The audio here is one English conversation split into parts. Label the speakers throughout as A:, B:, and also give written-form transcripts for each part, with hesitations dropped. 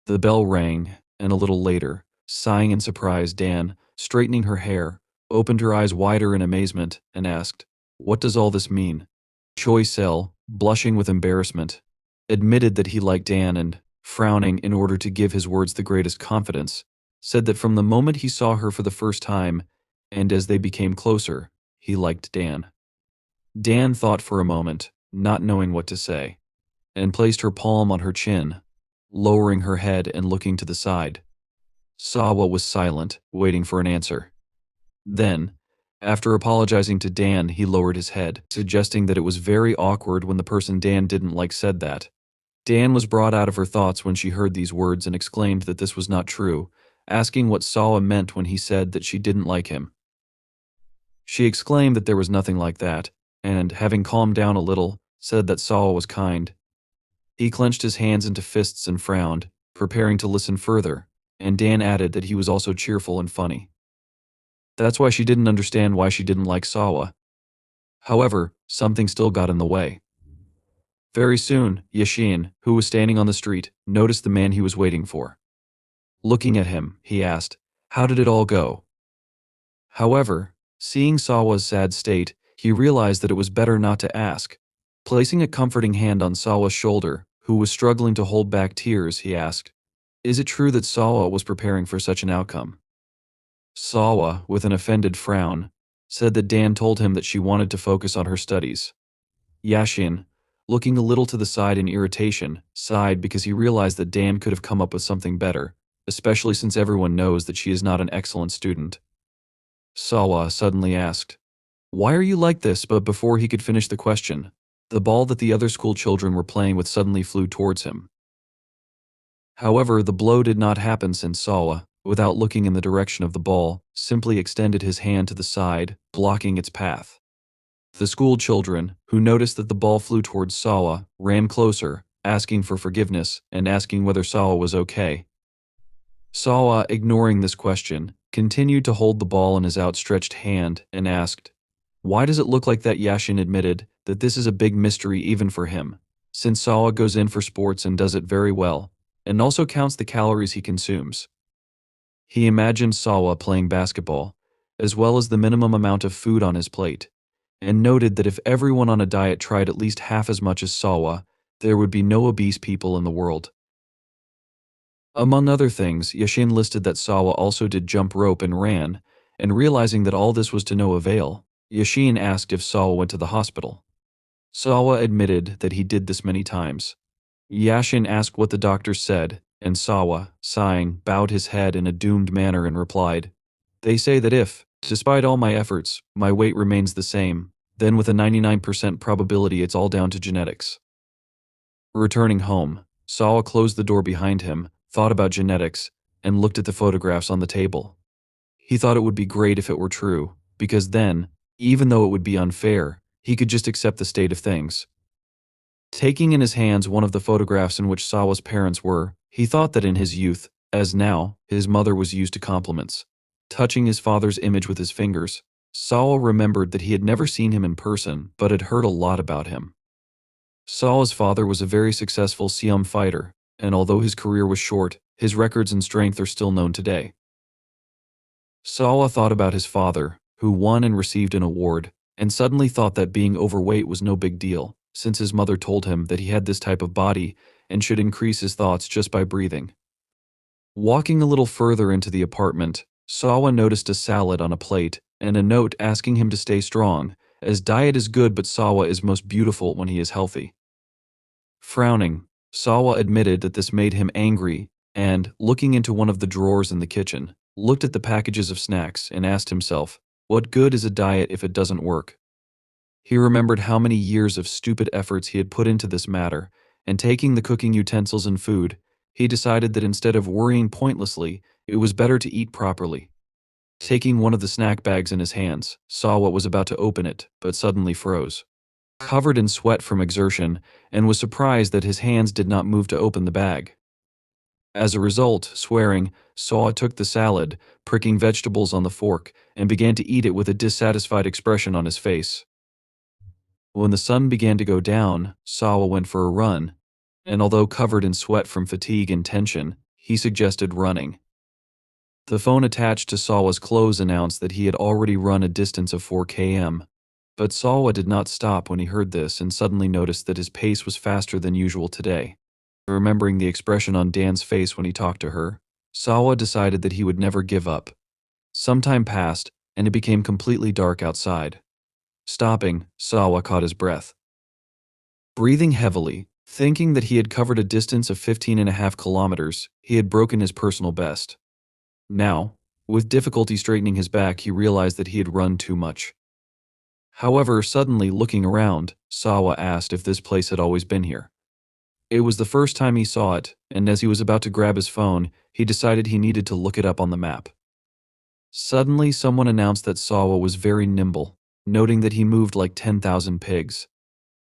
A: The bell rang, and a little later, sighing in surprise, Dan, straightening her hair, opened her eyes wider in amazement and asked, "What does all this mean?" Choi Sel, blushing with embarrassment, admitted that he liked Dan and, frowning in order to give his words the greatest confidence, said that from the moment he saw her for the first time, and as they became closer, he liked Dan. Dan thought for a moment, not knowing what to say, and placed her palm on her chin, lowering her head and looking to the side. Sawa was silent, waiting for an answer. Then, after apologizing to Dan, he lowered his head, suggesting that it was very awkward when the person Dan didn't like said that. Dan was brought out of her thoughts when she heard these words and exclaimed that this was not true, asking what Sawa meant when he said that she didn't like him. She exclaimed that there was nothing like that, and, having calmed down a little, said that Sawa was kind. He clenched his hands into fists and frowned, preparing to listen further, and Dan added that he was also cheerful and funny. That's why she didn't understand why she didn't like Sawa. However, something still got in the way. Very soon, Yashin, who was standing on the street, noticed the man he was waiting for. Looking at him, he asked, "How did it all go?" However, seeing Sawa's sad state, he realized that it was better not to ask. Placing a comforting hand on Sawa's shoulder, who was struggling to hold back tears, he asked, "Is it true that Sawa was preparing for such an outcome?" Sawa, with an offended frown, said that Dan told him that she wanted to focus on her studies. Yashin, looking a little to the side in irritation, sighed because he realized that Dan could have come up with something better, especially since everyone knows that she is not an excellent student. Sawa suddenly asked, "Why are you like this?" But before he could finish the question, the ball that the other school children were playing with suddenly flew towards him. However, the blow did not happen since Sawa, without looking in the direction of the ball, simply extended his hand to the side, blocking its path. The school children, who noticed that the ball flew towards Sawa, ran closer, asking for forgiveness and asking whether Sawa was okay. Sawa, ignoring this question, continued to hold the ball in his outstretched hand and asked, "Why does it look like that?" Yashin admitted that this is a big mystery even for him, since Sawa goes in for sports and does it very well, and also counts the calories he consumes. He imagined Sawa playing basketball, as well as the minimum amount of food on his plate, and noted that if everyone on a diet tried at least half as much as Sawa, there would be no obese people in the world. Among other things, Yashin listed that Sawa also did jump rope and ran, and realizing that all this was to no avail, Yashin asked if Sawa went to the hospital. Sawa admitted that he did this many times. Yashin asked what the doctors said, and Sawa, sighing, bowed his head in a doomed manner and replied, "They say that if, despite all my efforts, my weight remains the same, then with a 99% probability it's all down to genetics." Returning home, Sawa closed the door behind him, thought about genetics, and looked at the photographs on the table. He thought it would be great if it were true, because then, even though it would be unfair, he could just accept the state of things. Taking in his hands one of the photographs in which Sawa's parents were, he thought that in his youth, as now, his mother was used to compliments. Touching his father's image with his fingers, Sawa remembered that he had never seen him in person, but had heard a lot about him. Sawa's father was a very successful Siam fighter, and although his career was short, his records and strength are still known today. Sawa thought about his father, who won and received an award, and suddenly thought that being overweight was no big deal, since his mother told him that he had this type of body and should increase his thoughts just by breathing. Walking a little further into the apartment, Sawa noticed a salad on a plate and a note asking him to stay strong, as diet is good but Sawa is most beautiful when he is healthy. Frowning, Sawa admitted that this made him angry and, looking into one of the drawers in the kitchen, looked at the packages of snacks and asked himself, what good is a diet if it doesn't work? He remembered how many years of stupid efforts he had put into this matter, and taking the cooking utensils and food, he decided that instead of worrying pointlessly, it was better to eat properly. Taking one of the snack bags in his hands, Sawa was about to open it, but suddenly froze. Covered in sweat from exertion, and was surprised that his hands did not move to open the bag. As a result, swearing, Sawa took the salad, pricking vegetables on the fork, and began to eat it with a dissatisfied expression on his face. When the sun began to go down, Sawa went for a run, and although covered in sweat from fatigue and tension, he suggested running. The phone attached to Sawa's clothes announced that he had already run a distance of 4 km. But Sawa did not stop when he heard this and suddenly noticed that his pace was faster than usual today. Remembering the expression on Dan's face when he talked to her, Sawa decided that he would never give up. Some time passed, and it became completely dark outside. Stopping, Sawa caught his breath. Breathing heavily, thinking that he had covered a distance of 15.5 kilometers, he had broken his personal best. Now, with difficulty straightening his back, he realized that he had run too much. However, suddenly looking around, Sawa asked if this place had always been here. It was the first time he saw it, and as he was about to grab his phone, he decided he needed to look it up on the map. Suddenly, someone announced that Sawa was very nimble, noting that he moved like 10,000 pigs.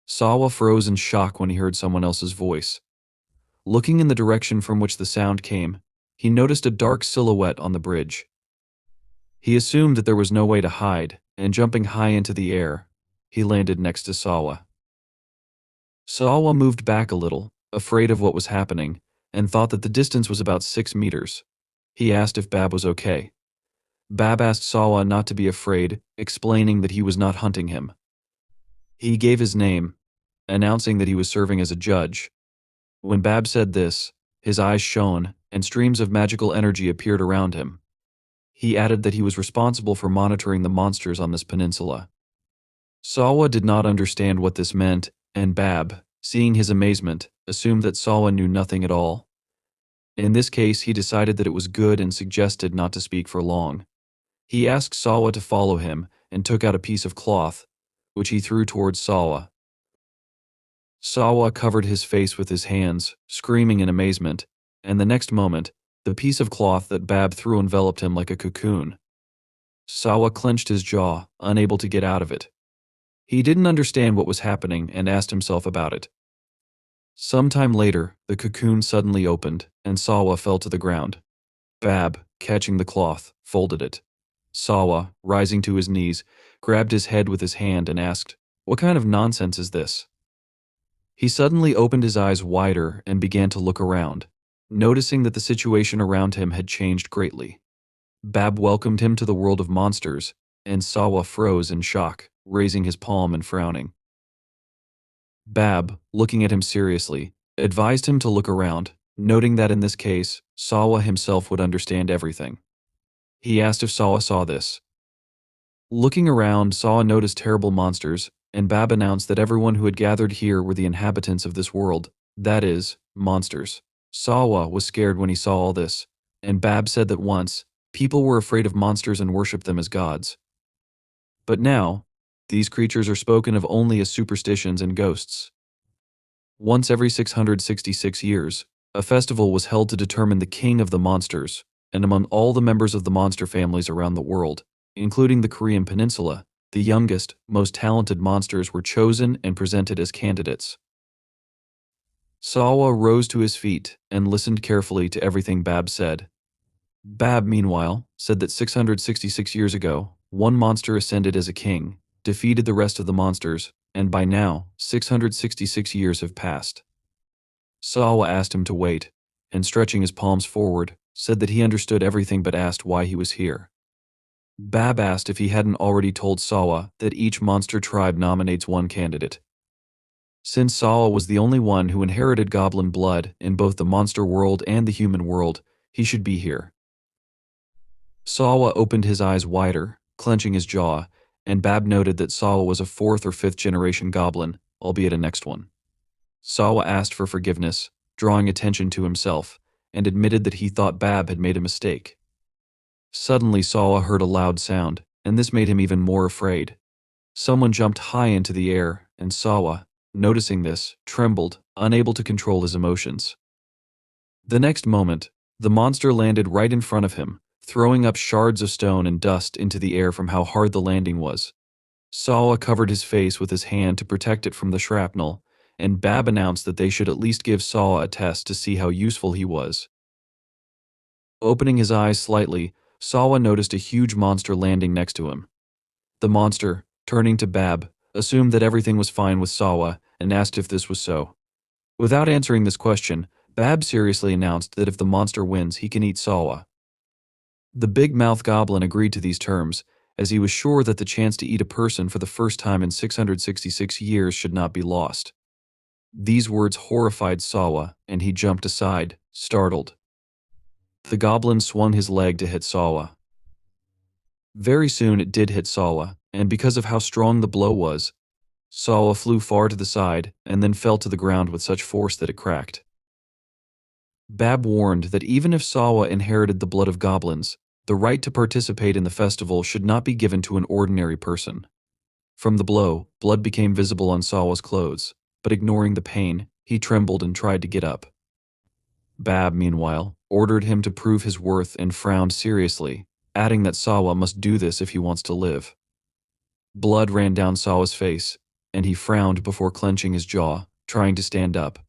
A: Sawa froze in shock when he heard someone else's voice. Looking in the direction from which the sound came, he noticed a dark silhouette on the bridge. He assumed that there was no way to hide, and jumping high into the air, he landed next to Sawa. Sawa moved back a little, afraid of what was happening, and thought that the distance was about 6 meters. He asked if Bab was okay. Bab asked Sawa not to be afraid, explaining that he was not hunting him. He gave his name, announcing that he was serving as a judge. When Bab said this, his eyes shone, and streams of magical energy appeared around him. He added that he was responsible for monitoring the monsters on this peninsula. Sawa did not understand what this meant, and Bab, seeing his amazement, assumed that Sawa knew nothing at all. In this case, he decided that it was good and suggested not to speak for long. He asked Sawa to follow him and took out a piece of cloth, which he threw towards Sawa. Sawa covered his face with his hands, screaming in amazement, and the next moment, the piece of cloth that Bab threw enveloped him like a cocoon. Sawa clenched his jaw, unable to get out of it. He didn't understand what was happening and asked himself about it. Sometime later, the cocoon suddenly opened, and Sawa fell to the ground. Bab, catching the cloth, folded it. Sawa, rising to his knees, grabbed his head with his hand and asked, "What kind of nonsense is this?" He suddenly opened his eyes wider and began to look around, noticing that the situation around him had changed greatly. Bab welcomed him to the world of monsters, and Sawa froze in shock, raising his palm and frowning. Bab, looking at him seriously, advised him to look around, noting that in this case, Sawa himself would understand everything. He asked if Sawa saw this. Looking around, Sawa noticed terrible monsters, and Bab announced that everyone who had gathered here were the inhabitants of this world, that is, monsters. Sawa was scared when he saw all this, and Bab said that once, people were afraid of monsters and worshipped them as gods. But now, these creatures are spoken of only as superstitions and ghosts. Once every 666 years, a festival was held to determine the king of the monsters, and among all the members of the monster families around the world, including the Korean peninsula, the youngest, most talented monsters were chosen and presented as candidates. Sawa rose to his feet and listened carefully to everything Bab said. Bab, meanwhile, said that 666 years ago, one monster ascended as a king, defeated the rest of the monsters, and by now, 666 years have passed. Sawa asked him to wait, and stretching his palms forward, said that he understood everything but asked why he was here. Bab asked if he hadn't already told Sawa that each monster tribe nominates one candidate. Since Sawa was the only one who inherited goblin blood in both the monster world and the human world, he should be here. Sawa opened his eyes wider, clenching his jaw, and Bab noted that Sawa was a 4th or 5th generation goblin, albeit a next one. Sawa asked for forgiveness, drawing attention to himself, and admitted that he thought Bab had made a mistake. Suddenly Sawa heard a loud sound, and this made him even more afraid. Someone jumped high into the air, and Sawa, noticing this, trembled, unable to control his emotions. The next moment, the monster landed right in front of him, throwing up shards of stone and dust into the air from how hard the landing was. Sawa covered his face with his hand to protect it from the shrapnel, and Bab announced that they should at least give Sawa a test to see how useful he was. Opening his eyes slightly, Sawa noticed a huge monster landing next to him. The monster, turning to Bab, assumed that everything was fine with Sawa and asked if this was so. Without answering this question, Bab seriously announced that if the monster wins, he can eat Sawa. The big mouth goblin agreed to these terms, as he was sure that the chance to eat a person for the first time in 666 years should not be lost. These words horrified Sawa, and he jumped aside, startled. The goblin swung his leg to hit Sawa. Very soon it did hit Sawa, and because of how strong the blow was, Sawa flew far to the side and then fell to the ground with such force that it cracked. Bab warned that even if Sawa inherited the blood of goblins, the right to participate in the festival should not be given to an ordinary person. From the blow, blood became visible on Sawa's clothes, but ignoring the pain, he trembled and tried to get up. Bab, meanwhile, ordered him to prove his worth and frowned seriously, adding that Sawa must do this if he wants to live. Blood ran down Sawa's face, and he frowned before clenching his jaw, trying to stand up.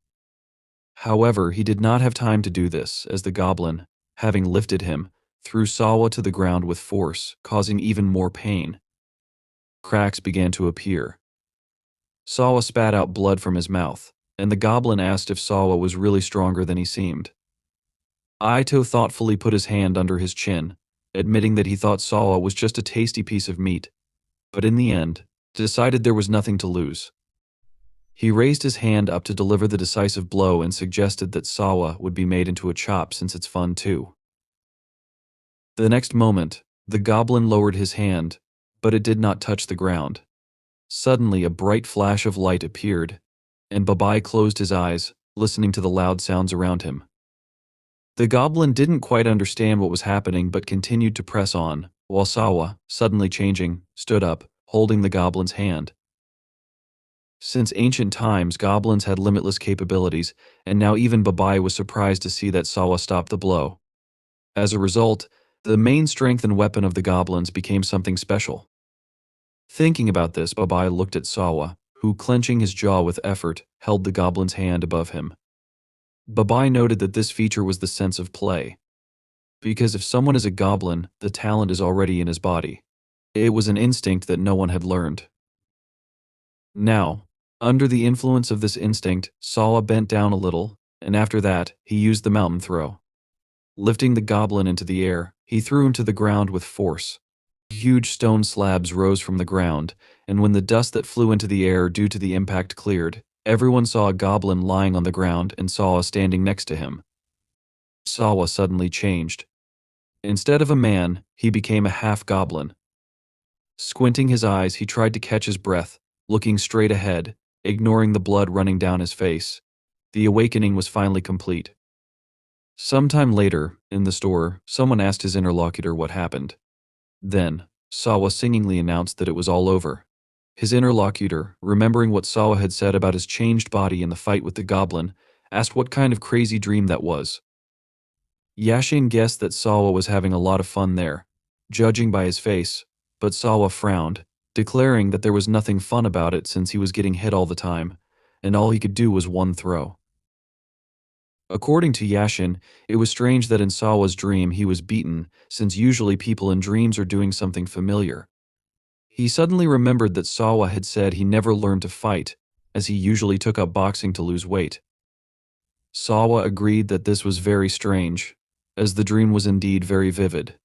A: However, he did not have time to do this, as the goblin, having lifted him, threw Sawa to the ground with force, causing even more pain. Cracks began to appear. Sawa spat out blood from his mouth, and the goblin asked if Sawa was really stronger than he seemed. Aito thoughtfully put his hand under his chin, admitting that he thought Sawa was just a tasty piece of meat, but in the end, decided there was nothing to lose. He raised his hand up to deliver the decisive blow and suggested that Sawa would be made into a chop since it's fun too. The next moment, the goblin lowered his hand, but it did not touch the ground. Suddenly a bright flash of light appeared, and Babai closed his eyes, listening to the loud sounds around him. The goblin didn't quite understand what was happening but continued to press on, while Sawa, suddenly changing, stood up, holding the goblin's hand. Since ancient times, goblins had limitless capabilities, and now even Babai was surprised to see that Sawa stopped the blow. As a result, the main strength and weapon of the goblins became something special. Thinking about this, Babai looked at Sawa, who, clenching his jaw with effort, held the goblin's hand above him. Babai noted that this feature was the sense of play. Because if someone is a goblin, the talent is already in his body. It was an instinct that no one had learned. Now, under the influence of this instinct, Sawa bent down a little, and after that, he used the mountain throw. Lifting the goblin into the air, he threw him to the ground with force. Huge stone slabs rose from the ground, and when the dust that flew into the air due to the impact cleared, everyone saw a goblin lying on the ground and Sawa standing next to him. Sawa suddenly changed. Instead of a man, he became a half-goblin. Squinting his eyes, he tried to catch his breath, looking straight ahead, ignoring the blood running down his face. The awakening was finally complete. Sometime later, in the store, someone asked his interlocutor what happened. Then, Sawa singingly announced that it was all over. His interlocutor, remembering what Sawa had said about his changed body in the fight with the goblin, asked what kind of crazy dream that was. Yashin guessed that Sawa was having a lot of fun there, judging by his face, but Sawa frowned, declaring that there was nothing fun about it since he was getting hit all the time, and all he could do was one throw. According to Yashin, it was strange that in Sawa's dream he was beaten, since usually people in dreams are doing something familiar. He suddenly remembered that Sawa had said he never learned to fight, as he usually took up boxing to lose weight. Sawa agreed that this was very strange, as the dream was indeed very vivid.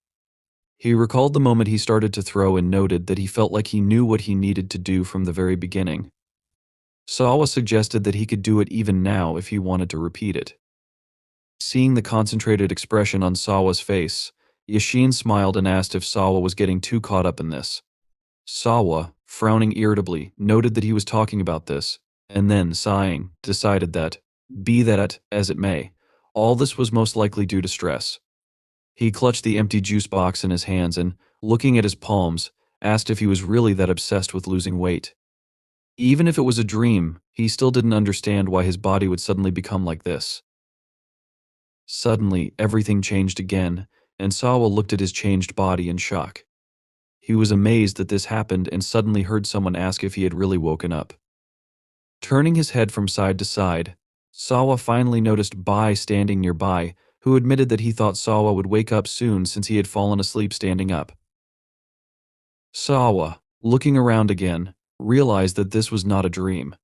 A: He recalled the moment he started to throw and noted that he felt like he knew what he needed to do from the very beginning. Sawa suggested that he could do it even now if he wanted to repeat it. Seeing the concentrated expression on Sawa's face, Yashin smiled and asked if Sawa was getting too caught up in this. Sawa, frowning irritably, noted that he was talking about this, and then, sighing, decided that, be that as it may, all this was most likely due to stress. He clutched the empty juice box in his hands and, looking at his palms, asked if he was really that obsessed with losing weight. Even if it was a dream, he still didn't understand why his body would suddenly become like this. Suddenly, everything changed again, and Sawa looked at his changed body in shock. He was amazed that this happened and suddenly heard someone ask if he had really woken up. Turning his head from side to side, Sawa finally noticed Bai standing nearby, who admitted that he thought Sawa would wake up soon since he had fallen asleep standing up. Sawa, looking around again, realized that this was not a dream.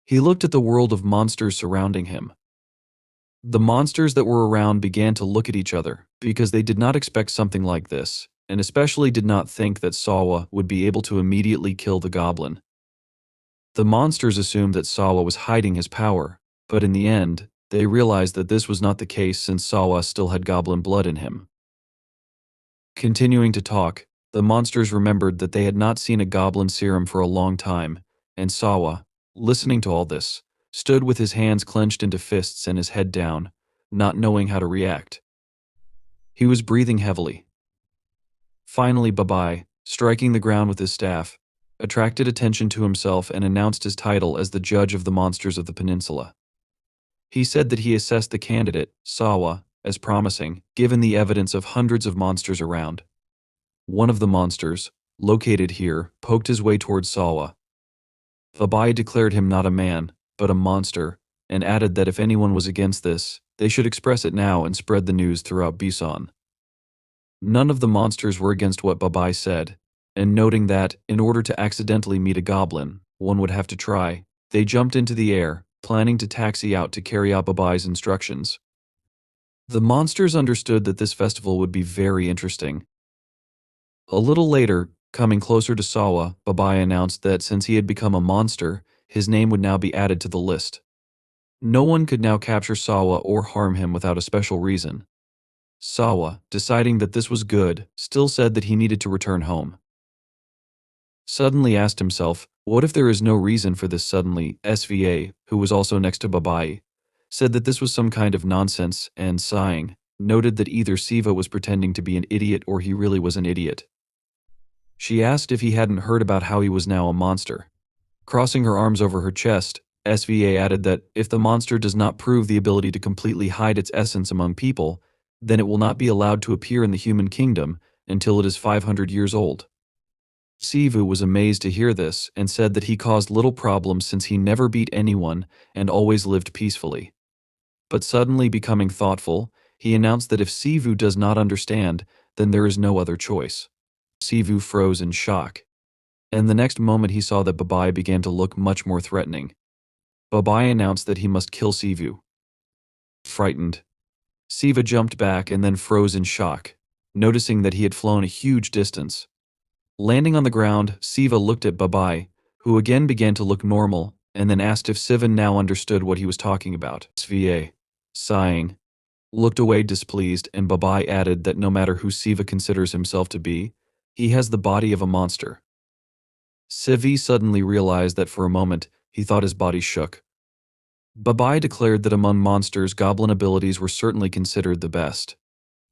A: He looked at the world of monsters surrounding him. The monsters that were around began to look at each other because they did not expect something like this, and especially did not think that Sawa would be able to immediately kill the goblin. The monsters assumed that Sawa was hiding his power, but in the end, they realized that this was not the case since Sawa still had goblin blood in him. Continuing to talk, the monsters remembered that they had not seen a goblin serum for a long time, and Sawa, listening to all this, stood with his hands clenched into fists and his head down, not knowing how to react. He was breathing heavily. Finally, Babai, striking the ground with his staff, attracted attention to himself and announced his title as the judge of the monsters of the peninsula. He said that he assessed the candidate, Sawa, as promising, given the evidence of hundreds of monsters around. One of the monsters, located here, poked his way towards Sawa. Babai declared him not a man, but a monster, and added that if anyone was against this, they should express it now and spread the news throughout Busan. None of the monsters were against what Babai said, and noting that, in order to accidentally meet a goblin, one would have to try, they jumped into the air, planning to taxi out to carry out Babai's instructions. The monsters understood that this festival would be very interesting. A little later, coming closer to Sawa, Babai announced that since he had become a monster, his name would now be added to the list. No one could now capture Sawa or harm him without a special reason. Sawa, deciding that this was good, still said that he needed to return home. Suddenly asked himself, what if there is no reason for this suddenly? SVA, who was also next to Babai, said that this was some kind of nonsense and, sighing, noted that either Siva was pretending to be an idiot or he really was an idiot. She asked if he hadn't heard about how he was now a monster. Crossing her arms over her chest, SVA added that if the monster does not prove the ability to completely hide its essence among people, then it will not be allowed to appear in the human kingdom until it is 500 years old. Sivu was amazed to hear this and said that he caused little problems since he never beat anyone and always lived peacefully. But suddenly becoming thoughtful, he announced that if Sivu does not understand, then there is no other choice. Sivu froze in shock, and the next moment he saw that Babai began to look much more threatening. Babai announced that he must kill Sivu. Frightened, Siva jumped back and then froze in shock, noticing that he had flown a huge distance. Landing on the ground, Siva looked at Babai, who again began to look normal, and then asked if Sivan now understood what he was talking about. Sva, sighing, looked away displeased, and Babai added that no matter who Siva considers himself to be, he has the body of a monster. Sivi suddenly realized that for a moment, he thought his body shook. Babai declared that among monsters, goblin abilities were certainly considered the best.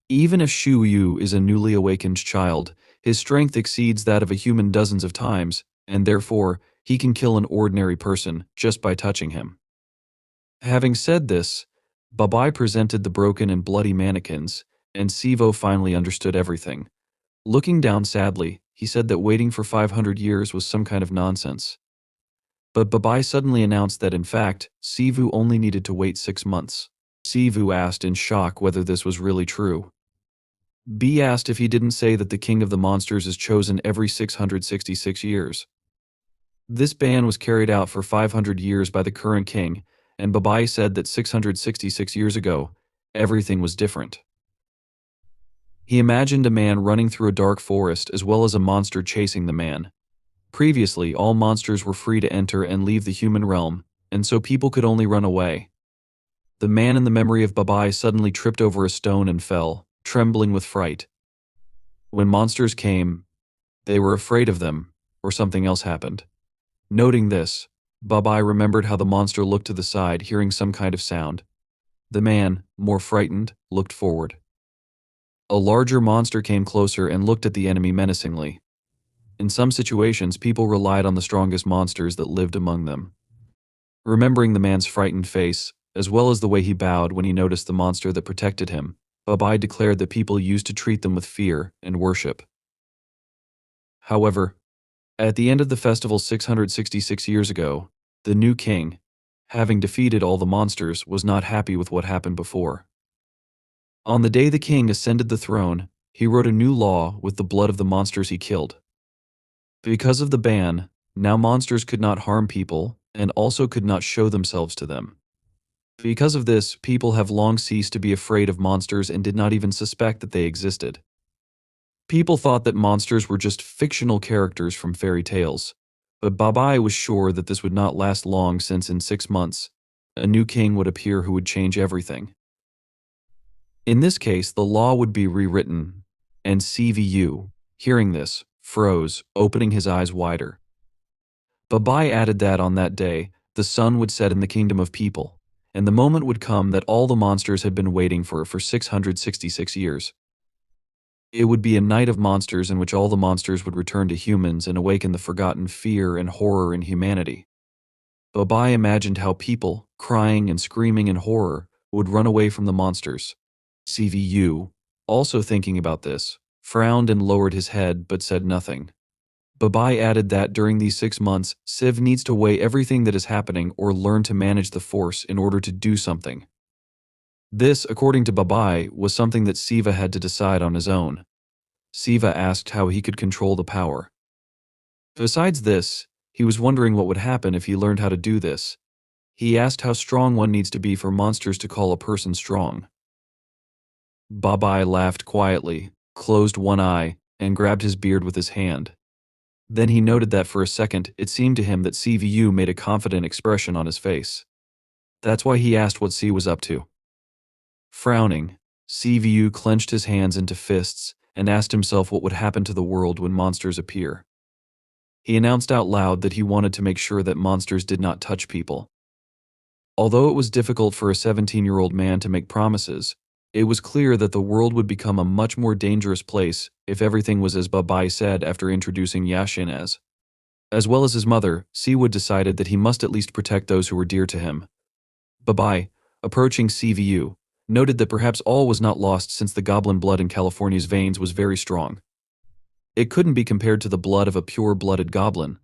A: Even if Shu Yu is a newly awakened child, his strength exceeds that of a human dozens of times, and therefore, he can kill an ordinary person just by touching him. Having said this, Babai presented the broken and bloody mannequins, and Sivo finally understood everything. Looking down sadly, he said that waiting for 500 years was some kind of nonsense. But Babai suddenly announced that in fact, Sivu only needed to wait 6 months. Sivu asked in shock whether this was really true. B asked if he didn't say that the king of the monsters is chosen every 666 years. This ban was carried out for 500 years by the current king, and Babai said that 666 years ago, everything was different. He imagined a man running through a dark forest as well as a monster chasing the man. Previously, all monsters were free to enter and leave the human realm, and so people could only run away. The man in the memory of Babai suddenly tripped over a stone and fell, trembling with fright. When monsters came, they were afraid of them, or something else happened. Noting this, Babai remembered how the monster looked to the side, hearing some kind of sound. The man, more frightened, looked forward. A larger monster came closer and looked at the enemy menacingly. In some situations, people relied on the strongest monsters that lived among them. Remembering the man's frightened face, as well as the way he bowed when he noticed the monster that protected him, Babai declared that people used to treat them with fear and worship. However, at the end of the festival 666 years ago, the new king, having defeated all the monsters, was not happy with what happened before. On the day the king ascended the throne, he wrote a new law with the blood of the monsters he killed. Because of the ban, now monsters could not harm people and also could not show themselves to them. Because of this, people have long ceased to be afraid of monsters and did not even suspect that they existed. People thought that monsters were just fictional characters from fairy tales, but Babai was sure that this would not last long since in 6 months, a new king would appear who would change everything. In this case, the law would be rewritten, and CVU, hearing this, froze, opening his eyes wider. Babai added that on that day, the sun would set in the kingdom of people, and the moment would come that all the monsters had been waiting for 666 years. It would be a night of monsters in which all the monsters would return to humans and awaken the forgotten fear and horror in humanity. Babai imagined how people, crying and screaming in horror, would run away from the monsters. CVU, also thinking about this, frowned and lowered his head but said nothing. Babai added that during these 6 months, Siv needs to weigh everything that is happening or learn to manage the force in order to do something. This, according to Babai, was something that Siva had to decide on his own. Siva asked how he could control the power. Besides this, he was wondering what would happen if he learned how to do this. He asked how strong one needs to be for monsters to call a person strong. Babai laughed quietly, closed one eye, and grabbed his beard with his hand. Then he noted that for a second, it seemed to him that CVU made a confident expression on his face. That's why he asked what C was up to. Frowning, CVU clenched his hands into fists and asked himself what would happen to the world when monsters appear. He announced out loud that he wanted to make sure that monsters did not touch people. Although it was difficult for a 17-year-old man to make promises, it was clear that the world would become a much more dangerous place if everything was as Babai said after introducing Yashin as well as his mother. Siwa decided that he must at least protect those who were dear to him. Babai, approaching CVU, noted that perhaps all was not lost since the goblin blood in California's veins was very strong. It couldn't be compared to the blood of a pure-blooded goblin.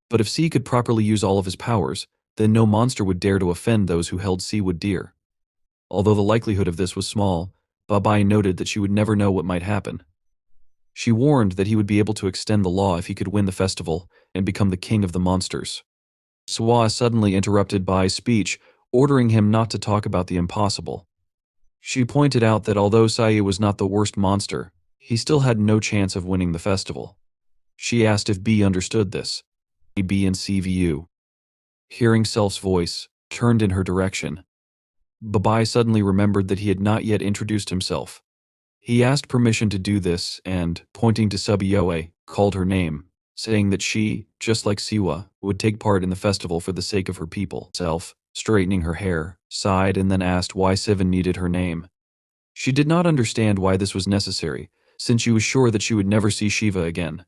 A: But if C could properly use all of his powers, then no monster would dare to offend those who held Siwa dear. Although the likelihood of this was small, Babai noted that she would never know what might happen. She warned that he would be able to extend the law if he could win the festival and become the king of the monsters. Suah suddenly interrupted Bai's speech, ordering him not to talk about the impossible. She pointed out that although Sayu was not the worst monster, he still had no chance of winning the festival. She asked if B understood this. B and CVU, hearing Self's voice, turned in her direction. Babai suddenly remembered that he had not yet introduced himself. He asked permission to do this and, pointing to Subiyoe, called her name, saying that she, just like Siwa, would take part in the festival for the sake of her people. Self, straightening her hair, sighed and then asked why Sivan needed her name. She did not understand why this was necessary, since she was sure that she would never see Shiva again.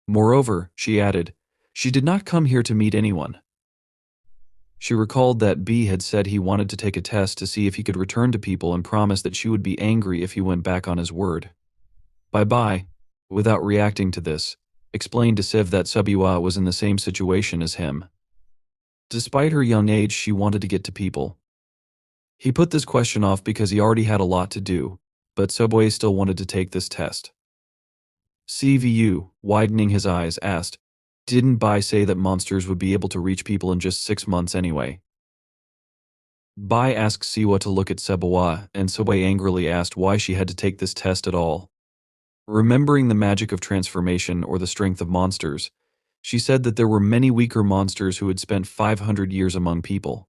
A: Moreover, she added, she did not come here to meet anyone. She recalled that B had said he wanted to take a test to see if he could return to people and promised that she would be angry if he went back on his word. Bye-bye, without reacting to this, explained to Siv that Subiwa was in the same situation as him. Despite her young age, she wanted to get to people. He put this question off because he already had a lot to do, but Subway still wanted to take this test. CVU, widening his eyes, asked, didn't Bai say that monsters would be able to reach people in just 6 months anyway? Bai asked Siwa to look at Sebawa, and Subway angrily asked why she had to take this test at all. Remembering the magic of transformation or the strength of monsters, she said that there were many weaker monsters who had spent 500 years among people.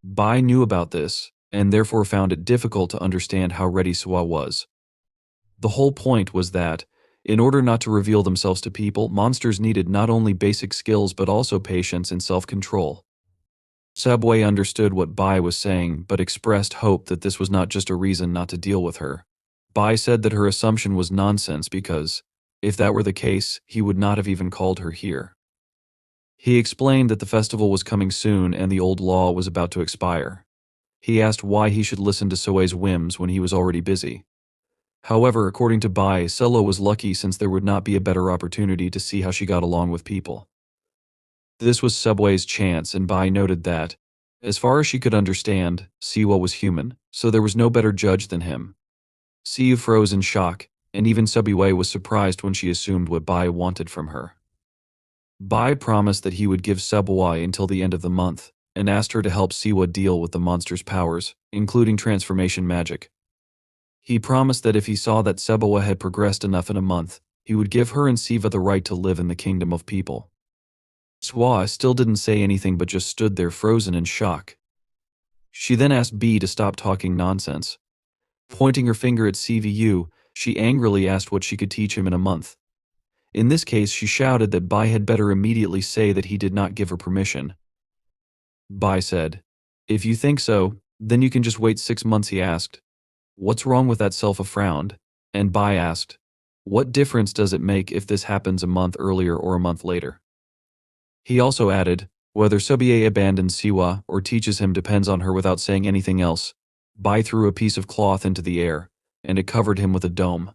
A: Bai knew about this, and therefore found it difficult to understand how ready Suah was. The whole point was that, in order not to reveal themselves to people, monsters needed not only basic skills but also patience and self-control. Subway understood what Bai was saying but expressed hope that this was not just a reason not to deal with her. Bai said that her assumption was nonsense because, if that were the case, he would not have even called her here. He explained that the festival was coming soon and the old law was about to expire. He asked why he should listen to Soe's whims when he was already busy. However, according to Bai, Selo was lucky since there would not be a better opportunity to see how she got along with people. This was Subway's chance, and Bai noted that, as far as she could understand, Siwa was human, so there was no better judge than him. Siu froze in shock, and even Subway was surprised when she assumed what Bai wanted from her. Bai promised that he would give Subway until the end of the month, and asked her to help Siwa deal with the monster's powers, including transformation magic. He promised that if he saw that Sawa had progressed enough in a month, he would give her and Siva the right to live in the kingdom of people. Suah still didn't say anything but just stood there frozen in shock. She then asked B to stop talking nonsense. Pointing her finger at CVU, she angrily asked what she could teach him in a month. In this case, she shouted that Bai had better immediately say that he did not give her permission. Bai said, "If you think so, then you can just wait 6 months," he asked. "What's wrong with that?" Selfa frowned, and Bai asked, "What difference does it make if this happens a month earlier or a month later?" He also added, "Whether Subie abandons Siwa or teaches him depends on her." Without saying anything else, Bai threw a piece of cloth into the air, and it covered him with a dome.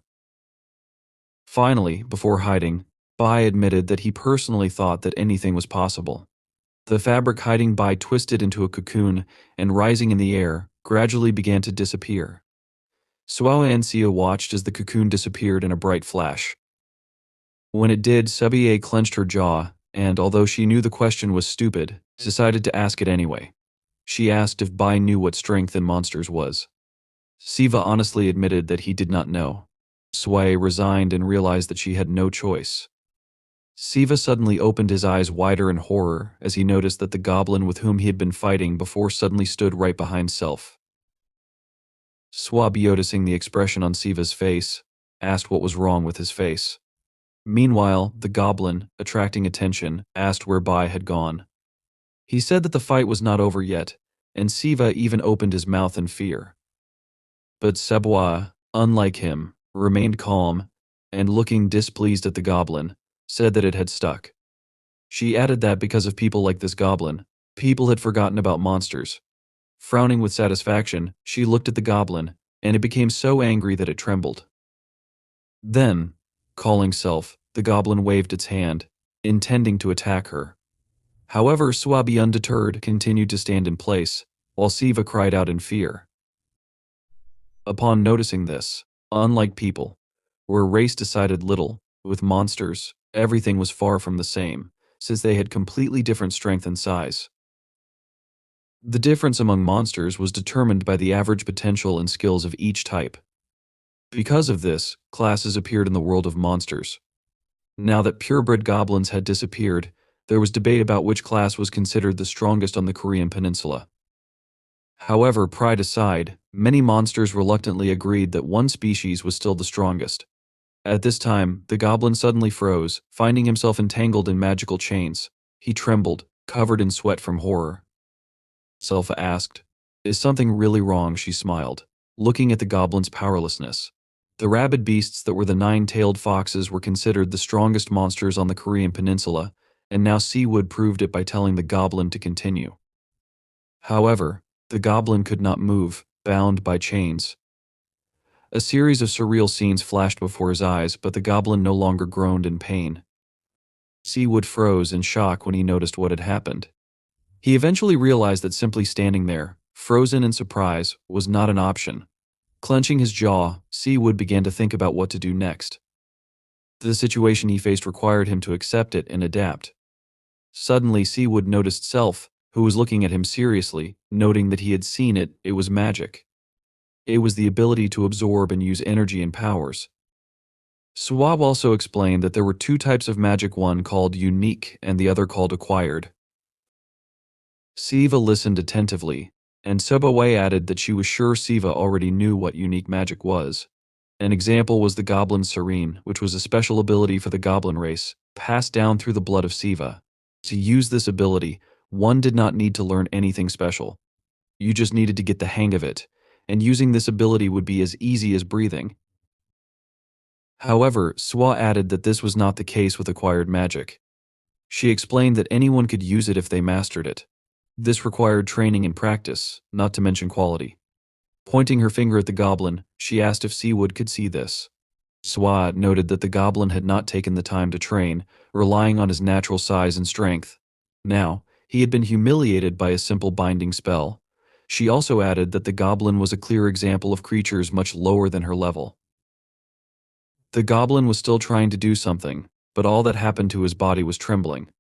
A: Finally, before hiding, Bai admitted that he personally thought that anything was possible. The fabric hiding Bai twisted into a cocoon and, rising in the air, gradually began to disappear. Suah and Sia watched as the cocoon disappeared in a bright flash. When it did, Subie clenched her jaw, and although she knew the question was stupid, decided to ask it anyway. She asked if Bai knew what strength in monsters was. Siva honestly admitted that he did not know. Suah resigned and realized that she had no choice. Siva suddenly opened his eyes wider in horror as he noticed that the goblin with whom he had been fighting before suddenly stood right behind Self. Suah, noticing the expression on Siva's face, asked what was wrong with his face. Meanwhile, the goblin, attracting attention, asked where Bai had gone. He said that the fight was not over yet, and Siva even opened his mouth in fear. But Sawa, unlike him, remained calm, and looking displeased at the goblin, said that it had stuck. She added that because of people like this goblin, people had forgotten about monsters. Frowning with satisfaction, she looked at the goblin, and it became so angry that it trembled. Then, calling Self, the goblin waved its hand, intending to attack her. However, Swabi, undeterred, continued to stand in place, while Siva cried out in fear. Upon noticing this, unlike people, where race decided little, with monsters, everything was far from the same, since they had completely different strength and size. The difference among monsters was determined by the average potential and skills of each type. Because of this, classes appeared in the world of monsters. Now that purebred goblins had disappeared, there was debate about which class was considered the strongest on the Korean peninsula. However, pride aside, many monsters reluctantly agreed that one species was still the strongest. At this time, the goblin suddenly froze, finding himself entangled in magical chains. He trembled, covered in sweat from horror. Selfa asked, "Is something really wrong?" She smiled, looking at the goblin's powerlessness. The rabid beasts that were the 9-tailed foxes were considered the strongest monsters on the Korean peninsula, and now Seawood proved it by telling the goblin to continue. However, the goblin could not move, bound by chains. A series of surreal scenes flashed before his eyes, but the goblin no longer groaned in pain. Seawood froze in shock when he noticed what had happened. He eventually realized that simply standing there, frozen in surprise, was not an option. Clenching his jaw, Seawood began to think about what to do next. The situation he faced required him to accept it and adapt. Suddenly, Seawood noticed Self, who was looking at him seriously, noting that he had seen it. It was magic. It was the ability to absorb and use energy and powers. Suah also explained that there were 2 types of magic, one called unique and the other called acquired. Siva listened attentively, and Subaway added that she was sure Siva already knew what unique magic was. An example was the Goblin Serene, which was a special ability for the goblin race, passed down through the blood of Siva. To use this ability, one did not need to learn anything special. You just needed to get the hang of it, and using this ability would be as easy as breathing. However, Suah added that this was not the case with acquired magic. She explained that anyone could use it if they mastered it. This required training and practice, not to mention quality. Pointing her finger at the goblin, she asked if Seawood could see this. Suah noted that the goblin had not taken the time to train, relying on his natural size and strength. Now, he had been humiliated by a simple binding spell. She also added that the goblin was a clear example of creatures much lower than her level. The goblin was still trying to do something, but all that happened to his body was trembling.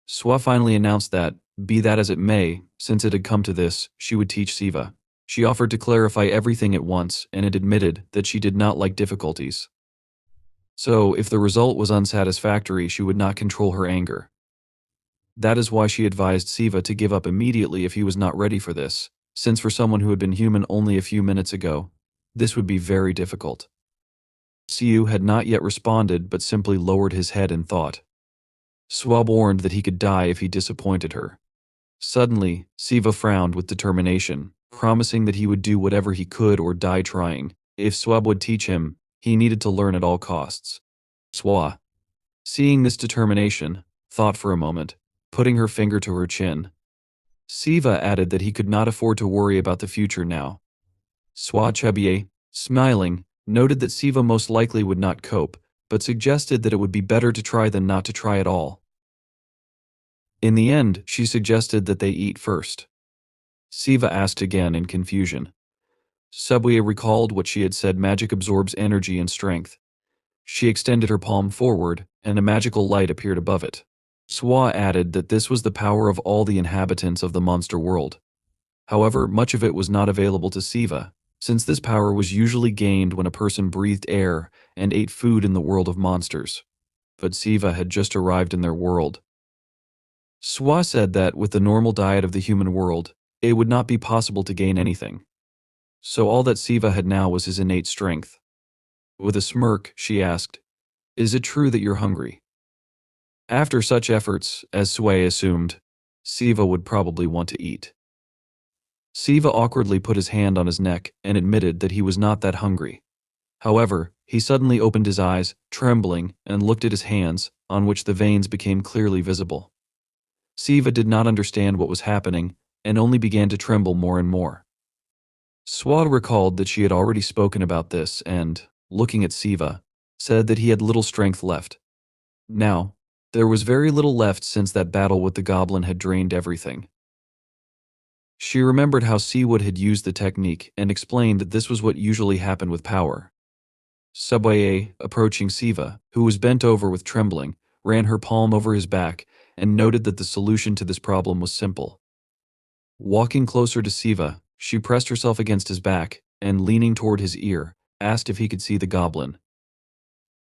A: Suah finally announced that, Be that as it may, since it had come to this, she would teach Siva. She offered to clarify everything at once, and it admitted that she did not like difficulties. So, if the result was unsatisfactory, she would not control her anger. That is why she advised Siva to give up immediately if he was not ready for this, since for someone who had been human only a few minutes ago, this would be very difficult. Siu had not yet responded but simply lowered his head in thought. Suah warned that he could die if he disappointed her. Suddenly, Siva frowned with determination, promising that he would do whatever he could or die trying. If Suah would teach him, he needed to learn at all costs. Suah, seeing this determination, thought for a moment, putting her finger to her chin. Siva added that he could not afford to worry about the future now. Suah Chebie, smiling, noted that Siva most likely would not cope, but suggested that it would be better to try than not to try at all. In the end, she suggested that they eat first. Siva asked again in confusion. Suah recalled what she had said: magic absorbs energy and strength. She extended her palm forward, and a magical light appeared above it. Suah added that this was the power of all the inhabitants of the monster world. However, much of it was not available to Siva, since this power was usually gained when a person breathed air and ate food in the world of monsters. But Siva had just arrived in their world. Suah said that, with the normal diet of the human world, it would not be possible to gain anything. So all that Siva had now was his innate strength. With a smirk, she asked, "Is it true that you're hungry?" After such efforts, as Suah assumed, Siva would probably want to eat. Siva awkwardly put his hand on his neck and admitted that he was not that hungry. However, he suddenly opened his eyes, trembling, and looked at his hands, on which the veins became clearly visible. Siva did not understand what was happening and only began to tremble more and more. Suah recalled that she had already spoken about this and, looking at Siva, said that he had little strength left. Now, there was very little left since that battle with the goblin had drained everything. She remembered how Siwa had used the technique and explained that this was what usually happened with power. Suah, approaching Siva, who was bent over with trembling, ran her palm over his back and noted that the solution to this problem was simple. Walking closer to Siva, she pressed herself against his back and, leaning toward his ear, asked if he could see the goblin.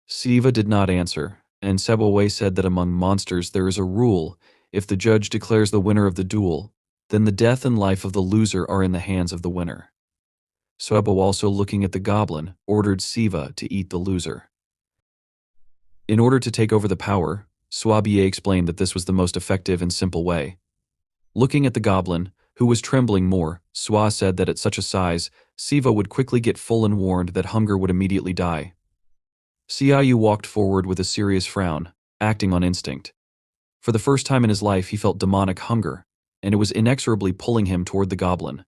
A: Siva did not answer, and Suah said that among monsters there is a rule: if the judge declares the winner of the duel, then the death and life of the loser are in the hands of the winner. Suah, also looking at the goblin, ordered Siva to eat the loser. In order to take over the power, Suah explained that this was the most effective and simple way. Looking at the goblin, who was trembling more, Suah said that at such a size, Siva would quickly get full and warned that hunger would immediately die. Siu walked forward with a serious frown, acting on instinct. For the first time in his life he felt demonic hunger, and it was inexorably pulling him toward the goblin.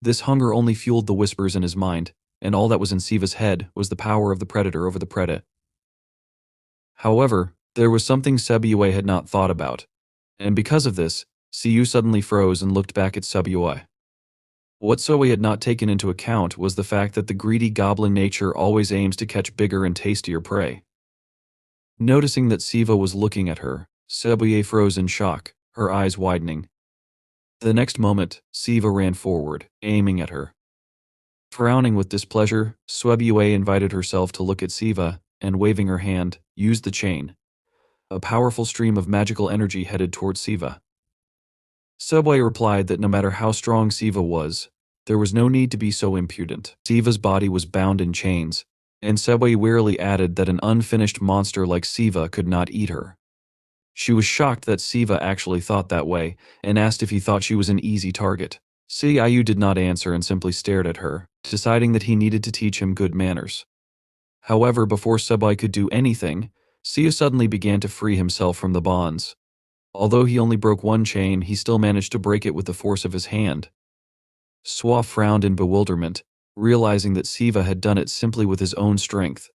A: This hunger only fueled the whispers in his mind, and all that was in Siva's head was the power of the predator over the preda. However, there was something Suah had not thought about, and because of this, Siu suddenly froze and looked back at Suah. What Suah had not taken into account was the fact that the greedy goblin nature always aims to catch bigger and tastier prey. Noticing that Siva was looking at her, Suah froze in shock, her eyes widening. The next moment, Siva ran forward, aiming at her. Frowning with displeasure, Suah invited herself to look at Siva and, waving her hand, used the chain. A powerful stream of magical energy headed toward Siva. Suah replied that no matter how strong Siva was, there was no need to be so impudent. Siva's body was bound in chains, and Suah wearily added that an unfinished monster like Siva could not eat her. She was shocked that Siva actually thought that way, and asked if he thought she was an easy target. Siu did not answer and simply stared at her, deciding that he needed to teach him good manners. However, before Suah could do anything, Siu suddenly began to free himself from the bonds. Although he only broke one chain, he still managed to break it with the force of his hand. Suah frowned in bewilderment, realizing that Siva had done it simply with his own strength.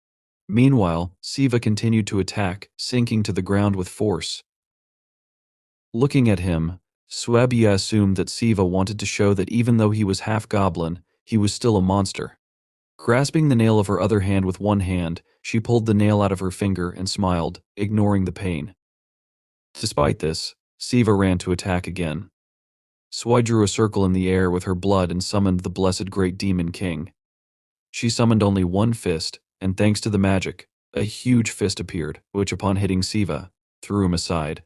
A: Meanwhile, Siva continued to attack, sinking to the ground with force. Looking at him, Suah assumed that Siva wanted to show that even though he was half goblin, he was still a monster. Grasping the nail of her other hand with one hand, she pulled the nail out of her finger and smiled, ignoring the pain. Despite this, Siva ran to attack again. Suah drew a circle in the air with her blood and summoned the blessed great demon king. She summoned only one fist, and thanks to the magic, a huge fist appeared, which upon hitting Siva, threw him aside.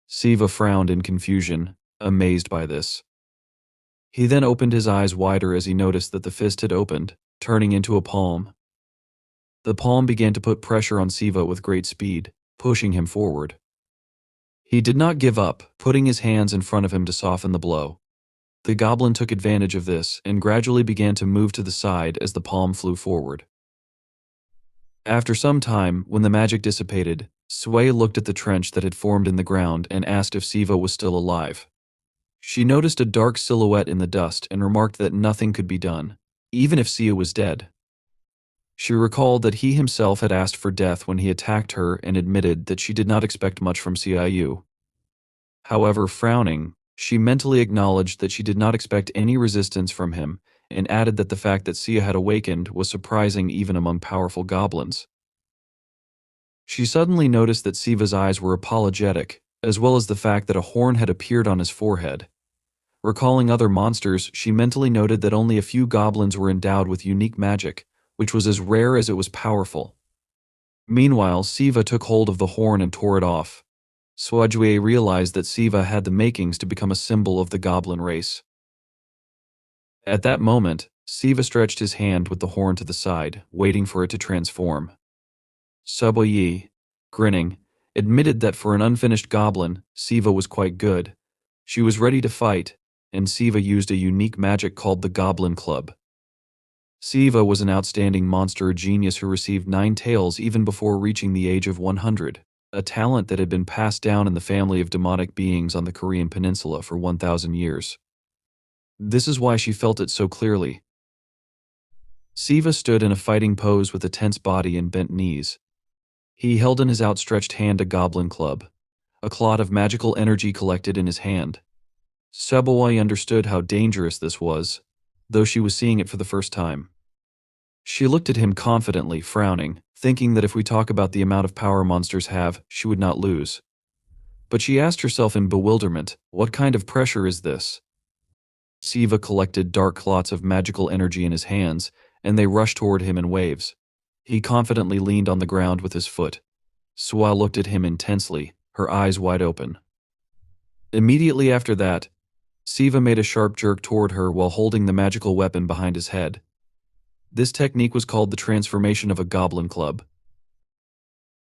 A: Siva frowned in confusion, amazed by this. He then opened his eyes wider as he noticed that the fist had opened, turning into a palm. The palm began to put pressure on Siva with great speed, pushing him forward. He did not give up, putting his hands in front of him to soften the blow. The goblin took advantage of this and gradually began to move to the side as the palm flew forward. After some time, when the magic dissipated, Suah looked at the trench that had formed in the ground and asked if Siva was still alive. She noticed a dark silhouette in the dust and remarked that nothing could be done, even if Siva was dead. She recalled that he himself had asked for death when he attacked her and admitted that she did not expect much from Siu. However, frowning, she mentally acknowledged that she did not expect any resistance from him and added that the fact that Siu had awakened was surprising even among powerful goblins. She suddenly noticed that Siva's eyes were apologetic, as well as the fact that a horn had appeared on his forehead. Recalling other monsters, she mentally noted that only a few goblins were endowed with unique magic, which was as rare as it was powerful. Meanwhile, Siva took hold of the horn and tore it off. Suah realized that Siva had the makings to become a symbol of the goblin race. At that moment, Siva stretched his hand with the horn to the side, waiting for it to transform. Suah, grinning, admitted that for an unfinished goblin, Siva was quite good. She was ready to fight, and Siva used a unique magic called the Goblin Club. Siva was an outstanding monster genius who received 9 tails even before reaching the age of 100, a talent that had been passed down in the family of demonic beings on the Korean peninsula for 1,000 years. This is why she felt it so clearly. Siva stood in a fighting pose with a tense body and bent knees. He held in his outstretched hand a goblin club. A clot of magical energy collected in his hand. Sawa understood how dangerous this was, though she was seeing it for the first time. She looked at him confidently, frowning, thinking that if we talk about the amount of power monsters have, she would not lose. But she asked herself in bewilderment, what kind of pressure is this? Siva collected dark clots of magical energy in his hands, and they rushed toward him in waves. He confidently leaned on the ground with his foot. Suah looked at him intensely, her eyes wide open. Immediately after that, Siva made a sharp jerk toward her while holding the magical weapon behind his head. This technique was called the transformation of a goblin club.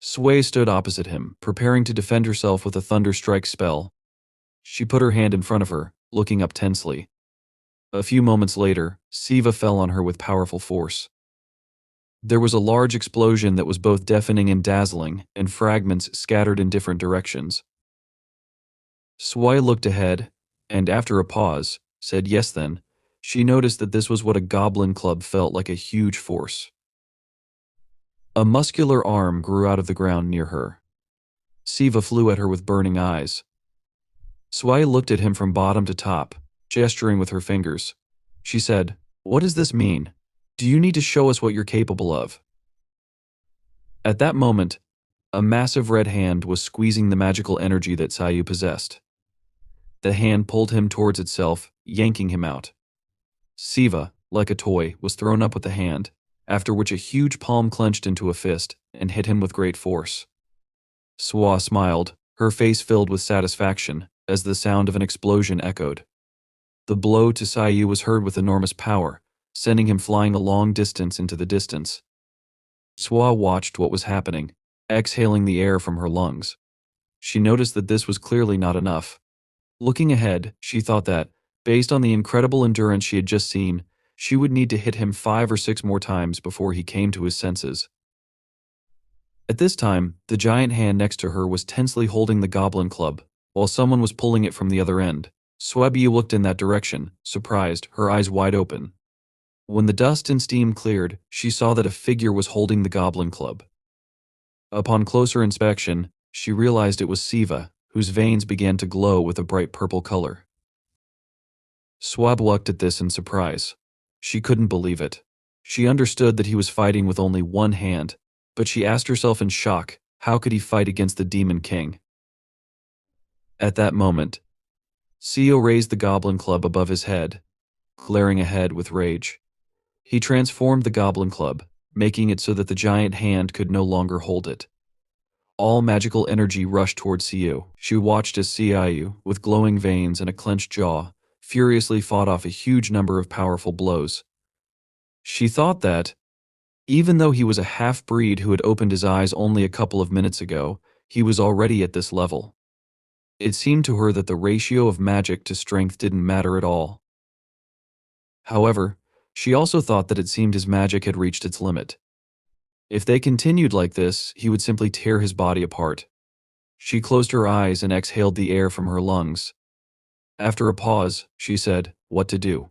A: Suah stood opposite him, preparing to defend herself with a thunder strike spell. She put her hand in front of her, looking up tensely. A few moments later, Siva fell on her with powerful force. There was a large explosion that was both deafening and dazzling, and fragments scattered in different directions. Suah looked ahead, and after a pause, said yes then. She noticed that this was what a goblin club felt like, a huge force. A muscular arm grew out of the ground near her. Siva flew at her with burning eyes. Suah looked at him from bottom to top, gesturing with her fingers. She said, "What does this mean? Do you need to show us what you're capable of?" At that moment, a massive red hand was squeezing the magical energy that Siu possessed. The hand pulled him towards itself, yanking him out. Siva, like a toy, was thrown up with the hand, after which a huge palm clenched into a fist and hit him with great force. Suah smiled, her face filled with satisfaction, as the sound of an explosion echoed. The blow to Siu was heard with enormous power, sending him flying a long distance into the distance. Suah watched what was happening, exhaling the air from her lungs. She noticed that this was clearly not enough. Looking ahead, she thought that, based on the incredible endurance she had just seen, she would need to hit him 5 or 6 more times before he came to his senses. At this time, the giant hand next to her was tensely holding the goblin club, while someone was pulling it from the other end. Suah looked in that direction, surprised, her eyes wide open. When the dust and steam cleared, she saw that a figure was holding the goblin club. Upon closer inspection, she realized it was Siva, whose veins began to glow with a bright purple color. Suah looked at this in surprise. She couldn't believe it. She understood that he was fighting with only one hand, but she asked herself in shock, how could he fight against the Demon King? At that moment, Seo raised the goblin club above his head, glaring ahead with rage. He transformed the goblin club, making it so that the giant hand could no longer hold it. All magical energy rushed towards Siu. She watched as Siu, with glowing veins and a clenched jaw, furiously fought off a huge number of powerful blows. She thought that, even though he was a half-breed who had opened his eyes only a couple of minutes ago, he was already at this level. It seemed to her that the ratio of magic to strength didn't matter at all. However, she also thought that it seemed his magic had reached its limit. If they continued like this, he would simply tear his body apart. She closed her eyes and exhaled the air from her lungs. After a pause, she said, "What to do?"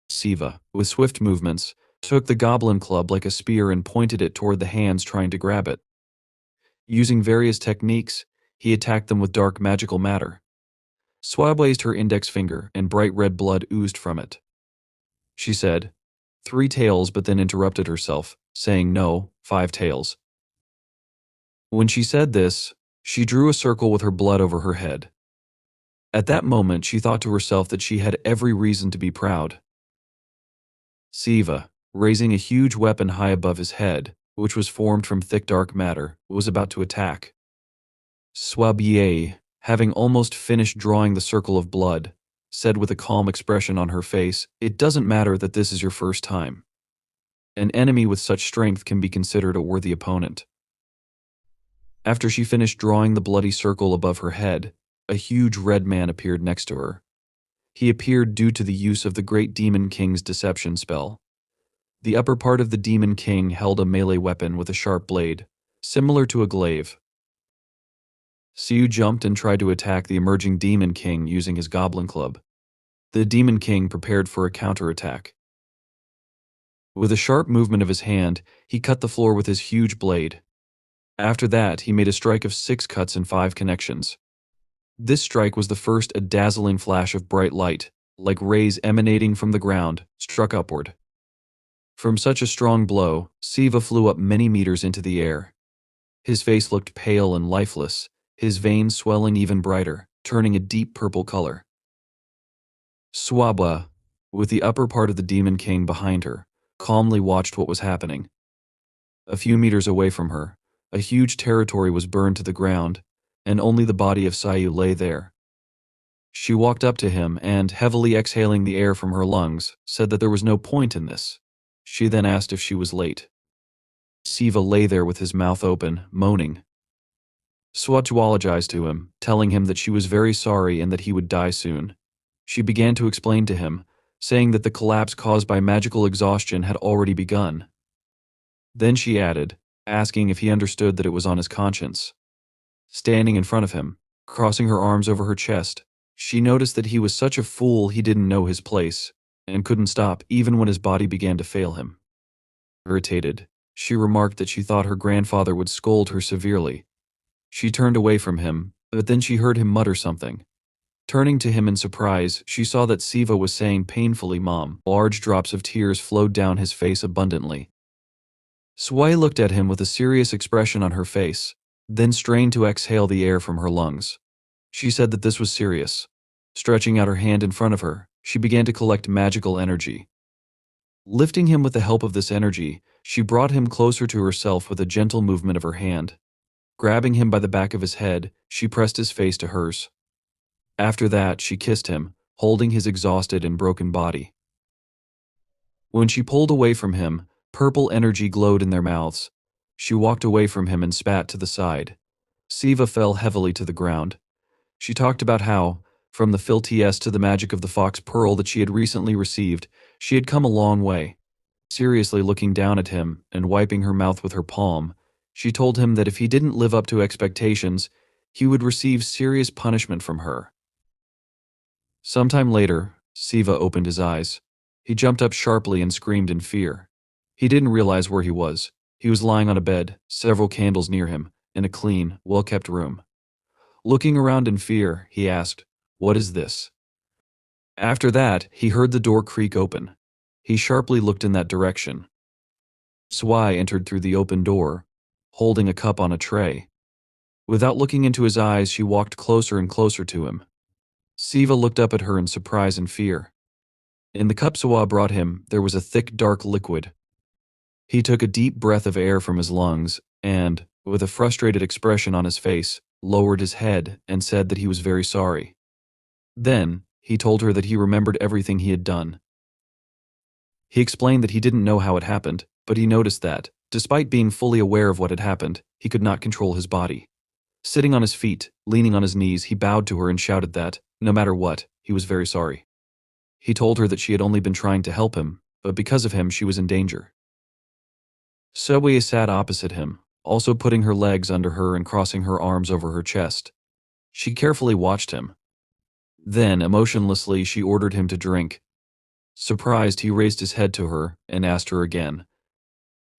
A: Siva, with swift movements, took the goblin club like a spear and pointed it toward the hands trying to grab it. Using various techniques, he attacked them with dark magical matter. Suah raised her index finger and bright red blood oozed from it. She said, "3 tails," but then interrupted herself, saying, "No, 5 tails." When she said this, she drew a circle with her blood over her head. At that moment, she thought to herself that she had every reason to be proud. Siva, raising a huge weapon high above his head, which was formed from thick dark matter, was about to attack. Swabie, having almost finished drawing the circle of blood, said with a calm expression on her face, "It doesn't matter that this is your first time. An enemy with such strength can be considered a worthy opponent." After she finished drawing the bloody circle above her head, a huge red man appeared next to her. He appeared due to the use of the Great Demon King's deception spell. The upper part of the Demon King held a melee weapon with a sharp blade, similar to a glaive. Siu jumped and tried to attack the emerging Demon King using his goblin club. The Demon King prepared for a counterattack. With a sharp movement of his hand, he cut the floor with his huge blade. After that, he made a strike of 6 cuts and 5 connections. This strike was the first a dazzling flash of bright light, like rays emanating from the ground, struck upward. From such a strong blow, Siva flew up many meters into the air. His face looked pale and lifeless, his veins swelling even brighter, turning a deep purple color. Swaba, with the upper part of the Demon King behind her, calmly watched what was happening. A few meters away from her, a huge territory was burned to the ground, and only the body of Siu lay there. She walked up to him and, heavily exhaling the air from her lungs, said that there was no point in this. She then asked if she was late. Siva lay there with his mouth open, moaning. Swat apologized to him, telling him that she was very sorry and that he would die soon. She began to explain to him, saying that the collapse caused by magical exhaustion had already begun. Then she added, asking if he understood that it was on his conscience. Standing in front of him, crossing her arms over her chest, she noticed that he was such a fool he didn't know his place, and couldn't stop even when his body began to fail him. Irritated, she remarked that she thought her grandfather would scold her severely. She turned away from him, but then she heard him mutter something. Turning to him in surprise, she saw that Siva was saying painfully, "Mom." Large drops of tears flowed down his face abundantly. Sway looked at him with a serious expression on her face, then strained to exhale the air from her lungs. She said that this was serious. Stretching out her hand in front of her, she began to collect magical energy. Lifting him with the help of this energy, she brought him closer to herself with a gentle movement of her hand. Grabbing him by the back of his head, she pressed his face to hers. After that, she kissed him, holding his exhausted and broken body. When she pulled away from him, purple energy glowed in their mouths. She walked away from him and spat to the side. Siva fell heavily to the ground. She talked about how, from the filthiest to the magic of the fox pearl that she had recently received, she had come a long way. Seriously looking down at him and wiping her mouth with her palm, she told him that if he didn't live up to expectations, he would receive serious punishment from her. Sometime later, Siva opened his eyes. He jumped up sharply and screamed in fear. He didn't realize where he was. He was lying on a bed, several candles near him, in a clean, well-kept room. Looking around in fear, he asked, "What is this?" After that, he heard the door creak open. He sharply looked in that direction. Swai entered through the open door, holding a cup on a tray. Without looking into his eyes, she walked closer and closer to him. Siva looked up at her in surprise and fear. In the cup Suah brought him, there was a thick, dark liquid. He took a deep breath of air from his lungs and, with a frustrated expression on his face, lowered his head and said that he was very sorry. Then, he told her that he remembered everything he had done. He explained that he didn't know how it happened, but he noticed that, despite being fully aware of what had happened, he could not control his body. Sitting on his feet, leaning on his knees, he bowed to her and shouted that, no matter what, he was very sorry. He told her that she had only been trying to help him, but because of him she was in danger. Sawa sat opposite him, also putting her legs under her and crossing her arms over her chest. She carefully watched him. Then, emotionlessly, she ordered him to drink. Surprised, he raised his head to her and asked her again.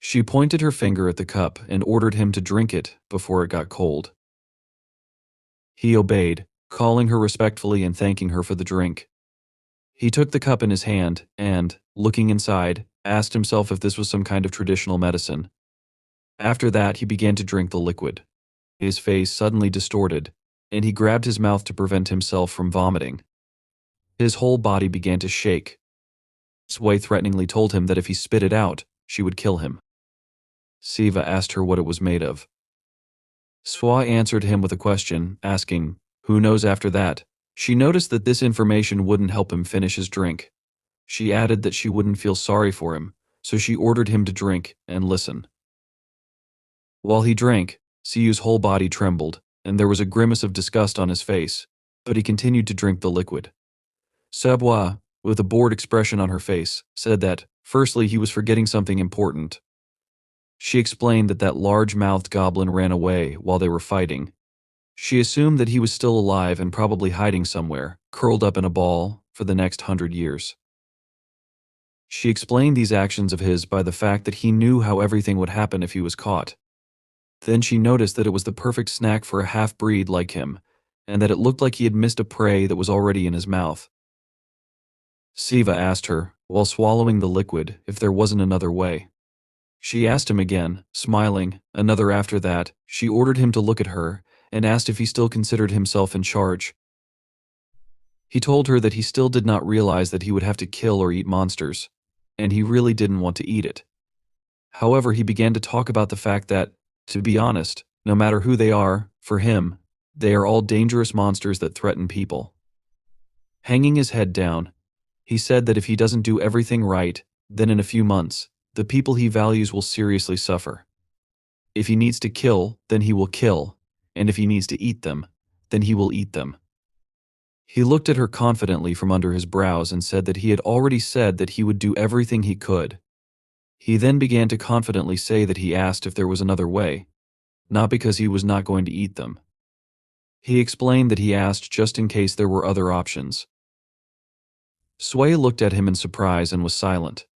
A: She pointed her finger at the cup and ordered him to drink it before it got cold. He obeyed, calling her respectfully and thanking her for the drink. He took the cup in his hand and, looking inside, asked himself if this was some kind of traditional medicine. After that, he began to drink the liquid. His face suddenly distorted, and he grabbed his mouth to prevent himself from vomiting. His whole body began to shake. Sway threateningly told him that if he spit it out, she would kill him. Siva asked her what it was made of. Suah answered him with a question, asking, "Who knows after that?" She noticed that this information wouldn't help him finish his drink. She added that she wouldn't feel sorry for him, so she ordered him to drink and listen. While he drank, Siu's whole body trembled, and there was a grimace of disgust on his face, but he continued to drink the liquid. Sawa, with a bored expression on her face, said that, firstly, he was forgetting something important. She explained that large-mouthed goblin ran away while they were fighting. She assumed that he was still alive and probably hiding somewhere, curled up in a ball, for the next 100 years. She explained these actions of his by the fact that he knew how everything would happen if he was caught. Then she noticed that it was the perfect snack for a half-breed like him, and that it looked like he had missed a prey that was already in his mouth. Siva asked her, while swallowing the liquid, if there wasn't another way. She asked him again, smiling, another after that. She ordered him to look at her, and asked if he still considered himself in charge. He told her that he still did not realize that he would have to kill or eat monsters, and he really didn't want to eat it. However, he began to talk about the fact that, to be honest, no matter who they are, for him, they are all dangerous monsters that threaten people. Hanging his head down, he said that if he doesn't do everything right, then in a few months, the people he values will seriously suffer. If he needs to kill, then he will kill, and if he needs to eat them, then he will eat them. He looked at her confidently from under his brows and said that he had already said that he would do everything he could. He then began to confidently say that he asked if there was another way, not because he was not going to eat them. He explained that he asked just in case there were other options. Sway looked at him in surprise and was silent.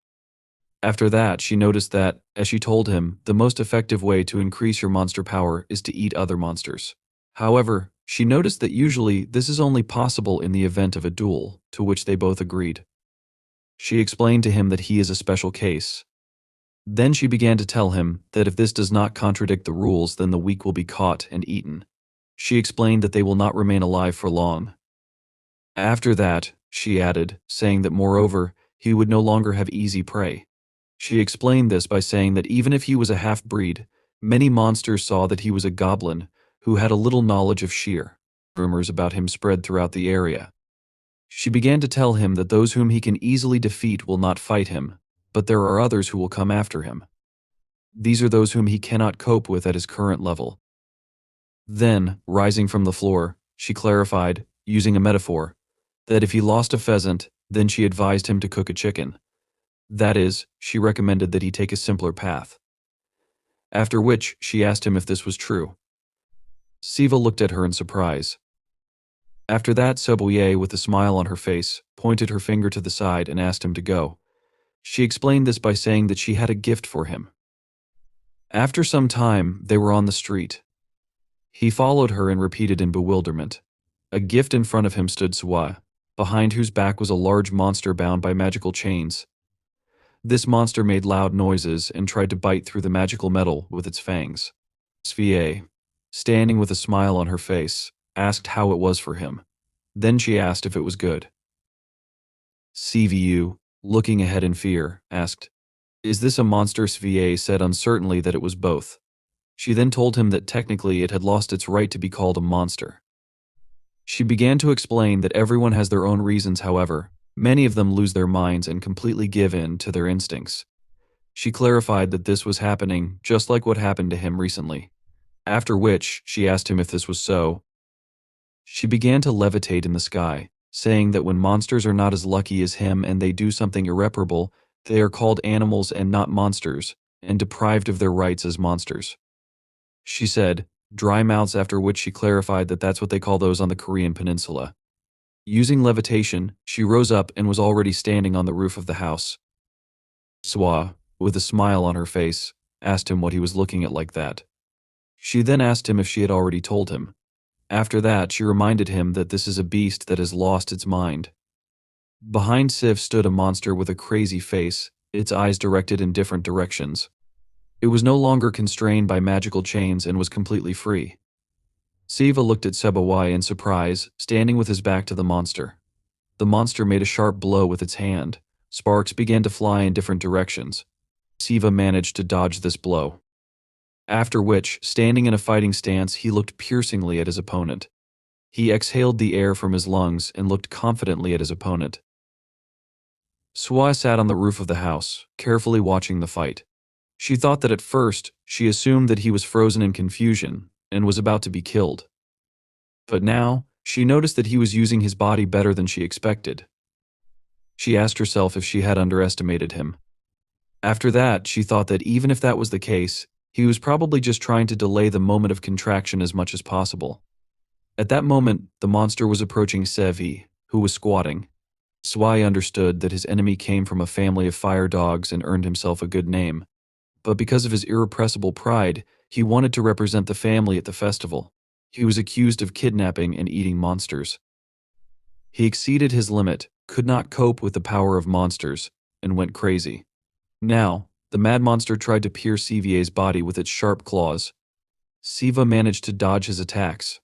A: After that, she noticed that, as she told him, the most effective way to increase your monster power is to eat other monsters. However, she noticed that usually this is only possible in the event of a duel, to which they both agreed. She explained to him that he is a special case. Then she began to tell him that if this does not contradict the rules, then the weak will be caught and eaten. She explained that they will not remain alive for long. After that, she added, saying that moreover, he would no longer have easy prey. She explained this by saying that even if he was a half-breed, many monsters saw that he was a goblin who had a little knowledge of sheer. Rumors about him spread throughout the area. She began to tell him that those whom he can easily defeat will not fight him, but there are others who will come after him. These are those whom he cannot cope with at his current level. Then, rising from the floor, she clarified, using a metaphor, that if he lost a pheasant, then she advised him to cook a chicken. That is, she recommended that he take a simpler path. After which, she asked him if this was true. Siva looked at her in surprise. After that, Sawa, with a smile on her face, pointed her finger to the side and asked him to go. She explained this by saying that she had a gift for him. After some time, they were on the street. He followed her and repeated in bewilderment. A gift in front of him stood Suah, behind whose back was a large monster bound by magical chains. This monster made loud noises and tried to bite through the magical metal with its fangs. Sva. standing with a smile on her face, asked how it was for him. Then she asked if it was good. CVU, looking ahead in fear, asked, "Is this a monster?" Sva said uncertainly that it was both. She then told him that technically it had lost its right to be called a monster. She began to explain that everyone has their own reasons, however, many of them lose their minds and completely give in to their instincts. She clarified that this was happening just like what happened to him recently. After which, she asked him if this was so. She began to levitate in the sky, saying that when monsters are not as lucky as him and they do something irreparable, they are called animals and not monsters, and deprived of their rights as monsters. She said, dry mouths, after which she clarified that that's what they call those on the Korean peninsula. Using levitation, she rose up and was already standing on the roof of the house. Suah, with a smile on her face, asked him what he was looking at like that. She then asked him if she had already told him. After that, she reminded him that this is a beast that has lost its mind. Behind Siv stood a monster with a crazy face, its eyes directed in different directions. It was no longer constrained by magical chains and was completely free. Siva looked at Sebawai in surprise, standing with his back to the monster. The monster made a sharp blow with its hand. Sparks began to fly in different directions. Siva managed to dodge this blow. After which, standing in a fighting stance, he looked piercingly at his opponent. He exhaled the air from his lungs and looked confidently at his opponent. Suah sat on the roof of the house, carefully watching the fight. She thought that at first, she assumed that he was frozen in confusion and was about to be killed. But now, she noticed that he was using his body better than she expected. She asked herself if she had underestimated him. After that, she thought that even if that was the case, he was probably just trying to delay the moment of contraction as much as possible. At that moment, the monster was approaching Sevi, who was squatting. Swai understood that his enemy came from a family of fire dogs and earned himself a good name. But because of his irrepressible pride, he wanted to represent the family at the festival. He was accused of kidnapping and eating monsters. He exceeded his limit, could not cope with the power of monsters, and went crazy. Now, the mad monster tried to pierce Cva's body with its sharp claws. Siva managed to dodge his attacks.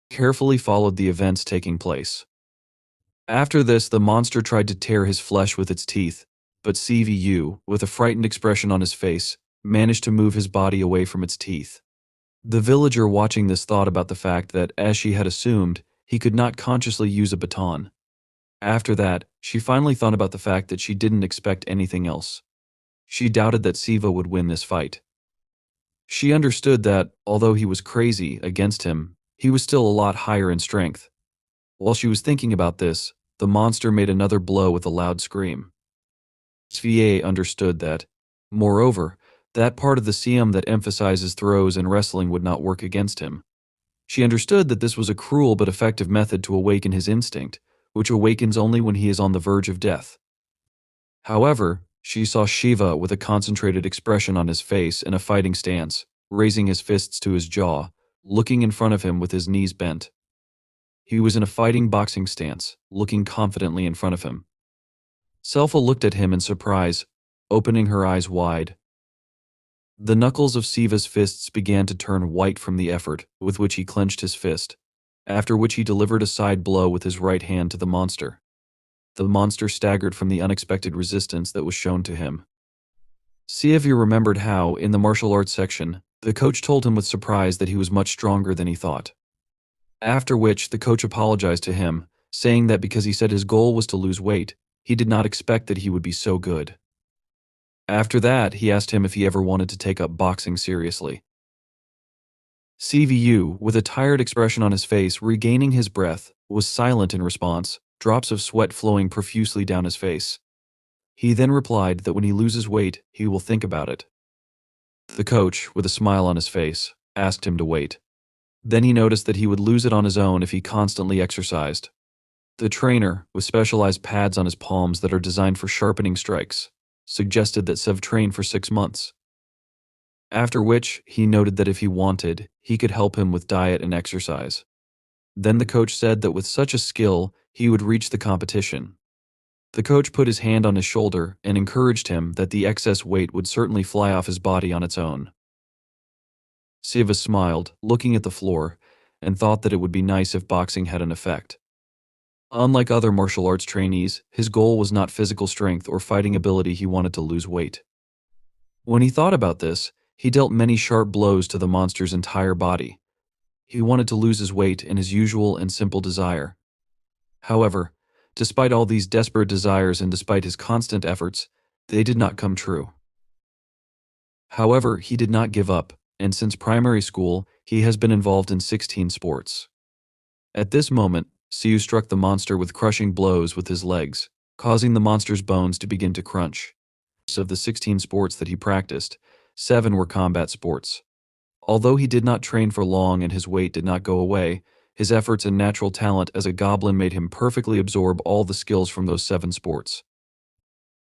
A: Carefully followed the events taking place. After this, the monster tried to tear his flesh with its teeth, but CVU, with a frightened expression on his face, managed to move his body away from its teeth. The villager watching this thought about the fact that, as she had assumed, he could not consciously use a baton. After that, she finally thought about the fact that she didn't expect anything else. She doubted that Siva would win this fight. She understood that, although he was crazy against him, he was still a lot higher in strength. While she was thinking about this, the monster made another blow with a loud scream. Sva understood that. Moreover, that part of the Siam that emphasizes throws and wrestling would not work against him. She understood that this was a cruel but effective method to awaken his instinct, which awakens only when he is on the verge of death. However, she saw Shiva with a concentrated expression on his face in a fighting stance, raising his fists to his jaw, looking in front of him with his knees bent. He was in a fighting boxing stance, looking confidently in front of him. Selfa looked at him in surprise, opening her eyes wide. The knuckles of Siva's fists began to turn white from the effort with which he clenched his fist, after which he delivered a side blow with his right hand to the monster. The monster staggered from the unexpected resistance that was shown to him. Siavi remembered how, in the martial arts section, the coach told him with surprise that he was much stronger than he thought. After which, the coach apologized to him, saying that because he said his goal was to lose weight, he did not expect that he would be so good. After that, he asked him if he ever wanted to take up boxing seriously. CVU, with a tired expression on his face, regaining his breath, was silent in response, drops of sweat flowing profusely down his face. He then replied that when he loses weight, he will think about it. The coach, with a smile on his face, asked him to wait. Then he noticed that he would lose it on his own if he constantly exercised. The trainer, with specialized pads on his palms that are designed for sharpening strikes, suggested that Sev train for 6 months. After which, he noted that if he wanted, he could help him with diet and exercise. Then the coach said that with such a skill, he would reach the competition. The coach put his hand on his shoulder and encouraged him that the excess weight would certainly fly off his body on its own. Siva smiled, looking at the floor, and thought that it would be nice if boxing had an effect. Unlike other martial arts trainees, his goal was not physical strength or fighting ability, he wanted to lose weight. When he thought about this, he dealt many sharp blows to the monster's entire body. He wanted to lose his weight in his usual and simple desire. However, despite all these desperate desires and despite his constant efforts, they did not come true. However, he did not give up, and since primary school, he has been involved in 16 sports. At this moment, Siu struck the monster with crushing blows with his legs, causing the monster's bones to begin to crunch. Of the 16 sports that he practiced, 7 were combat sports. Although he did not train for long and his weight did not go away, his efforts and natural talent as a goblin made him perfectly absorb all the skills from those 7 sports.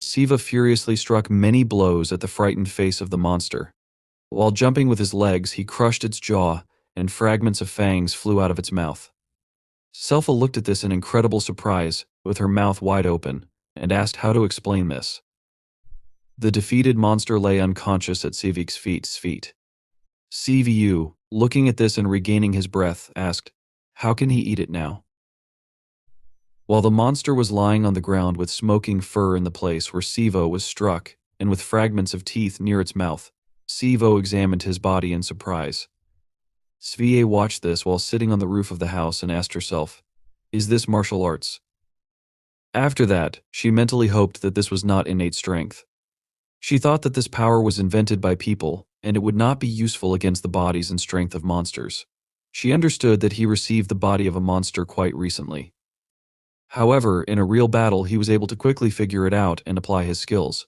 A: Siva furiously struck many blows at the frightened face of the monster. While jumping with his legs, he crushed its jaw, and fragments of fangs flew out of its mouth. Selfa looked at this in incredible surprise, with her mouth wide open, and asked how to explain this. The defeated monster lay unconscious at Sivik's feet. CVU, looking at this and regaining his breath, asked, "How can he eat it now?" While the monster was lying on the ground with smoking fur in the place where Sivo was struck, and with fragments of teeth near its mouth, Sivo examined his body in surprise. Svea watched this while sitting on the roof of the house and asked herself, "Is this martial arts?" After that, she mentally hoped that this was not innate strength. She thought that this power was invented by people, and it would not be useful against the bodies and strength of monsters. She understood that he received the body of a monster quite recently. However, in a real battle, he was able to quickly figure it out and apply his skills.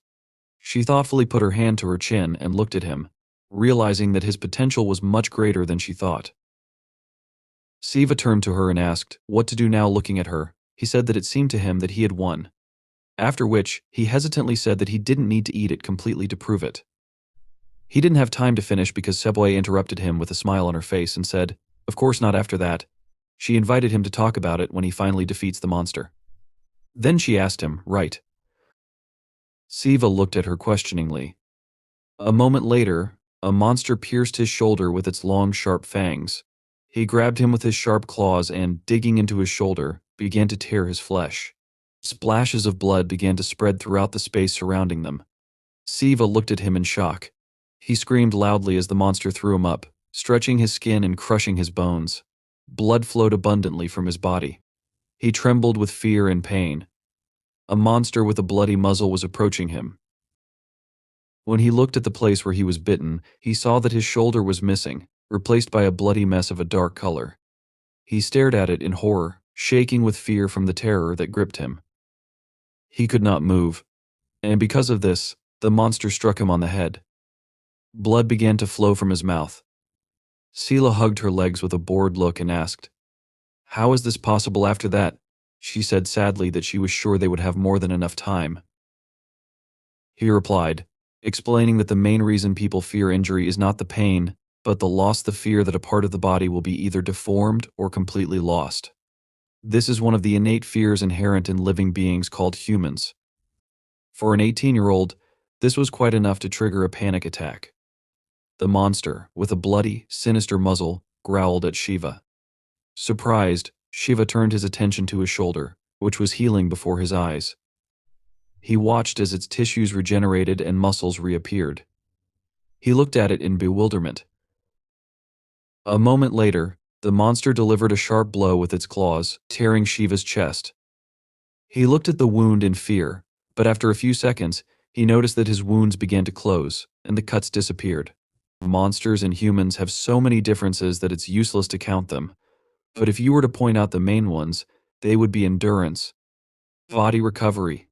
A: She thoughtfully put her hand to her chin and looked at him, realizing that his potential was much greater than she thought. Siva turned to her and asked what to do now. Looking at her, he said that it seemed to him that he had won. After which, he hesitantly said that he didn't need to eat it completely to prove it. He didn't have time to finish because Seboi interrupted him with a smile on her face and said, "Of course not after that." She invited him to talk about it when he finally defeats the monster. Then she asked him, "Right?" Siva looked at her questioningly. A moment later, a monster pierced his shoulder with its long, sharp fangs. He grabbed him with his sharp claws and, digging into his shoulder, began to tear his flesh. Splashes of blood began to spread throughout the space surrounding them. Siva looked at him in shock. He screamed loudly as the monster threw him up, stretching his skin and crushing his bones. Blood flowed abundantly from his body. He trembled with fear and pain. A monster with a bloody muzzle was approaching him. When he looked at the place where he was bitten, he saw that his shoulder was missing, replaced by a bloody mess of a dark color. He stared at it in horror, shaking with fear from the terror that gripped him. He could not move, and because of this, the monster struck him on the head. Blood began to flow from his mouth. Sela hugged her legs with a bored look and asked, "How is this possible after that?" She said sadly that she was sure they would have more than enough time. He replied, explaining that the main reason people fear injury is not the pain, but the fear that a part of the body will be either deformed or completely lost. This is one of the innate fears inherent in living beings called humans. For an 18-year-old, this was quite enough to trigger a panic attack. The monster, with a bloody, sinister muzzle, growled at Shiva. Surprised, Shiva turned his attention to his shoulder, which was healing before his eyes. He watched as its tissues regenerated and muscles reappeared. He looked at it in bewilderment. A moment later, the monster delivered a sharp blow with its claws, tearing Shiva's chest. He looked at the wound in fear, but after a few seconds, he noticed that his wounds began to close, and the cuts disappeared. Monsters and humans have so many differences that it's useless to count them. But if you were to point out the main ones, they would be endurance, body recovery,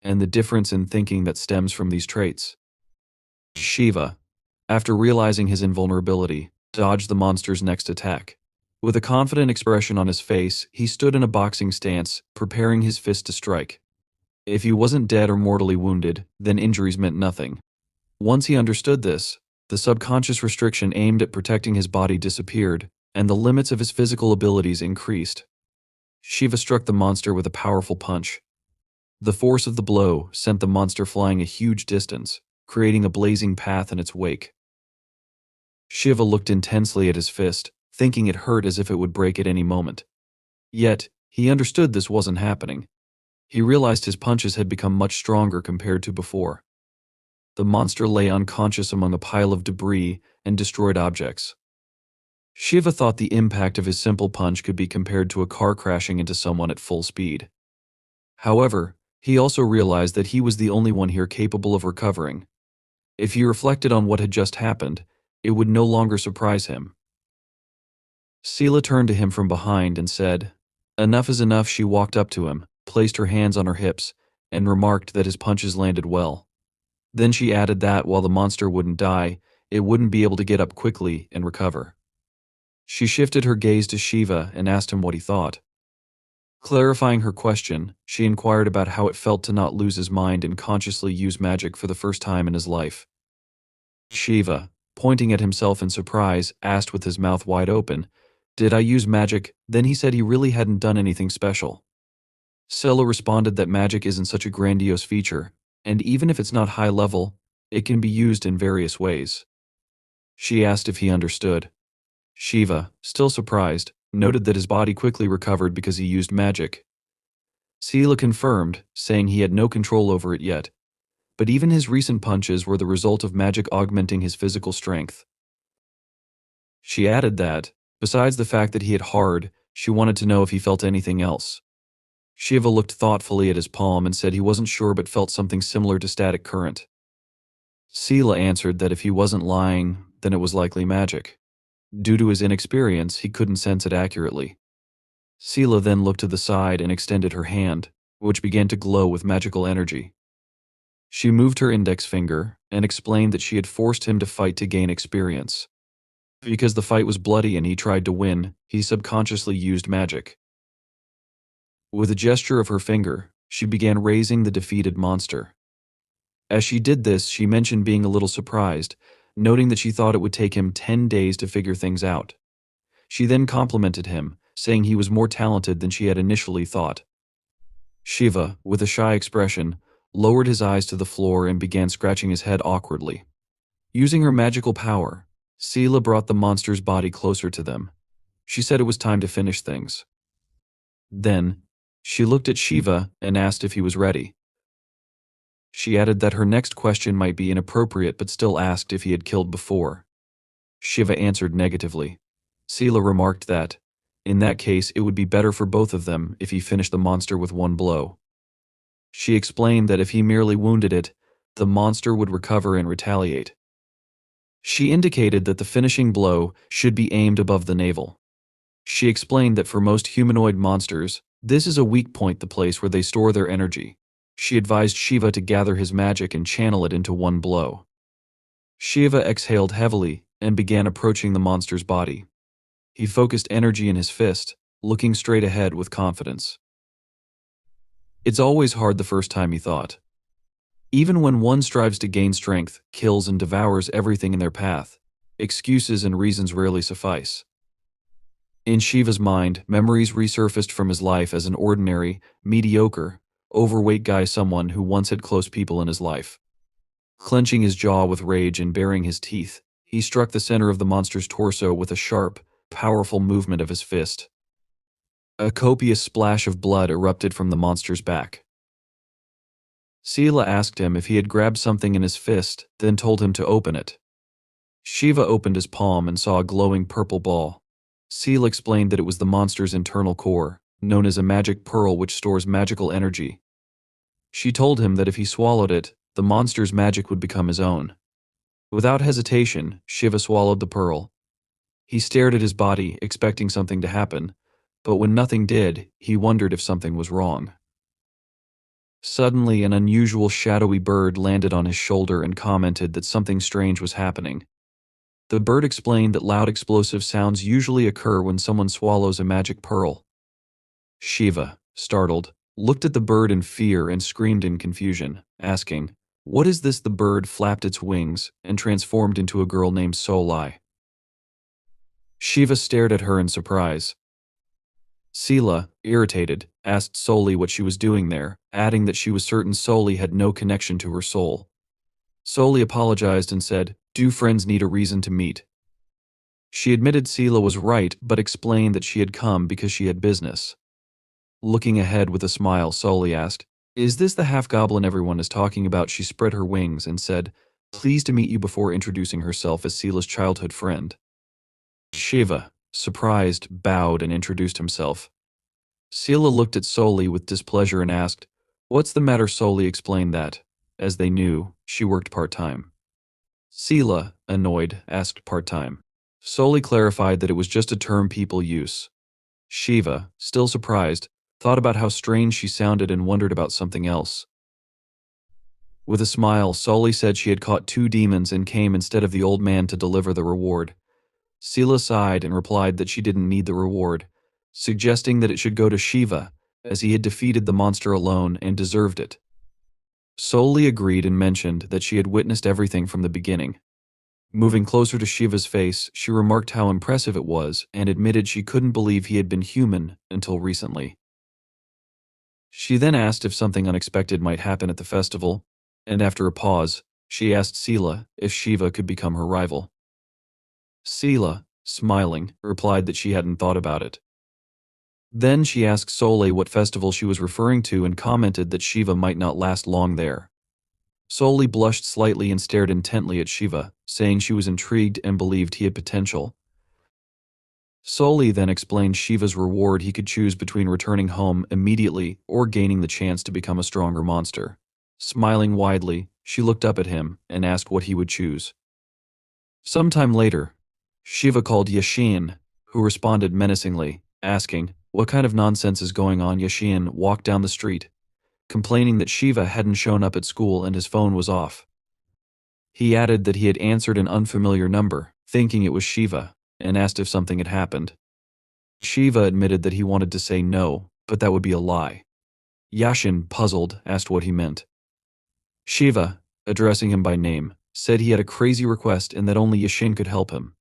A: and the difference in thinking that stems from these traits. Shiva, after realizing his invulnerability, dodged the monster's next attack. With a confident expression on his face, he stood in a boxing stance, preparing his fist to strike. If he wasn't dead or mortally wounded, then injuries meant nothing. Once he understood this, the subconscious restriction aimed at protecting his body disappeared, and the limits of his physical abilities increased. Shiva struck the monster with a powerful punch. The force of the blow sent the monster flying a huge distance, creating a blazing path in its wake. Shiva looked intensely at his fist, thinking it hurt as if it would break at any moment. Yet, he understood this wasn't happening. He realized his punches had become much stronger compared to before. The monster lay unconscious among a pile of debris and destroyed objects. Shiva thought the impact of his simple punch could be compared to a car crashing into someone at full speed. However, he also realized that he was the only one here capable of recovering. If he reflected on what had just happened, it would no longer surprise him. Sela turned to him from behind and said, "Enough is enough." She walked up to him, placed her hands on her hips, and remarked that his punches landed well. Then she added that while the monster wouldn't die, it wouldn't be able to get up quickly and recover. She shifted her gaze to Shiva and asked him what he thought. Clarifying her question, she inquired about how it felt to not lose his mind and consciously use magic for the first time in his life. Shiva, pointing at himself in surprise, asked with his mouth wide open, "Did I use magic?" Then he said he really hadn't done anything special. Sela responded that magic isn't such a grandiose feature, and even if it's not high level, it can be used in various ways. She asked if he understood. Shiva, still surprised, noted that his body quickly recovered because he used magic. Sela confirmed, saying he had no control over it yet, but even his recent punches were the result of magic augmenting his physical strength. She added that, besides the fact that he hit hard, she wanted to know if he felt anything else. Shiva looked thoughtfully at his palm and said he wasn't sure but felt something similar to static current. Sela answered that if he wasn't lying, then it was likely magic. Due to his inexperience, he couldn't sense it accurately. Sela then looked to the side and extended her hand, which began to glow with magical energy. She moved her index finger and explained that she had forced him to fight to gain experience. Because the fight was bloody and he tried to win, he subconsciously used magic. With a gesture of her finger, she began raising the defeated monster. As she did this, she mentioned being a little surprised, noting that she thought it would take him 10 days to figure things out. She then complimented him, saying he was more talented than she had initially thought. Shiva, with a shy expression, lowered his eyes to the floor and began scratching his head awkwardly. Using her magical power, Sela brought the monster's body closer to them. She said it was time to finish things. Then, she looked at Shiva and asked if he was ready. She added that her next question might be inappropriate but still asked if he had killed before. Shiva answered negatively. Sela remarked that, in that case, it would be better for both of them if he finished the monster with one blow. She explained that if he merely wounded it, the monster would recover and retaliate. She indicated that the finishing blow should be aimed above the navel. She explained that for most humanoid monsters, this is a weak point, the place where they store their energy. She advised Shiva to gather his magic and channel it into one blow. Shiva exhaled heavily and began approaching the monster's body. He focused energy in his fist, looking straight ahead with confidence. It's always hard the first time, he thought. Even when one strives to gain strength, kills and devours everything in their path, excuses and reasons rarely suffice. In Shiva's mind, memories resurfaced from his life as an ordinary, mediocre, overweight guy, someone who once had close people in his life. Clenching his jaw with rage and baring his teeth, he struck the center of the monster's torso with a sharp, powerful movement of his fist. A copious splash of blood erupted from the monster's back. Sela asked him if he had grabbed something in his fist, then told him to open it. Shiva opened his palm and saw a glowing purple ball. Sela explained that it was the monster's internal core, known as a magic pearl, which stores magical energy. She told him that if he swallowed it, the monster's magic would become his own. Without hesitation, Shiva swallowed the pearl. He stared at his body, expecting something to happen, but when nothing did, he wondered if something was wrong. Suddenly, an unusual shadowy bird landed on his shoulder and commented that something strange was happening. The bird explained that loud explosive sounds usually occur when someone swallows a magic pearl. Shiva, startled, looked at the bird in fear and screamed in confusion, asking, "What is this?" The bird flapped its wings and transformed into a girl named Solai. Shiva stared at her in surprise. Sela, irritated, asked Soli what she was doing there, adding that she was certain Soli had no connection to her soul. Soli apologized and said, "Do friends need a reason to meet?" She admitted Sela was right, but explained that she had come because she had business. Looking ahead with a smile, Soli asked, "Is this the half-goblin everyone is talking about?" She spread her wings and said, "Pleased to meet you," before introducing herself as Sela's childhood friend. Shiva, surprised, bowed and introduced himself. Sela looked at Soli with displeasure and asked, "What's the matter?" Soli explained that, as they knew, she worked part-time. Sela, annoyed, asked part-time. Soli clarified that it was just a term people use. Shiva, still surprised, thought about how strange she sounded and wondered about something else. With a smile, Soli said she had caught 2 demons and came instead of the old man to deliver the reward. Sela sighed and replied that she didn't need the reward, suggesting that it should go to Shiva, as he had defeated the monster alone and deserved it. Soli agreed and mentioned that she had witnessed everything from the beginning. Moving closer to Shiva's face, she remarked how impressive it was and admitted she couldn't believe he had been human until recently. She then asked if something unexpected might happen at the festival, and after a pause, she asked Sela if Shiva could become her rival. Sela, smiling, replied that she hadn't thought about it. Then she asked Soli what festival she was referring to and commented that Shiva might not last long there. Soli blushed slightly and stared intently at Shiva, saying she was intrigued and believed he had potential. Soli then explained Shiva's reward: he could choose between returning home immediately or gaining the chance to become a stronger monster. Smiling widely, she looked up at him and asked what he would choose. Sometime later, Shiva called Yashin, who responded menacingly, asking, "What kind of nonsense is going on?" Yashin walked down the street, complaining that Shiva hadn't shown up at school and his phone was off. He added that he had answered an unfamiliar number, thinking it was Shiva, and asked if something had happened. Shiva admitted that he wanted to say no, but that would be a lie. Yashin, puzzled, asked what he meant. Shiva, addressing him by name, said he had a crazy request and that only Yashin could help him.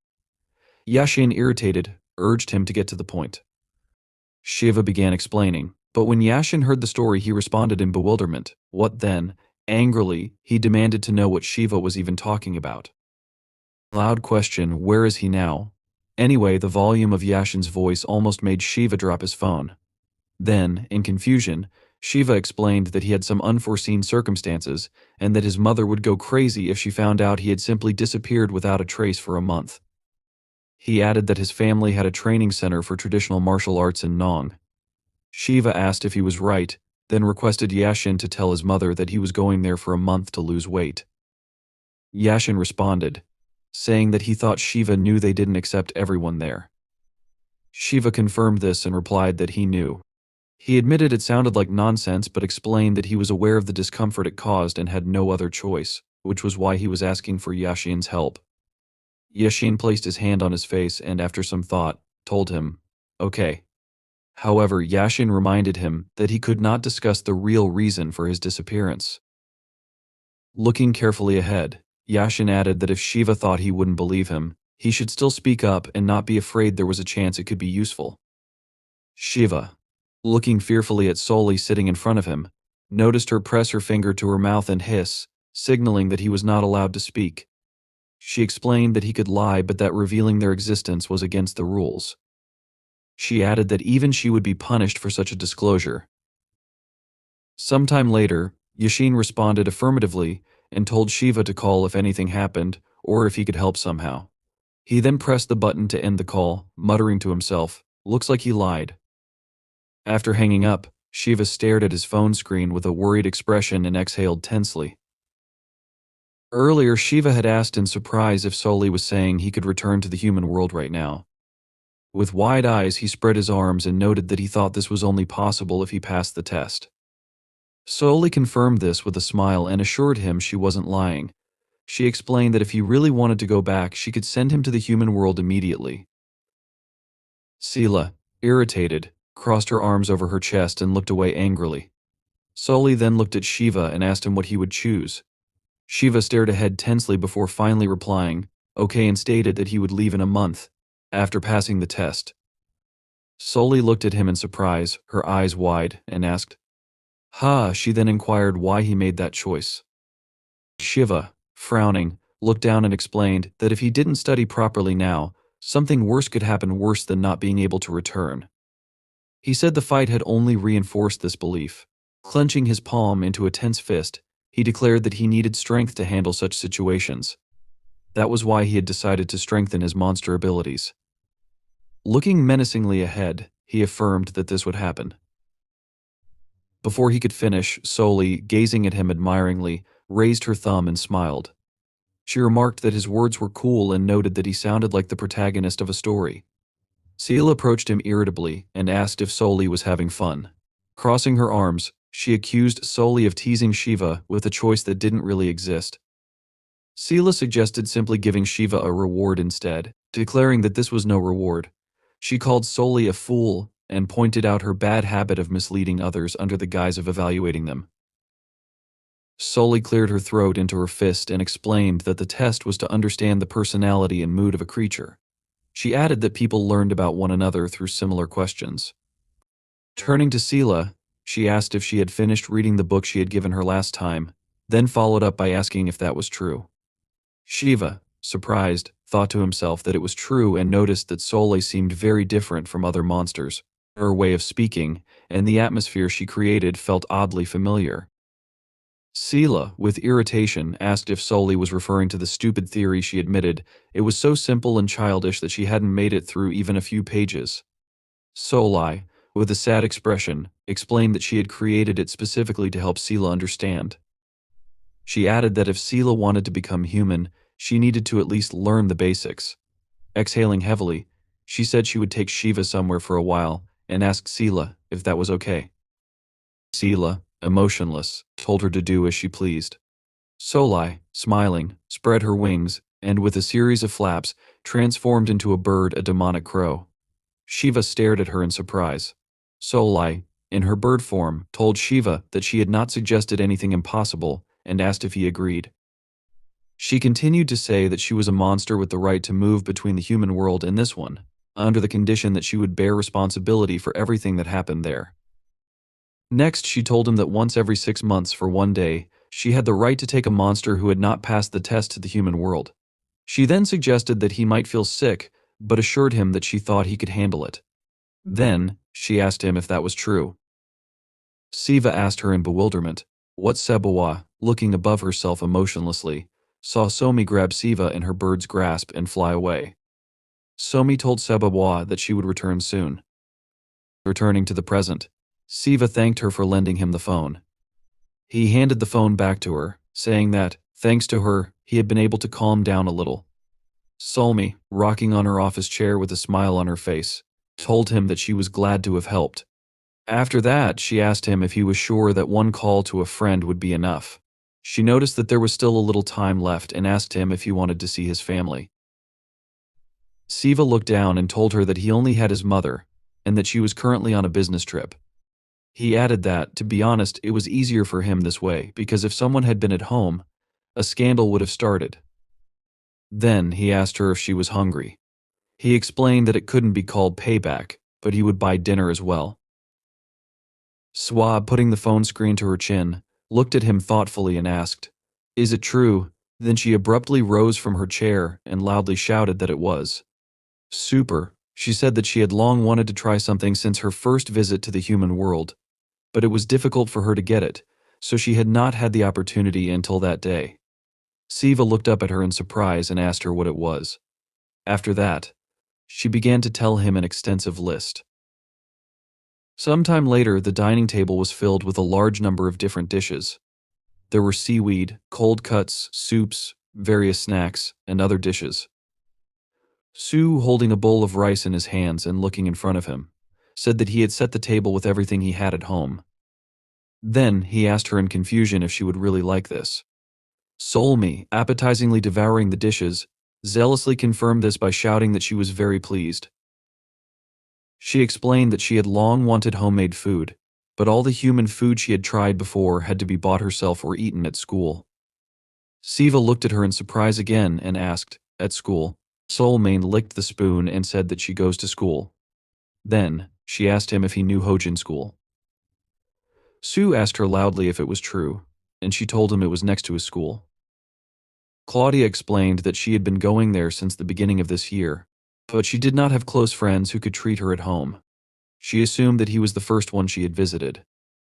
A: Yashin, irritated, urged him to get to the point. Shiva began explaining, but when Yashin heard the story he responded in bewilderment. What then? Angrily, he demanded to know what Shiva was even talking about. Loud question, where is he now? Anyway, the volume of Yashin's voice almost made Shiva drop his phone. Then, in confusion, Shiva explained that he had some unforeseen circumstances and that his mother would go crazy if she found out he had simply disappeared without a trace for a month. He added that his family had a training center for traditional martial arts in Nong. Shiva asked if he was right, then requested Yashin to tell his mother that he was going there for a month to lose weight. Yashin responded, saying that he thought Shiva knew they didn't accept everyone there. Shiva confirmed this and replied that he knew. He admitted it sounded like nonsense but explained that he was aware of the discomfort it caused and had no other choice, which was why he was asking for Yashin's help. Yashin placed his hand on his face and, after some thought, told him, "Okay." However, Yashin reminded him that he could not discuss the real reason for his disappearance. Looking carefully ahead, Yashin added that if Shiva thought he wouldn't believe him, he should still speak up and not be afraid there was a chance it could be useful. Shiva, looking fearfully at Soli sitting in front of him, noticed her press her finger to her mouth and hiss, signaling that he was not allowed to speak. She explained that he could lie but that revealing their existence was against the rules. She added that even she would be punished for such a disclosure. Sometime later, Yashin responded affirmatively and told Shiva to call if anything happened or if he could help somehow. He then pressed the button to end the call, muttering to himself, "Looks like he lied." After hanging up, Shiva stared at his phone screen with a worried expression and exhaled tensely. Earlier, Shiva had asked in surprise if Soli was saying he could return to the human world right now. With wide eyes, he spread his arms and noted that he thought this was only possible if he passed the test. Soli confirmed this with a smile and assured him she wasn't lying. She explained that if he really wanted to go back, she could send him to the human world immediately. Sela, irritated, crossed her arms over her chest and looked away angrily. Soli then looked at Shiva and asked him what he would choose. Shiva stared ahead tensely before finally replying, "Okay," and stated that he would leave in a month, after passing the test. Soli looked at him in surprise, her eyes wide, and asked, "Ha?" She then inquired why he made that choice. Shiva, frowning, looked down and explained that if he didn't study properly now, Something worse could happen, worse than not being able to return. He said the fight had only reinforced this belief. Clenching his palm into a tense fist, he declared that he needed strength to handle such situations. That was why he had decided to strengthen his monster abilities. Looking menacingly ahead, he affirmed that this would happen. Before he could finish, Soli, gazing at him admiringly, raised her thumb and smiled. She remarked that his words were cool and noted that he sounded like the protagonist of a story. Seal approached him irritably and asked if Soli was having fun. Crossing her arms, she accused Soli of teasing Shiva with a choice that didn't really exist. Sela suggested simply giving Shiva a reward instead, declaring that this was no reward. She called Soli a fool and pointed out her bad habit of misleading others under the guise of evaluating them. Soli cleared her throat into her fist and explained that the test was to understand the personality and mood of a creature. She added that people learned about one another through similar questions. Turning to Sela, she asked if she had finished reading the book she had given her last time, then followed up by asking if that was true. Shiva, surprised, thought to himself that it was true and noticed that Soli seemed very different from other monsters. Her way of speaking and the atmosphere she created felt oddly familiar. Sela, with irritation, asked if Soli was referring to the stupid theory she admitted. It was so simple and childish that she hadn't made it through even a few pages. Soli, with a sad expression, explained that she had created it specifically to help Sela understand. She added that if Sela wanted to become human, she needed to at least learn the basics. Exhaling heavily, she said she would take Shiva somewhere for a while and asked Sela if that was okay. Sela, emotionless, told her to do as she pleased. Soli, smiling, spread her wings and with a series of flaps transformed into a bird, a demonic crow. Shiva stared at her in surprise. Soli, in her bird form, told Shiva that she had not suggested anything impossible and asked if he agreed. She continued to say that she was a monster with the right to move between the human world and this one, under the condition that she would bear responsibility for everything that happened there. Next, she told him that once every 6 months for one day, she had the right to take a monster who had not passed the test to the human world. She then suggested that he might feel sick, but assured him that she thought he could handle it. Then, she asked him if that was true. Siva asked her in bewilderment. What Sawa, looking above herself emotionlessly, saw Somi grab Siva in her bird's grasp and fly away. Somi told Sawa that she would return soon. Returning to the present, Siva thanked her for lending him the phone. He handed the phone back to her, saying that, thanks to her, he had been able to calm down a little. Somi, rocking on her office chair with a smile on her face, told him that she was glad to have helped. After that, she asked him if he was sure that one call to a friend would be enough. She noticed that there was still a little time left and asked him if he wanted to see his family. Siva looked down and told her that he only had his mother, and that she was currently on a business trip. He added that, to be honest, it was easier for him this way, because if someone had been at home, a scandal would have started. Then he asked her if she was hungry. He explained that it couldn't be called payback, but he would buy dinner as well. Suah, putting the phone screen to her chin, looked at him thoughtfully and asked, "Is it true?" Then she abruptly rose from her chair and loudly shouted that it was. Super. She said that she had long wanted to try something since her first visit to the human world, but it was difficult for her to get it, so she had not had the opportunity until that day. Siva looked up at her in surprise and asked her what it was. After that, she began to tell him an extensive list. Sometime later, the dining table was filled with a large number of different dishes. There were seaweed, cold cuts, soups, various snacks, and other dishes. Su, holding a bowl of rice in his hands and looking in front of him, said that he had set the table with everything he had at home. Then he asked her in confusion if she would really like this. Solmi, appetizingly devouring the dishes, zealously confirmed this by shouting that she was very pleased. She explained that she had long wanted homemade food, but all the human food she had tried before had to be bought herself or eaten at school. Siva looked at her in surprise again and asked, "At school?" Solmain licked the spoon and said that she goes to school. Then, she asked him if he knew Hojin School. Su asked her loudly if it was true, and she told him it was next to his school. Claudia explained that she had been going there since the beginning of this year, but she did not have close friends who could treat her at home. She assumed that he was the first one she had visited.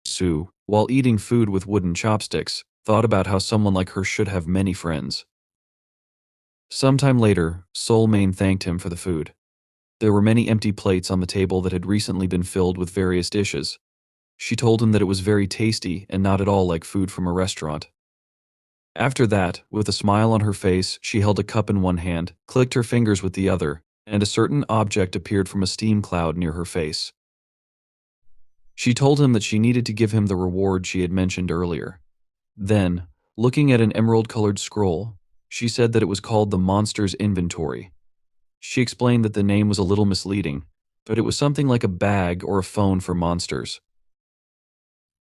A: Sue, while eating food with wooden chopsticks, thought about how someone like her should have many friends. Sometime later, Soul Mane thanked him for the food. There were many empty plates on the table that had recently been filled with various dishes. She told him that it was very tasty and not at all like food from a restaurant. After that, with a smile on her face, she held a cup in one hand, clicked her fingers with the other, and a certain object appeared from a steam cloud near her face. She told him that she needed to give him the reward she had mentioned earlier. Then, looking at an emerald-colored scroll, she said that it was called the Monster's Inventory. She explained that the name was a little misleading, but it was something like a bag or a phone for monsters.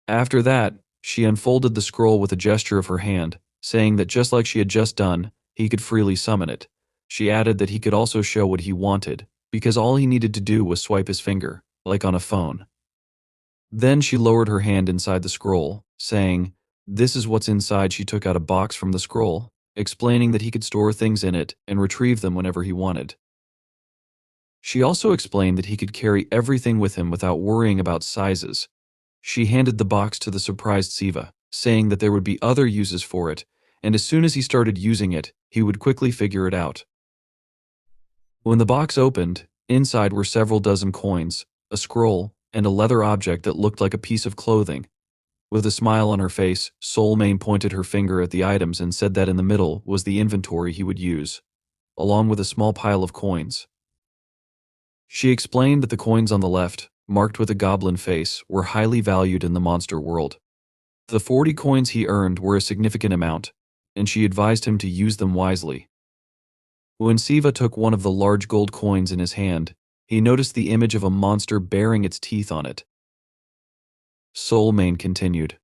A: After that, she unfolded the scroll with a gesture of her hand, saying that just like she had just done, he could freely summon it. She added that he could also show what he wanted, because all he needed to do was swipe his finger, like on a phone. Then she lowered her hand inside the scroll, saying, "This is what's inside." She took out a box from the scroll, explaining that he could store things in it and retrieve them whenever he wanted. She also explained that he could carry everything with him without worrying about sizes. She handed the box to the surprised Siva, saying that there would be other uses for it, and as soon as he started using it, he would quickly figure it out. When the box opened, inside were several dozen coins, a scroll, and a leather object that looked like a piece of clothing. With a smile on her face, Soul Mane pointed her finger at the items and said that in the middle was the inventory he would use, along with a small pile of coins. She explained that the coins on the left, marked with a goblin face, were highly valued in the monster world. The 40 coins he earned were a significant amount, and she advised him to use them wisely. When Siva took one of the large gold coins in his hand, he noticed the image of a monster baring its teeth on it. Soul Mane continued,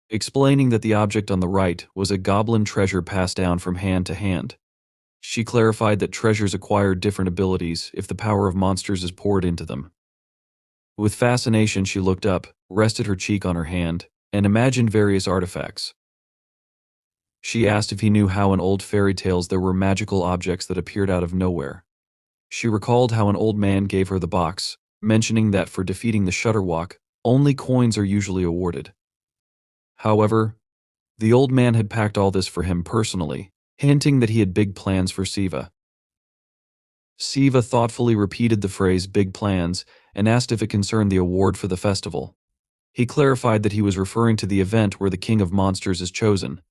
A: explaining that the object on the right was a goblin treasure passed down from hand to hand. She clarified that treasures acquire different abilities if the power of monsters is poured into them. With fascination, she looked up, rested her cheek on her hand, and imagined various artifacts. She asked if he knew how in old fairy tales there were magical objects that appeared out of nowhere. She recalled how an old man gave her the box, mentioning that for defeating the Shutterwalk, only coins are usually awarded. However, the old man had packed all this for him personally, hinting that he had big plans for Siva. Siva thoughtfully repeated the phrase "big plans" and asked if it concerned the award for the festival. He clarified that he was referring to the event where the King of Monsters is chosen.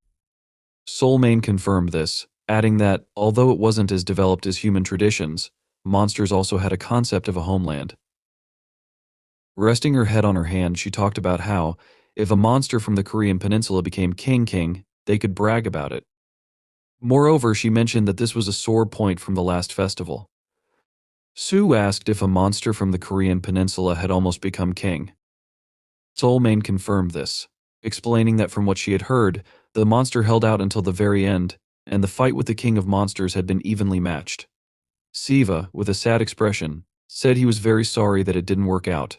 A: Soul Mane confirmed this, adding that, although it wasn't as developed as human traditions, monsters also had a concept of a homeland. Resting her head on her hand, she talked about how, if a monster from the Korean peninsula became king, they could brag about it. Moreover, she mentioned that this was a sore point from the last festival. Sue asked if a monster from the Korean peninsula had almost become king. Soul Mane confirmed this, explaining that from what she had heard, the monster held out until the very end, and the fight with the King of Monsters had been evenly matched. Siva, with a sad expression, said he was very sorry that it didn't work out.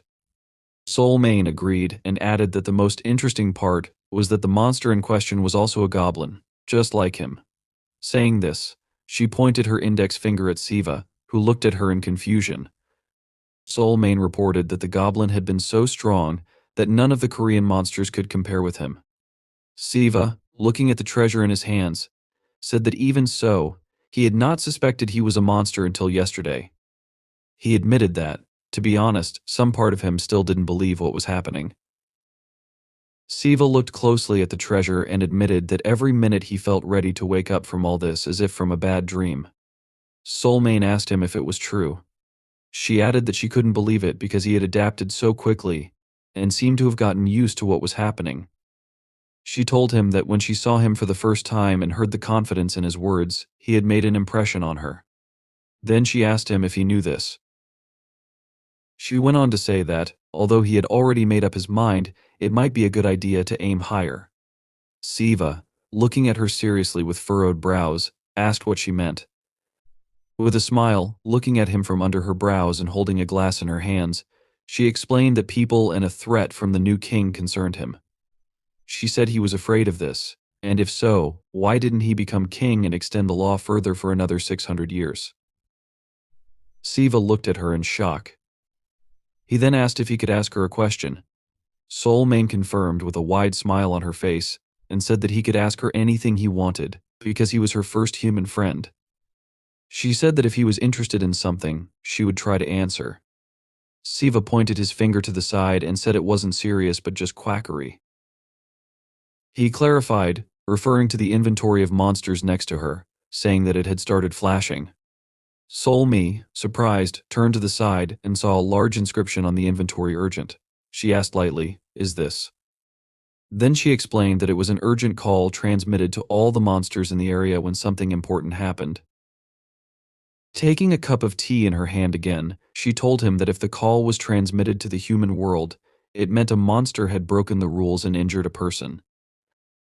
A: Soul Mane agreed and added that the most interesting part was that the monster in question was also a goblin, just like him. Saying this, she pointed her index finger at Siva, who looked at her in confusion. Soul Mane reported that the goblin had been so strong that none of the Korean monsters could compare with him. Siva, looking at the treasure in his hands, said that even so, he had not suspected he was a monster until yesterday. He admitted that, to be honest, some part of him still didn't believe what was happening. Siva looked closely at the treasure and admitted that every minute he felt ready to wake up from all this as if from a bad dream. Soul Mane asked him if it was true. She added that she couldn't believe it because he had adapted so quickly and seemed to have gotten used to what was happening. She told him that when she saw him for the first time and heard the confidence in his words, he had made an impression on her. Then she asked him if he knew this. She went on to say that, although he had already made up his mind, it might be a good idea to aim higher. Siva, looking at her seriously with furrowed brows, asked what she meant. With a smile, looking at him from under her brows and holding a glass in her hands, she explained that people and a threat from the new king concerned him. She said he was afraid of this, and if so, why didn't he become king and extend the law further for another 600 years? Siva looked at her in shock. He then asked if he could ask her a question. Soul Mane confirmed with a wide smile on her face and said that he could ask her anything he wanted because he was her first human friend. She said that if he was interested in something, she would try to answer. Siva pointed his finger to the side and said it wasn't serious but just quackery. He clarified, referring to the inventory of monsters next to her, saying that it had started flashing. Soul Me, surprised, turned to the side and saw a large inscription on the inventory urgent. She asked lightly, "Is this?" Then she explained that it was an urgent call transmitted to all the monsters in the area when something important happened. Taking a cup of tea in her hand again, she told him that if the call was transmitted to the human world, it meant a monster had broken the rules and injured a person.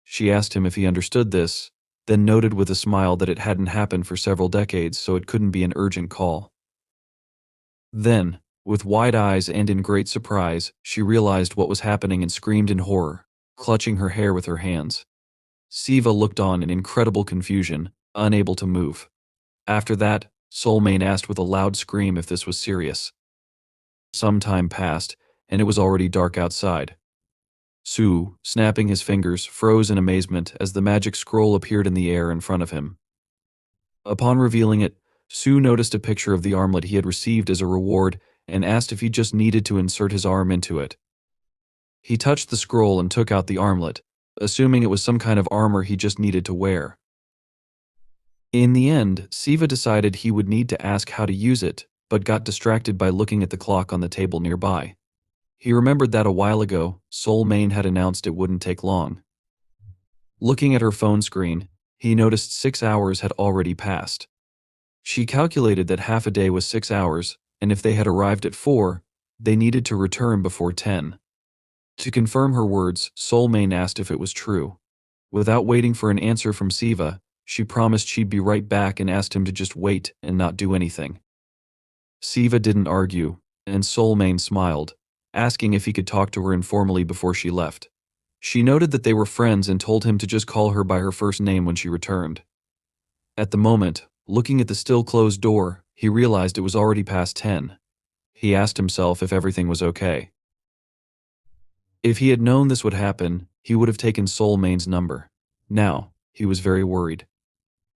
A: She asked him if he understood this, then noted with a smile that it hadn't happened for several decades, so it couldn't be an urgent call. Then, with wide eyes and in great surprise, she realized what was happening and screamed in horror, clutching her hair with her hands. Siva looked on in incredible confusion, unable to move. After that, Soul Mane asked with a loud scream if this was serious. Some time passed, and it was already dark outside. Su, snapping his fingers, froze in amazement as the magic scroll appeared in the air in front of him. Upon revealing it, Su noticed a picture of the armlet he had received as a reward and asked if he just needed to insert his arm into it. He touched the scroll and took out the armlet, assuming it was some kind of armor he just needed to wear. In the end, Siva decided he would need to ask how to use it, but got distracted by looking at the clock on the table nearby. He remembered that a while ago, Soul Mane had announced it wouldn't take long. Looking at her phone screen, he noticed 6 hours had already passed. She calculated that half a day was 6 hours, and if they had arrived at 4, they needed to return before 10. To confirm her words, Soul Mane asked if it was true. Without waiting for an answer from Siva, she promised she'd be right back and asked him to just wait and not do anything. Siva didn't argue, and Soul Mane smiled, asking if he could talk to her informally before she left. She noted that they were friends and told him to just call her by her first name when she returned. At the moment, looking at the still closed door, he realized it was already past 10. He asked himself if everything was okay. If he had known this would happen, he would have taken Soul Mane's number. Now, he was very worried.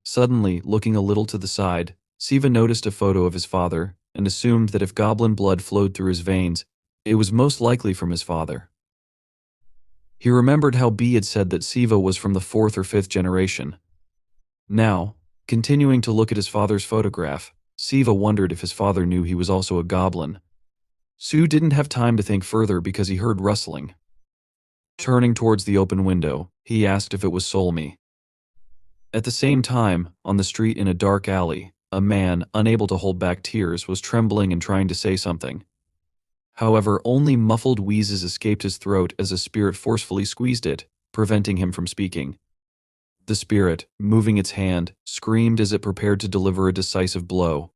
A: Suddenly, looking a little to the side, Siva noticed a photo of his father and assumed that if goblin blood flowed through his veins, it was most likely from his father. He remembered how B had said that Siva was from the 4th or 5th generation. Now, continuing to look at his father's photograph, Siva wondered if his father knew he was also a goblin. Su didn't have time to think further because he heard rustling. Turning towards the open window, he asked if it was Solmi. At the same time, on the street in a dark alley, a man, unable to hold back tears, was trembling and trying to say something. However, only muffled wheezes escaped his throat as a spirit forcefully squeezed it, preventing him from speaking. The spirit, moving its hand, screamed as it prepared to deliver a decisive blow.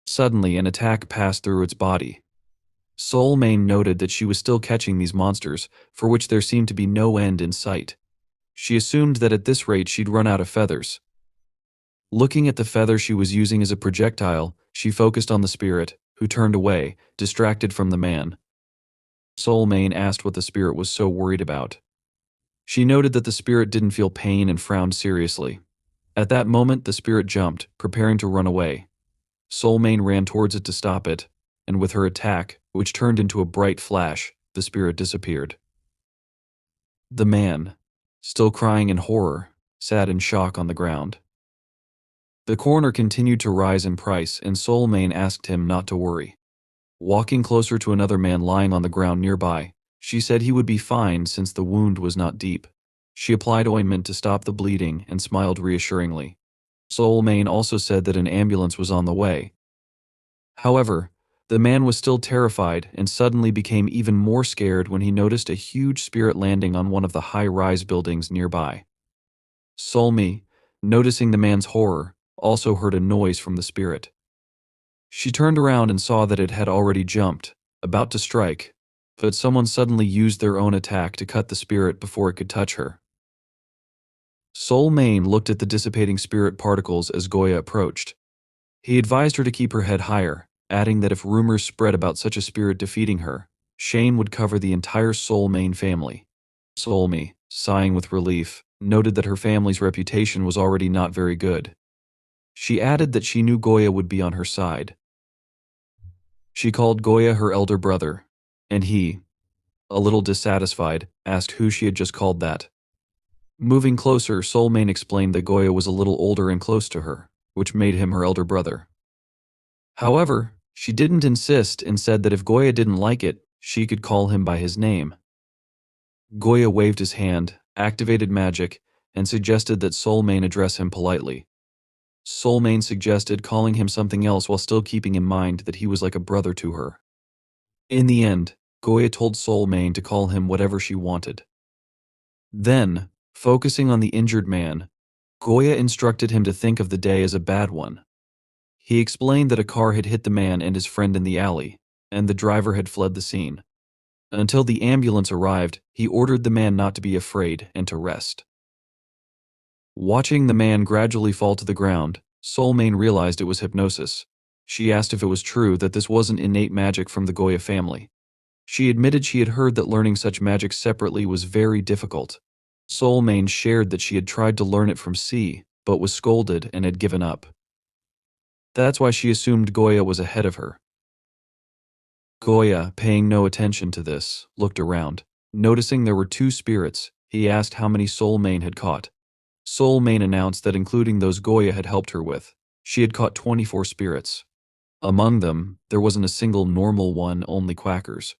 A: Suddenly, an attack passed through its body. Soul Mane noted that she was still catching these monsters, for which there seemed to be no end in sight. She assumed that at this rate she'd run out of feathers. Looking at the feather she was using as a projectile, she focused on the spirit, who turned away, distracted from the man. Soul Mane asked what the spirit was so worried about. She noted that the spirit didn't feel pain and frowned seriously. At that moment, the spirit jumped, preparing to run away. Soul Mane ran towards it to stop it, and with her attack, which turned into a bright flash, the spirit disappeared. The man, still crying in horror, sat in shock on the ground. The coroner continued to rise in price, and Soul Mane asked him not to worry. Walking closer to another man lying on the ground nearby, she said he would be fine since the wound was not deep. She applied ointment to stop the bleeding and smiled reassuringly. Soul Mane also said that an ambulance was on the way. However, the man was still terrified and suddenly became even more scared when he noticed a huge spirit landing on one of the high-rise buildings nearby. Soul Me, noticing the man's horror, also heard a noise from the spirit. She turned around and saw that it had already jumped, about to strike, but someone suddenly used their own attack to cut the spirit before it could touch her. Soul Mane looked at the dissipating spirit particles as Goya approached. He advised her to keep her head higher, adding that if rumors spread about such a spirit defeating her, shame would cover the entire Soul Main family. Solmi, sighing with relief, noted that her family's reputation was already not very good. She added that she knew Goya would be on her side. She called Goya her elder brother, and he, a little dissatisfied, asked who she had just called that. Moving closer, Soulmane explained that Goya was a little older and close to her, which made him her elder brother. However, she didn't insist and said that if Goya didn't like it, she could call him by his name. Goya waved his hand, activated magic, and suggested that Soulmane address him politely. Soulmane suggested calling him something else while still keeping in mind that he was like a brother to her. In the end, Goya told Soulmane to call him whatever she wanted. Then, focusing on the injured man, Goya instructed him to think of the day as a bad one. He explained that a car had hit the man and his friend in the alley, and the driver had fled the scene. Until the ambulance arrived, he ordered the man not to be afraid and to rest. Watching the man gradually fall to the ground, Soulmane realized it was hypnosis. She asked if it was true that this wasn't innate magic from the Goya family. She admitted she had heard that learning such magic separately was very difficult. Soulmane shared that she had tried to learn it from C, but was scolded and had given up. That's why she assumed Goya was ahead of her. Goya, paying no attention to this, looked around. Noticing there were 2 spirits, he asked how many Soulmane had caught. Soulmane announced that including those Goya had helped her with, she had caught 24 spirits. Among them, there wasn't a single normal one, only quackers.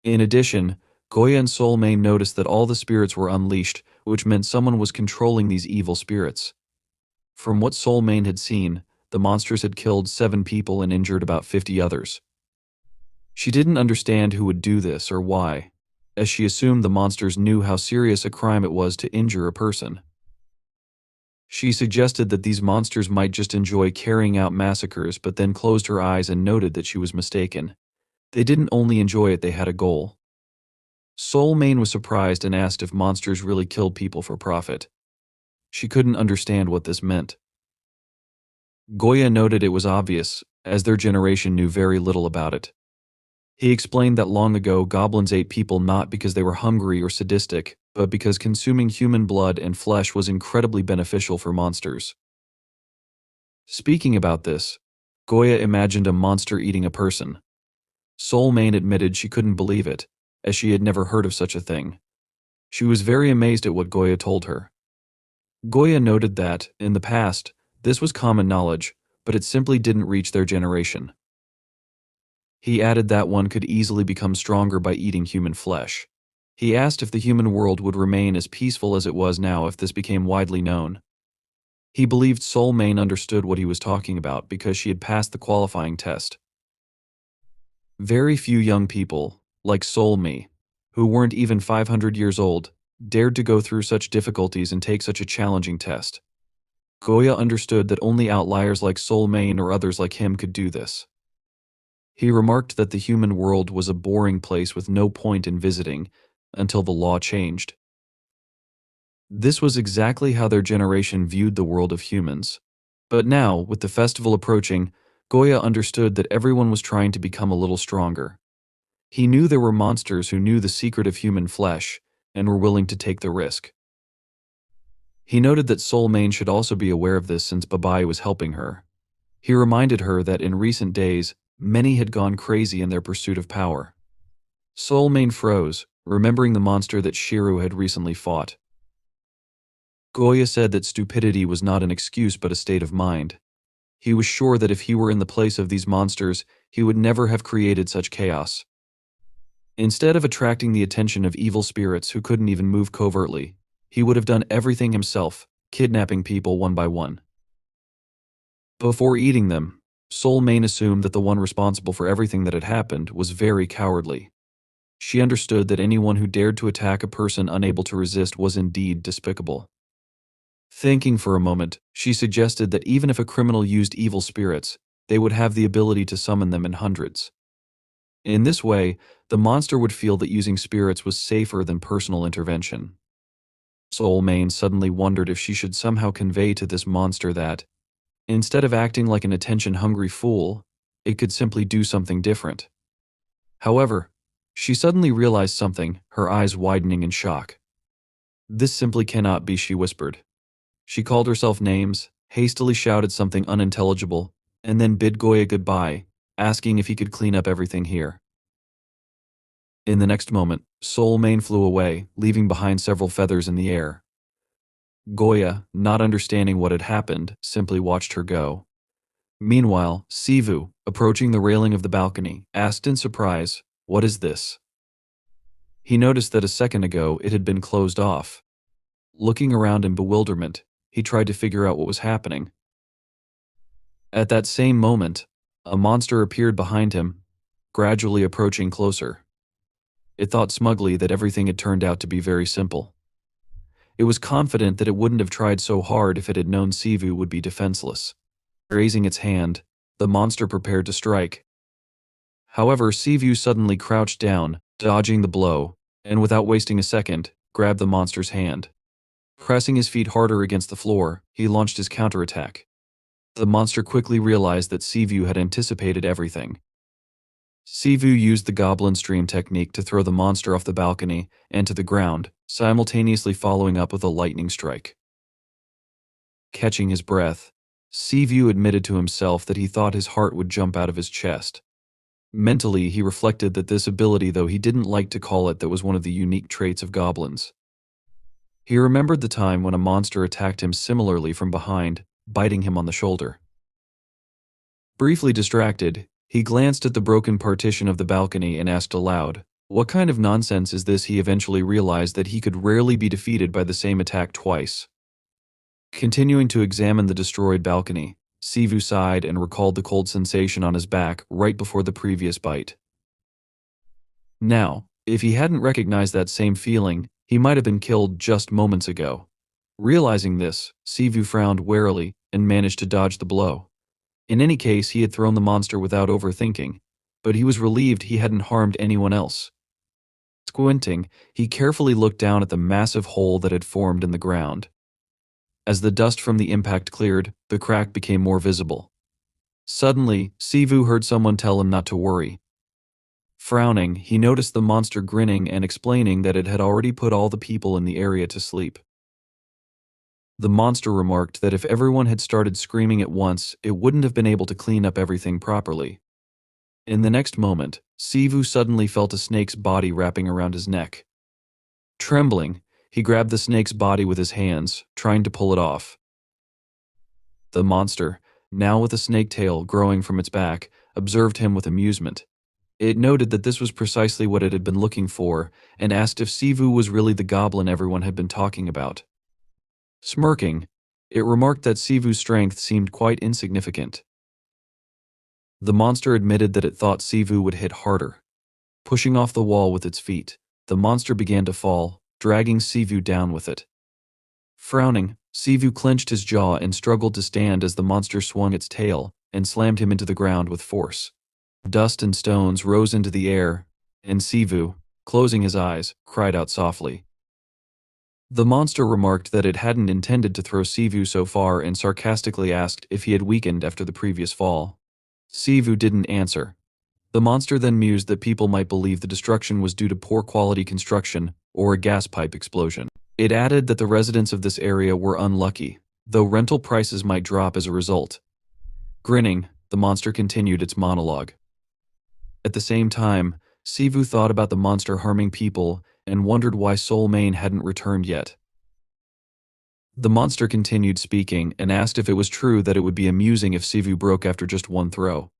A: In addition, Goya and Soulmane noticed that all the spirits were unleashed, which meant someone was controlling these evil spirits. From what Soulmane had seen, the monsters had killed 7 people and injured about 50 others. She didn't understand who would do this or why, as she assumed the monsters knew how serious a crime it was to injure a person. She suggested that these monsters might just enjoy carrying out massacres, but then closed her eyes and noted that she was mistaken. They didn't only enjoy it, they had a goal. Soulmane was surprised and asked if monsters really killed people for profit. She couldn't understand what this meant. Goya noted it was obvious, as their generation knew very little about it. He explained that long ago goblins ate people not because they were hungry or sadistic, but because consuming human blood and flesh was incredibly beneficial for monsters. Speaking about this, Goya imagined a monster eating a person. Soulmane admitted she couldn't believe it, as she had never heard of such a thing. She was very amazed at what Goya told her. Goya noted that, in the past, this was common knowledge, but it simply didn't reach their generation. He added that one could easily become stronger by eating human flesh. He asked if the human world would remain as peaceful as it was now if this became widely known. He believed Soulmane understood what he was talking about because she had passed the qualifying test. Very few young people, like Soulmane, who weren't even 500 years old, dared to go through such difficulties and take such a challenging test. Goya understood that only outliers like Soulmane or others like him could do this. He remarked that the human world was a boring place with no point in visiting until the law changed. This was exactly how their generation viewed the world of humans. But now, with the festival approaching, Goya understood that everyone was trying to become a little stronger. He knew there were monsters who knew the secret of human flesh and were willing to take the risk. He noted that Soulmane should also be aware of this since Babai was helping her. He reminded her that in recent days, many had gone crazy in their pursuit of power. Soulmane froze, remembering the monster that Shiru had recently fought. Goya said that stupidity was not an excuse but a state of mind. He was sure that if he were in the place of these monsters, he would never have created such chaos. Instead of attracting the attention of evil spirits who couldn't even move covertly, he would have done everything himself, kidnapping people one by one. Before eating them, Soulmane assumed that the one responsible for everything that had happened was very cowardly. She understood that anyone who dared to attack a person unable to resist was indeed despicable. Thinking for a moment, she suggested that even if a criminal used evil spirits, they would have the ability to summon them in hundreds. In this way, the monster would feel that using spirits was safer than personal intervention. Soulmane suddenly wondered if she should somehow convey to this monster that, Instead of acting like an attention-hungry fool, it could simply do something different. However, she suddenly realized something, her eyes widening in shock. This simply cannot be, she whispered. She called herself names, hastily shouted something unintelligible, and then bid Goya goodbye, asking if he could clean up everything here. In the next moment, Soul Mane flew away, leaving behind several feathers in the air. Goya, not understanding what had happened, simply watched her go. Meanwhile, Sivu, approaching the railing of the balcony, asked in surprise, "What is this?" He noticed that a second ago it had been closed off. Looking around in bewilderment, he tried to figure out what was happening. At that same moment, a monster appeared behind him, gradually approaching closer. It thought smugly that everything had turned out to be very simple. It was confident that it wouldn't have tried so hard if it had known Sivu would be defenseless. Raising its hand, the monster prepared to strike. However, Sivu suddenly crouched down, dodging the blow, and without wasting a second, grabbed the monster's hand. Pressing his feet harder against the floor, he launched his counterattack. The monster quickly realized that Sivu had anticipated everything. Sivu used the goblin stream technique to throw the monster off the balcony and to the ground, simultaneously following up with a lightning strike. Catching his breath, Sivu admitted to himself that he thought his heart would jump out of his chest. Mentally, he reflected that this ability, though he didn't like to call it, that was one of the unique traits of goblins. He remembered the time when a monster attacked him similarly from behind, biting him on the shoulder. Briefly distracted, he glanced at the broken partition of the balcony and asked aloud, "What kind of nonsense is this?" He eventually realized that he could rarely be defeated by the same attack twice. Continuing to examine the destroyed balcony, Sivu sighed and recalled the cold sensation on his back right before the previous bite. Now, if he hadn't recognized that same feeling, he might have been killed just moments ago. Realizing this, Sivu frowned warily and managed to dodge the blow. In any case, he had thrown the monster without overthinking, but he was relieved he hadn't harmed anyone else. Squinting, he carefully looked down at the massive hole that had formed in the ground. As the dust from the impact cleared, the crack became more visible. Suddenly, Sivu heard someone tell him not to worry. Frowning, he noticed the monster grinning and explaining that it had already put all the people in the area to sleep. The monster remarked that if everyone had started screaming at once, it wouldn't have been able to clean up everything properly. In the next moment, Sivu suddenly felt a snake's body wrapping around his neck. Trembling, he grabbed the snake's body with his hands, trying to pull it off. The monster, now with a snake tail growing from its back, observed him with amusement. It noted that this was precisely what it had been looking for, and asked if Sivu was really the goblin everyone had been talking about. Smirking, it remarked that Sivu's strength seemed quite insignificant. The monster admitted that it thought Sivu would hit harder. Pushing off the wall with its feet, the monster began to fall, dragging Sivu down with it. Frowning, Sivu clenched his jaw and struggled to stand as the monster swung its tail and slammed him into the ground with force. Dust and stones rose into the air, and Sivu, closing his eyes, cried out softly. The monster remarked that it hadn't intended to throw Sivu so far and sarcastically asked if he had weakened after the previous fall. Sivu didn't answer. The monster then mused that people might believe the destruction was due to poor quality construction or a gas pipe explosion. It added that the residents of this area were unlucky, though rental prices might drop as a result. Grinning, the monster continued its monologue. At the same time, Sivu thought about the monster harming people and wondered why Soul Mane hadn't returned yet. The monster continued speaking and asked if it was true that it would be amusing if Sivu broke after just one throw.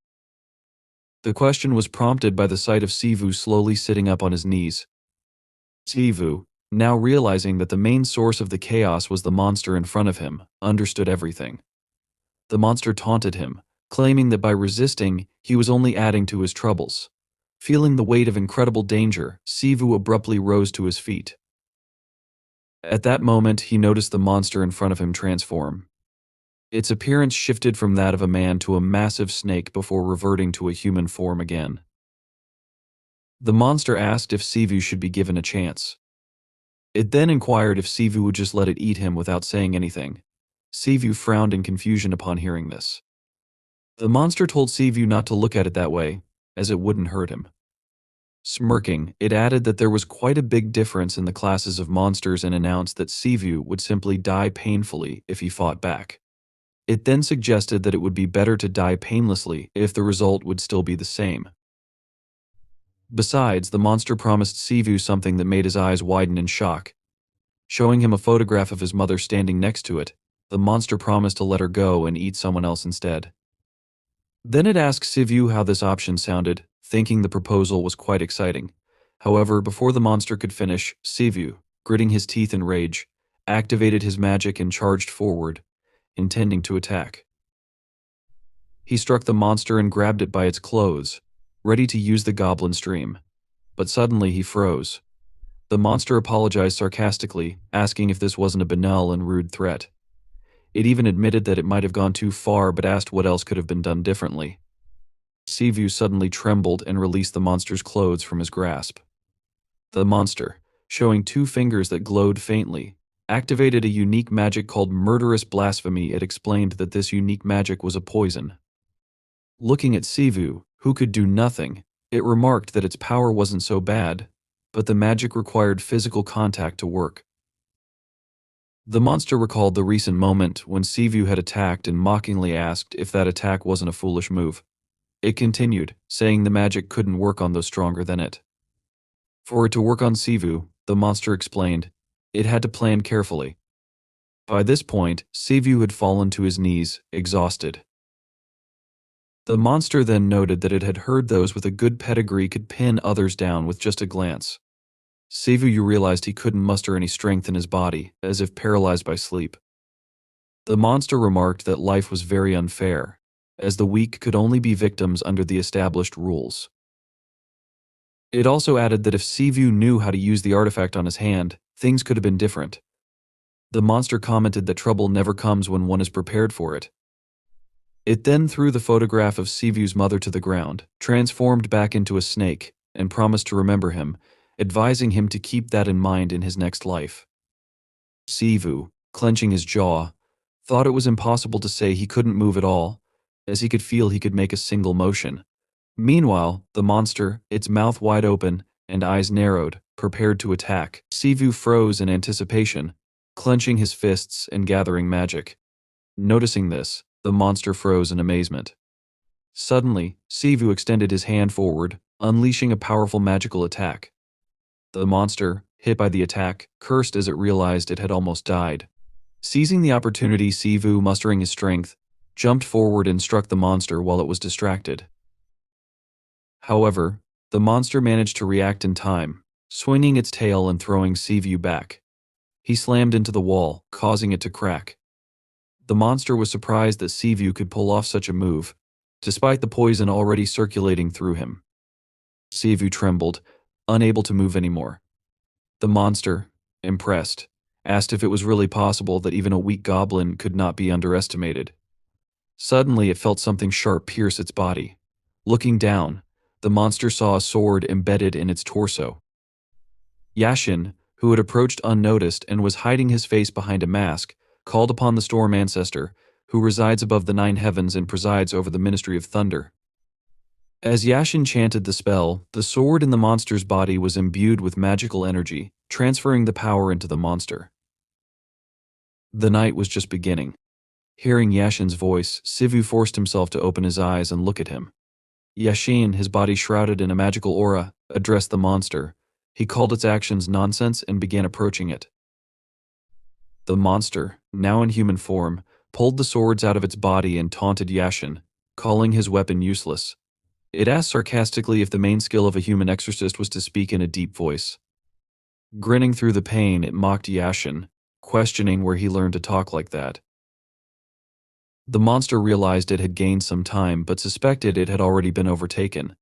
A: The question was prompted by the sight of Sivu slowly sitting up on his knees. Sivu, now realizing that the main source of the chaos was the monster in front of him, understood everything. The monster taunted him, claiming that by resisting, he was only adding to his troubles. Feeling the weight of incredible danger, Sivu abruptly rose to his feet. At that moment, he noticed the monster in front of him transform. Its appearance shifted from that of a man to a massive snake before reverting to a human form again. The monster asked if Sivu should be given a chance. It then inquired if Sivu would just let it eat him without saying anything. Sivu frowned in confusion upon hearing this. The monster told Sivu not to look at it that way, as it wouldn't hurt him. Smirking, it added that there was quite a big difference in the classes of monsters and announced that Sivu would simply die painfully if he fought back. It then suggested that it would be better to die painlessly if the result would still be the same. Besides, the monster promised Sivu something that made his eyes widen in shock. Showing him a photograph of his mother standing next to it, the monster promised to let her go and eat someone else instead. Then it asked Sivu how this option sounded, thinking the proposal was quite exciting. However, before the monster could finish, Sivu, gritting his teeth in rage, activated his magic and charged forward, intending to attack. He struck the monster and grabbed it by its clothes, ready to use the goblin stream. But suddenly he froze. The monster apologized sarcastically, asking if this wasn't a banal and rude threat. It even admitted that it might have gone too far but asked what else could have been done differently. Sivu suddenly trembled and released the monster's clothes from his grasp. The monster, showing two fingers that glowed faintly, activated a unique magic called murderous blasphemy. It explained that this unique magic was a poison. Looking at Sivu, who could do nothing, it remarked that its power wasn't so bad, but the magic required physical contact to work. The monster recalled the recent moment when Sivu had attacked and mockingly asked if that attack wasn't a foolish move. It continued, saying the magic couldn't work on those stronger than it. For it to work on Sivu, the monster explained, it had to plan carefully. By this point, Sivu had fallen to his knees, exhausted. The monster then noted that it had heard those with a good pedigree could pin others down with just a glance. Sivu realized he couldn't muster any strength in his body, as if paralyzed by sleep. The monster remarked that life was very unfair, as the weak could only be victims under the established rules. It also added that if Sivu knew how to use the artifact on his hand, things could have been different. The monster commented that trouble never comes when one is prepared for it. It then threw the photograph of Sivu's mother to the ground, transformed back into a snake, and promised to remember him, advising him to keep that in mind in his next life. Sivu, clenching his jaw, thought it was impossible to say he couldn't move at all, as he could feel he could make a single motion. Meanwhile, the monster, its mouth wide open and eyes narrowed, prepared to attack. Sivu froze in anticipation, clenching his fists and gathering magic. Noticing this, the monster froze in amazement. Suddenly, Sivu extended his hand forward, unleashing a powerful magical attack. The monster, hit by the attack, cursed as it realized it had almost died. Seizing the opportunity, Sivu, mustering his strength, jumped forward and struck the monster while it was distracted. However, the monster managed to react in time, swinging its tail and throwing Sivu back. He slammed into the wall, causing it to crack. The monster was surprised that Sivu could pull off such a move, despite the poison already circulating through him. Sivu trembled, unable to move anymore. The monster, impressed, asked if it was really possible that even a weak goblin could not be underestimated. Suddenly it felt something sharp pierce its body. Looking down, the monster saw a sword embedded in its torso. Yashin, who had approached unnoticed and was hiding his face behind a mask, called upon the storm ancestor, who resides above the 9 heavens and presides over the Ministry of Thunder. As Yashin chanted the spell, the sword in the monster's body was imbued with magical energy, transferring the power into the monster. The night was just beginning. Hearing Yashin's voice, Sivu forced himself to open his eyes and look at him. Yashin, his body shrouded in a magical aura, addressed the monster. He called its actions nonsense and began approaching it. The monster, now in human form, pulled the swords out of its body and taunted Yashin, calling his weapon useless. It asked sarcastically if the main skill of a human exorcist was to speak in a deep voice. Grinning through the pain, it mocked Yashin, questioning where he learned to talk like that. The monster realized it had gained some time but suspected it had already been overtaken.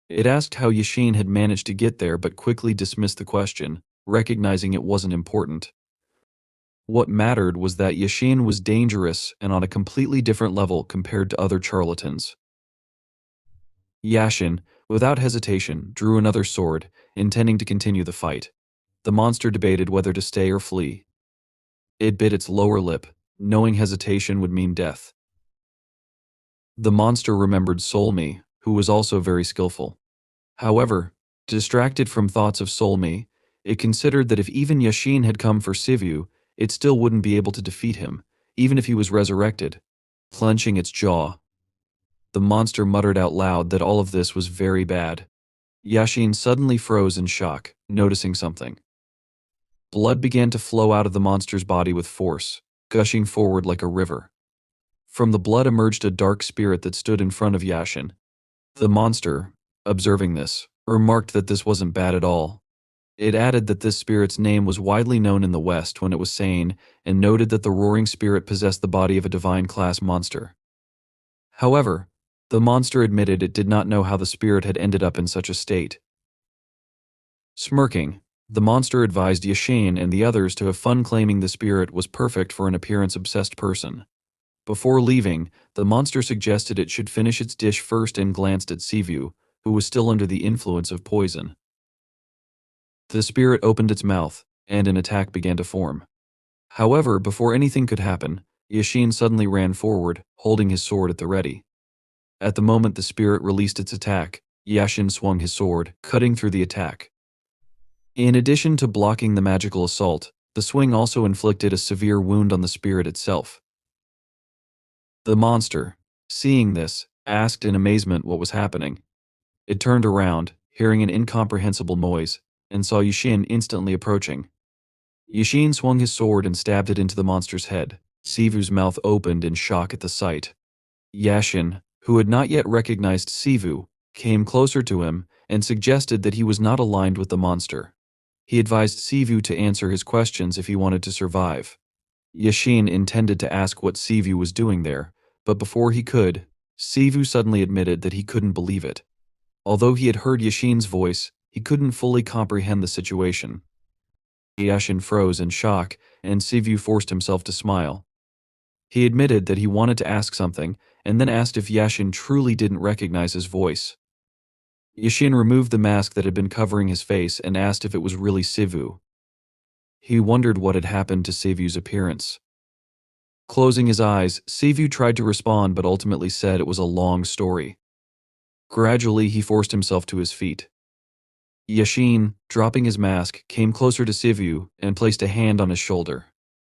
A: It asked how Yashin had managed to get there but quickly dismissed the question, recognizing it wasn't important. What mattered was that Yashin was dangerous and on a completely different level compared to other charlatans. Yashin, without hesitation, drew another sword, intending to continue the fight. The monster debated whether to stay or flee. It bit its lower lip, knowing hesitation would mean death. The monster remembered Solmi, who was also very skillful. However, distracted from thoughts of Solmi, it considered that if even Yashin had come for Sivu, it still wouldn't be able to defeat him, even if he was resurrected. Clenching its jaw, the monster muttered out loud that all of this was very bad. Yashin suddenly froze in shock, noticing something. Blood began to flow out of the monster's body with force, gushing forward like a river. From the blood emerged a dark spirit that stood in front of Yashin. The monster, observing this, remarked that this wasn't bad at all. It added that this spirit's name was widely known in the West when it was sane, and noted that the roaring spirit possessed the body of a divine class monster. However, the monster admitted it did not know how the spirit had ended up in such a state. Smirking, the monster advised Yashin and the others to have fun, claiming the spirit was perfect for an appearance-obsessed person. Before leaving, the monster suggested it should finish its dish first and glanced at Sivu, who was still under the influence of poison. The spirit opened its mouth, and an attack began to form. However, before anything could happen, Yashin suddenly ran forward, holding his sword at the ready. At the moment the spirit released its attack, Yashin swung his sword, cutting through the attack. In addition to blocking the magical assault, the swing also inflicted a severe wound on the spirit itself. The monster, seeing this, asked in amazement what was happening. It turned around, hearing an incomprehensible noise, and saw Yashin instantly approaching. Yashin swung his sword and stabbed it into the monster's head. Sivu's mouth opened in shock at the sight. Yashin, who had not yet recognized Sivu, came closer to him and suggested that he was not aligned with the monster. He advised Sivu to answer his questions if he wanted to survive. Yashin intended to ask what Sivu was doing there, but before he could, Sivu suddenly admitted that he couldn't believe it. Although he had heard Yashin's voice, he couldn't fully comprehend the situation. Yashin froze in shock, and Sivu forced himself to smile. He admitted that he wanted to ask something, and then asked if Yashin truly didn't recognize his voice. Yashin removed the mask that had been covering his face and asked if it was really Sivu. He wondered what had happened to Sivu's appearance. Closing his eyes, Sivu tried to respond but ultimately said it was a long story. Gradually, he forced himself to his feet. Yashin, dropping his mask, came closer to Sivu and placed a hand on his shoulder.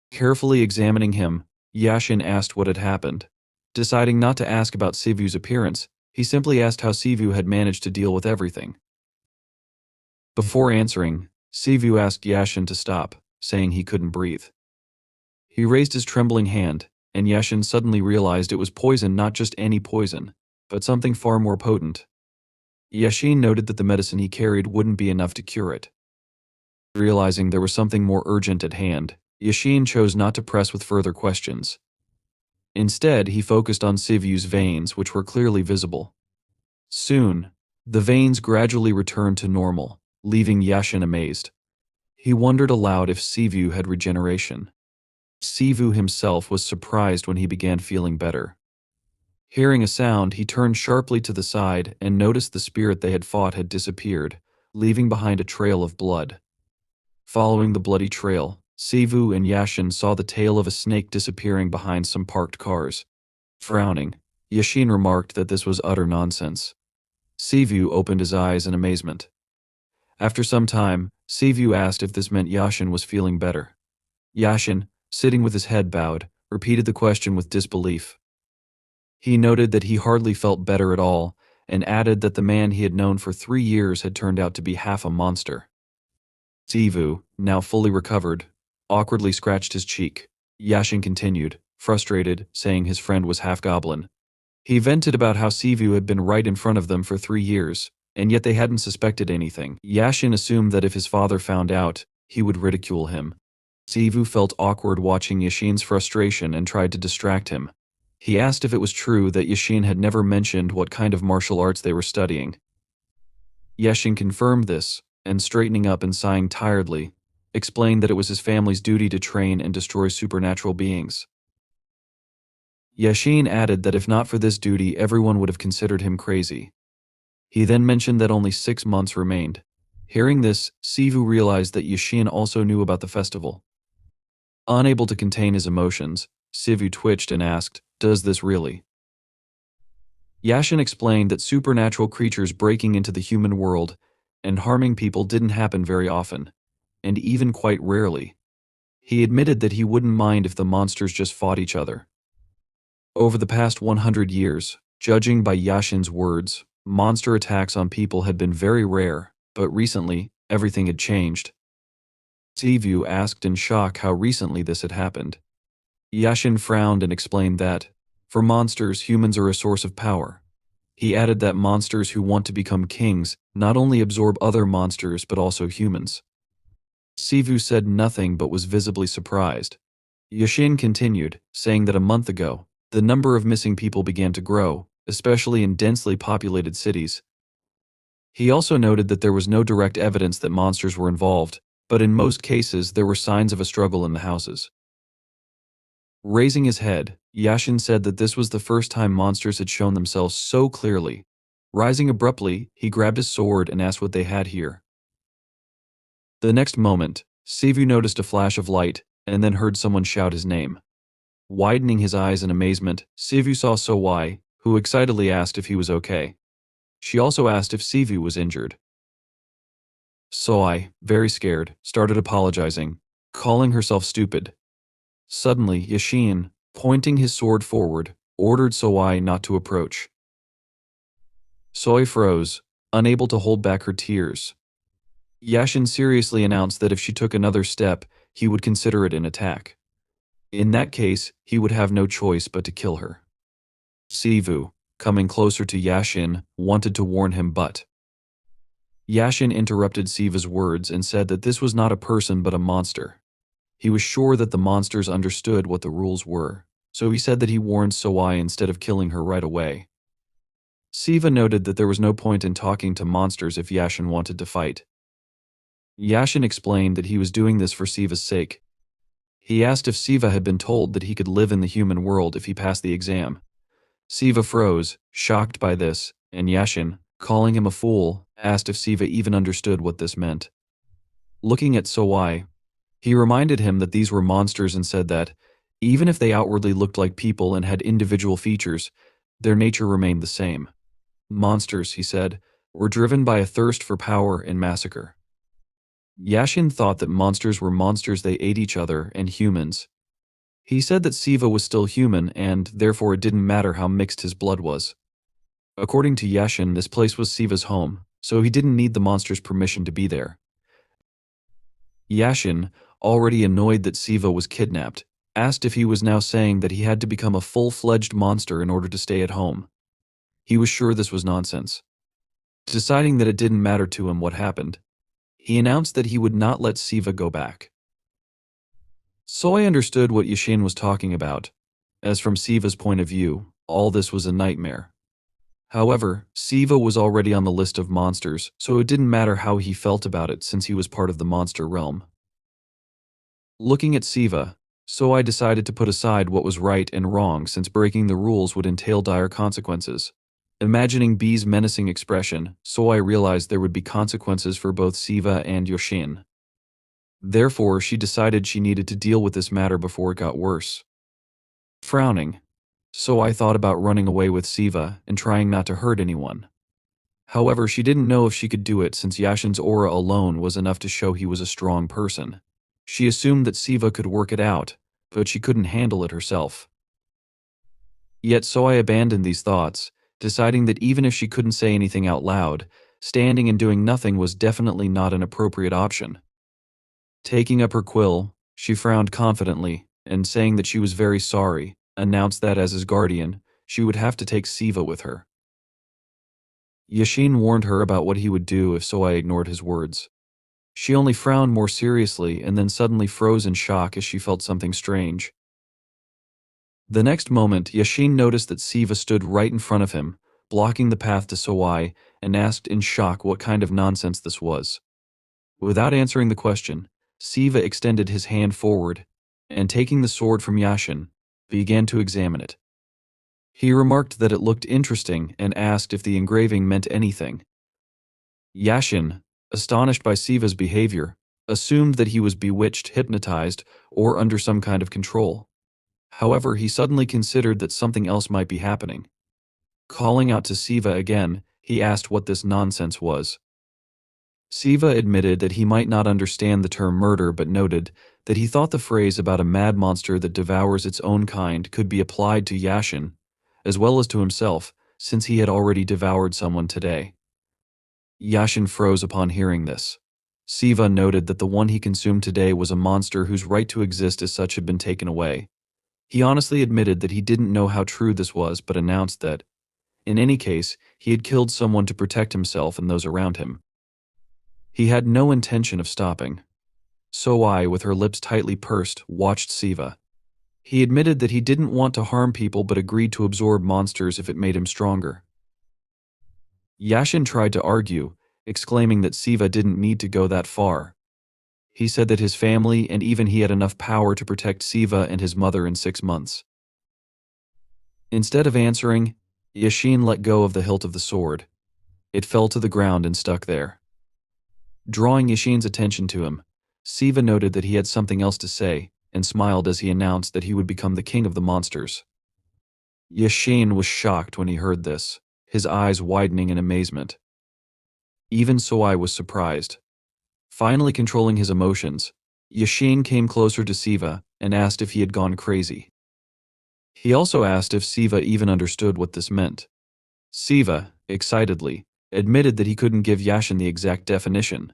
A: Carefully examining him, Yashin asked what had happened. Deciding not to ask about Sivu's appearance, he simply asked how Sivu had managed to deal with everything. Before answering, Sivu asked Yashin to stop, saying he couldn't breathe. He raised his trembling hand, and Yashin suddenly realized it was poison, not just any poison, but something far more potent. Yashin noted that the medicine he carried wouldn't be enough to cure it. Realizing there was something more urgent at hand, Yashin chose not to press with further questions. Instead, he focused on Sivu's veins, which were clearly visible. Soon, the veins gradually returned to normal, leaving Yashin amazed. He wondered aloud if Sivu had regeneration. Sivu himself was surprised when he began feeling better. Hearing a sound, he turned sharply to the side and noticed the spirit they had fought had disappeared, leaving behind a trail of blood. Following the bloody trail, Sivu and Yashin saw the tail of a snake disappearing behind some parked cars. Frowning, Yashin remarked that this was utter nonsense. Sivu opened his eyes in amazement. After some time, Sivu asked if this meant Yashin was feeling better. Yashin, sitting with his head bowed, repeated the question with disbelief. He noted that he hardly felt better at all, and added that the man he had known for 3 years had turned out to be half a monster. Sivu, now fully recovered, awkwardly scratched his cheek. Yashin continued, frustrated, saying his friend was half goblin. He vented about how Sivu had been right in front of them for 3 years, and yet they hadn't suspected anything. Yashin assumed that if his father found out, he would ridicule him. Sivu felt awkward watching Yashin's frustration and tried to distract him. He asked if it was true that Yashin had never mentioned what kind of martial arts they were studying. Yashin confirmed this, and straightening up and sighing tiredly, explained that it was his family's duty to train and destroy supernatural beings. Yashin added that if not for this duty, everyone would have considered him crazy. He then mentioned that only 6 months remained. Hearing this, Sivu realized that Yashin also knew about the festival. Unable to contain his emotions, Sivu twitched and asked, "Does this really?" Yashin explained that supernatural creatures breaking into the human world and harming people didn't happen very often, and even quite rarely. He admitted that he wouldn't mind if the monsters just fought each other. Over the past 100 years, judging by Yashin's words, monster attacks on people had been very rare, but recently, everything had changed. Sivu asked in shock how recently this had happened. Yashin frowned and explained that, for monsters, humans are a source of power. He added that monsters who want to become kings not only absorb other monsters but also humans. Sivu said nothing but was visibly surprised. Yashin continued, saying that a month ago, the number of missing people began to grow, especially in densely populated cities. He also noted that there was no direct evidence that monsters were involved, but in most cases there were signs of a struggle in the houses. Raising his head, Yashin said that this was the first time monsters had shown themselves so clearly. Rising abruptly, he grabbed his sword and asked what they had here. The next moment, Sivu noticed a flash of light and then heard someone shout his name. Widening his eyes in amazement, Sivu saw Suah, who excitedly asked if he was okay. She also asked if Sivu was injured. Suah, very scared, started apologizing, calling herself stupid. Suddenly, Yashin, pointing his sword forward, ordered Suah not to approach. Suah froze, unable to hold back her tears. Yashin seriously announced that if she took another step, he would consider it an attack. In that case, he would have no choice but to kill her. Sivu, coming closer to Yashin, wanted to warn him but Yashin interrupted Siva's words and said that this was not a person but a monster. He was sure that the monsters understood what the rules were, so he said that he warned Suah instead of killing her right away. Siva noted that there was no point in talking to monsters if Yashin wanted to fight. Yashin explained that he was doing this for Siva's sake. He asked if Siva had been told that he could live in the human world if he passed the exam. Siva froze, shocked by this, and Yashin, calling him a fool, asked if Siva even understood what this meant. Looking at Suah, he reminded him that these were monsters and said that, even if they outwardly looked like people and had individual features, their nature remained the same. Monsters, he said, were driven by a thirst for power and massacre. Yashin thought that monsters were monsters, they ate each other and humans. He said that Siva was still human and, therefore, it didn't matter how mixed his blood was. According to Yashin, this place was Siva's home, so he didn't need the monster's permission to be there. Yashin, already annoyed that Siva was kidnapped, asked if he was now saying that he had to become a full-fledged monster in order to stay at home. He was sure this was nonsense. Deciding that it didn't matter to him what happened, he announced that he would not let Siva go back. Suah understood what Yashin was talking about, as from Siva's point of view, all this was a nightmare. However, Siva was already on the list of monsters, so it didn't matter how he felt about it since he was part of the monster realm. Looking at Siva, Suah decided to put aside what was right and wrong since breaking the rules would entail dire consequences. Imagining B's menacing expression, Suah realized there would be consequences for both Siva and Yashin. Therefore, she decided she needed to deal with this matter before it got worse. Frowning, Suah thought about running away with Siva and trying not to hurt anyone. However, she didn't know if she could do it since Yashin's aura alone was enough to show he was a strong person. She assumed that Siva could work it out, but she couldn't handle it herself. Yet Suah abandoned these thoughts, deciding that even if she couldn't say anything out loud, standing and doing nothing was definitely not an appropriate option. Taking up her quill, she frowned confidently, and saying that she was very sorry, announced that as his guardian, she would have to take Siva with her. Yashin warned her about what he would do if Suah ignored his words. She only frowned more seriously and then suddenly froze in shock as she felt something strange. The next moment, Yashin noticed that Siva stood right in front of him, blocking the path to Suah, and asked in shock what kind of nonsense this was. Without answering the question, Siva extended his hand forward, and taking the sword from Yashin, began to examine it. He remarked that it looked interesting and asked if the engraving meant anything. Yashin, astonished by Siva's behavior, assumed that he was bewitched, hypnotized, or under some kind of control. However, he suddenly considered that something else might be happening. Calling out to Siva again, he asked what this nonsense was. Siva admitted that he might not understand the term murder but noted that he thought the phrase about a mad monster that devours its own kind could be applied to Yashin, as well as to himself, since he had already devoured someone today. Yashin froze upon hearing this. Siva noted that the one he consumed today was a monster whose right to exist as such had been taken away. He honestly admitted that he didn't know how true this was but announced that, in any case, he had killed someone to protect himself and those around him. He had no intention of stopping. Suah, with her lips tightly pursed, watched Siva. He admitted that he didn't want to harm people but agreed to absorb monsters if it made him stronger. Yashin tried to argue, exclaiming that Siva didn't need to go that far. He said that his family and even he had enough power to protect Siva and his mother in 6 months. Instead of answering, Yashin let go of the hilt of the sword. It fell to the ground and stuck there. Drawing Yashin's attention to him, Siva noted that he had something else to say and smiled as he announced that he would become the king of the monsters. Yashin was shocked when he heard this, his eyes widening in amazement. Even Suah was surprised. Finally controlling his emotions, Yashin came closer to Siva and asked if he had gone crazy. He also asked if Siva even understood what this meant. Siva, excitedly, admitted that he couldn't give Yashin the exact definition.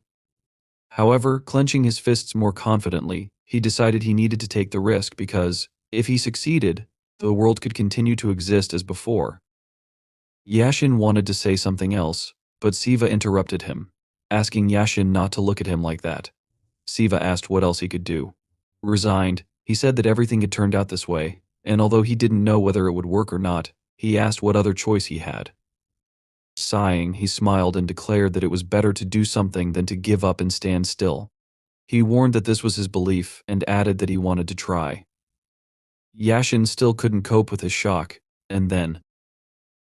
A: However, clenching his fists more confidently, he decided he needed to take the risk because, if he succeeded, the world could continue to exist as before. Yashin wanted to say something else, but Siva interrupted him, asking Yashin not to look at him like that. Siva asked what else he could do. Resigned, he said that everything had turned out this way, and although he didn't know whether it would work or not, he asked what other choice he had. Sighing, he smiled and declared that it was better to do something than to give up and stand still. He warned that this was his belief and added that he wanted to try. Yashin still couldn't cope with his shock, and then,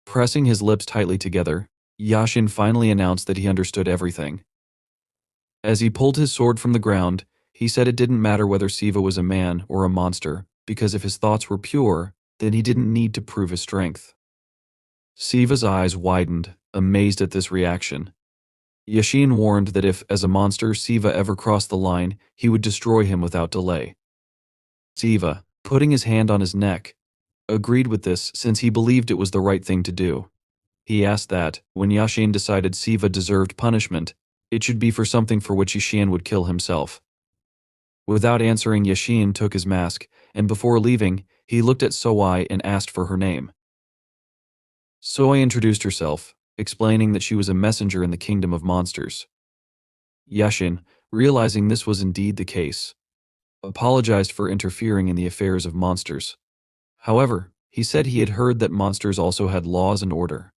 A: pressing his lips tightly together, Yashin finally announced that he understood everything. As he pulled his sword from the ground, he said it didn't matter whether Siva was a man or a monster, because if his thoughts were pure, then he didn't need to prove his strength. Siva's eyes widened, amazed at this reaction. Yashin warned that if, as a monster, Siva ever crossed the line, he would destroy him without delay. Siva, putting his hand on his neck, agreed with this since he believed it was the right thing to do. He asked that, when Yashin decided Siva deserved punishment, it should be for something for which Yashin would kill himself. Without answering, Yashin took his mask, and before leaving, he looked at Suah and asked for her name. Suah introduced herself, explaining that she was a messenger in the kingdom of monsters. Yashin, realizing this was indeed the case, apologized for interfering in the affairs of monsters. However, he said he had heard that monsters also had laws and order.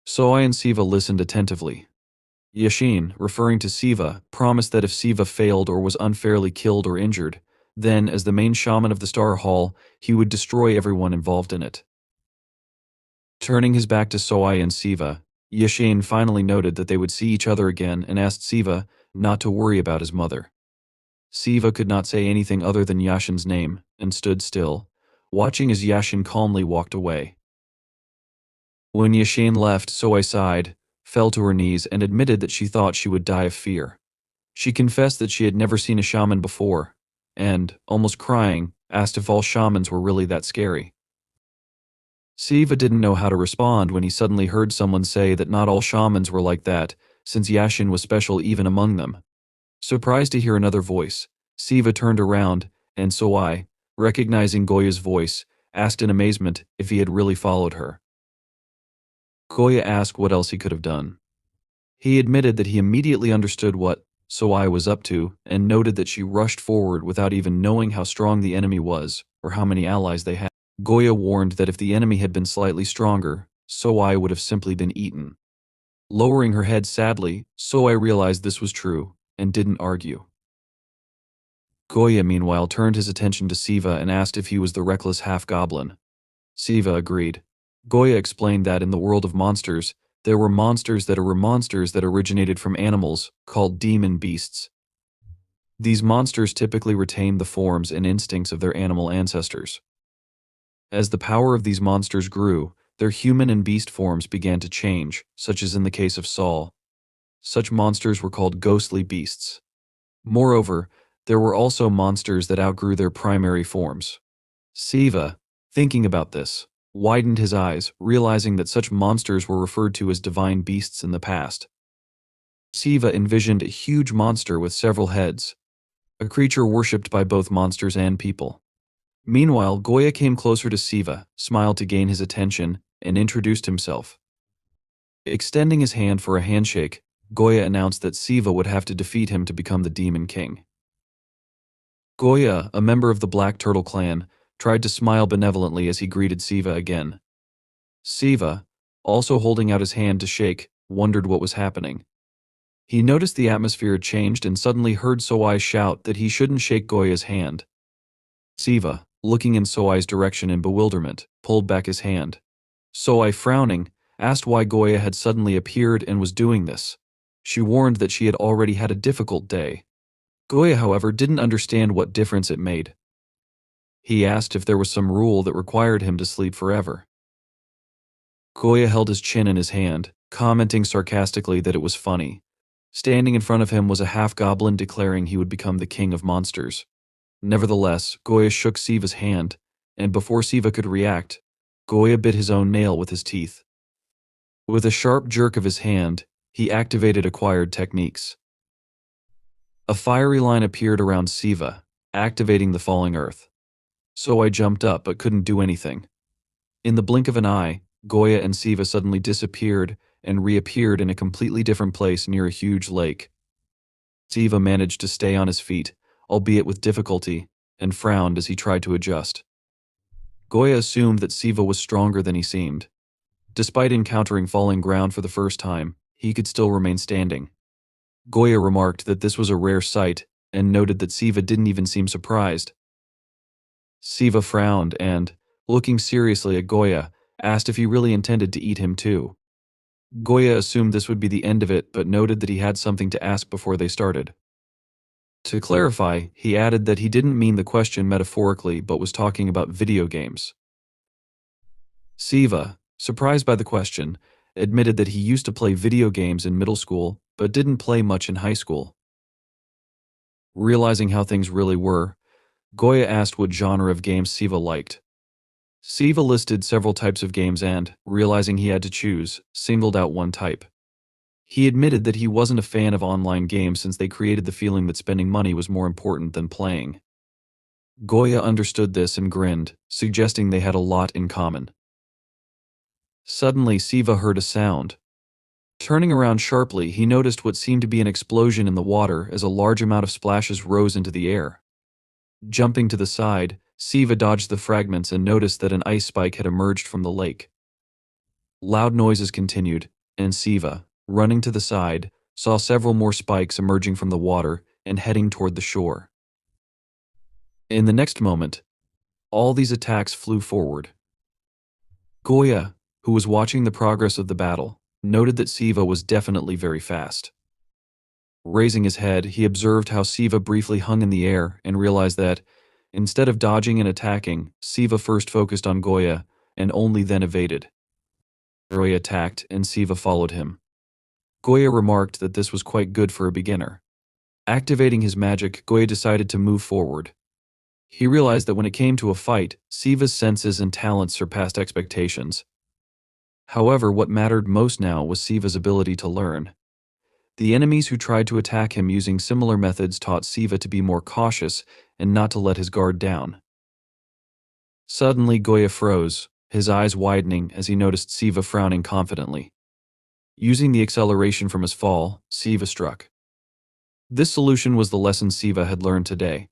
A: Suah and Siva listened attentively. Yashin, referring to Siva, promised that if Siva failed or was unfairly killed or injured, then, as the main shaman of the Star Hall, he would destroy everyone involved in it. Turning his back to Suah and Siva, Yashin finally noted that they would see each other again and asked Siva not to worry about his mother. Siva could not say anything other than Yashin's name and stood still, watching as Yashin calmly walked away. When Yashin left, Suah sighed, fell to her knees and admitted that she thought she would die of fear. She confessed that she had never seen a shaman before, and, almost crying, asked if all shamans were really that scary. Siva didn't know how to respond when he suddenly heard someone say that not all shamans were like that, since Yashin was special even among them. Surprised to hear another voice, Siva turned around, and Suah, recognizing Goya's voice, asked in amazement if he had really followed her. Goya asked what else he could have done. He admitted that he immediately understood what Suah was up to and noted that she rushed forward without even knowing how strong the enemy was or how many allies they had. Goya warned that if the enemy had been slightly stronger, Suah would have simply been eaten. Lowering her head sadly, Suah realized this was true and didn't argue. Goya meanwhile turned his attention to Siva and asked if he was the reckless half-goblin. Siva agreed. Goya explained that in the world of monsters, there were monsters that originated from animals, called demon beasts. These monsters typically retained the forms and instincts of their animal ancestors. As the power of these monsters grew, their human and beast forms began to change, such as in the case of Saul. Such monsters were called ghostly beasts. Moreover, there were also monsters that outgrew their primary forms. Siva, thinking about this, widened his eyes, realizing that such monsters were referred to as divine beasts in the past. Siva envisioned a huge monster with several heads, a creature worshipped by both monsters and people. Meanwhile, Goya came closer to Siva, smiled to gain his attention, and introduced himself. Extending his hand for a handshake, Goya announced that Siva would have to defeat him to become the Demon King. Goya, a member of the Black Turtle clan, tried to smile benevolently as he greeted Siva again. Siva, also holding out his hand to shake, wondered what was happening. He noticed the atmosphere had changed and suddenly heard Suah shout that he shouldn't shake Goya's hand. Siva, looking in Suah's direction in bewilderment, pulled back his hand. Suah, frowning, asked why Goya had suddenly appeared and was doing this. She warned that she had already had a difficult day. Goya, however, didn't understand what difference it made. He asked if there was some rule that required him to sleep forever. Goya held his chin in his hand, commenting sarcastically that it was funny. Standing in front of him was a half-goblin declaring he would become the king of monsters. Nevertheless, Goya shook Siva's hand, and before Siva could react, Goya bit his own nail with his teeth. With a sharp jerk of his hand, he activated acquired techniques. A fiery line appeared around Siva, activating the falling earth. So I jumped up but couldn't do anything. In the blink of an eye, Goya and Siva suddenly disappeared and reappeared in a completely different place near a huge lake. Siva managed to stay on his feet, albeit with difficulty, and frowned as he tried to adjust. Goya assumed that Siva was stronger than he seemed. Despite encountering falling ground for the first time, he could still remain standing. Goya remarked that this was a rare sight and noted that Siva didn't even seem surprised. Siva frowned and, looking seriously at Goya, asked if he really intended to eat him too. Goya assumed this would be the end of it but noted that he had something to ask before they started. To clarify, he added that he didn't mean the question metaphorically but was talking about video games. Siva, surprised by the question, admitted that he used to play video games in middle school but didn't play much in high school. Realizing how things really were, Goya asked what genre of games Siva liked. Siva listed several types of games and, realizing he had to choose, singled out one type. He admitted that he wasn't a fan of online games since they created the feeling that spending money was more important than playing. Goya understood this and grinned, suggesting they had a lot in common. Suddenly, Siva heard a sound. Turning around sharply, he noticed what seemed to be an explosion in the water as a large amount of splashes rose into the air. Jumping to the side, Siva dodged the fragments and noticed that an ice spike had emerged from the lake. Loud noises continued, and Siva, running to the side, saw several more spikes emerging from the water and heading toward the shore. In the next moment, all these attacks flew forward. Goya, who was watching the progress of the battle, noted that Siva was definitely very fast. Raising his head, he observed how Siva briefly hung in the air and realized that, instead of dodging and attacking, Siva first focused on Goya and only then evaded. Goya attacked and Siva followed him. Goya remarked that this was quite good for a beginner. Activating his magic, Goya decided to move forward. He realized that when it came to a fight, Siva's senses and talents surpassed expectations. However, what mattered most now was Siva's ability to learn. The enemies who tried to attack him using similar methods taught Siva to be more cautious and not to let his guard down. Suddenly, Goya froze, his eyes widening as he noticed Siva frowning confidently. Using the acceleration from his fall, Siva struck. This solution was the lesson Siva had learned today.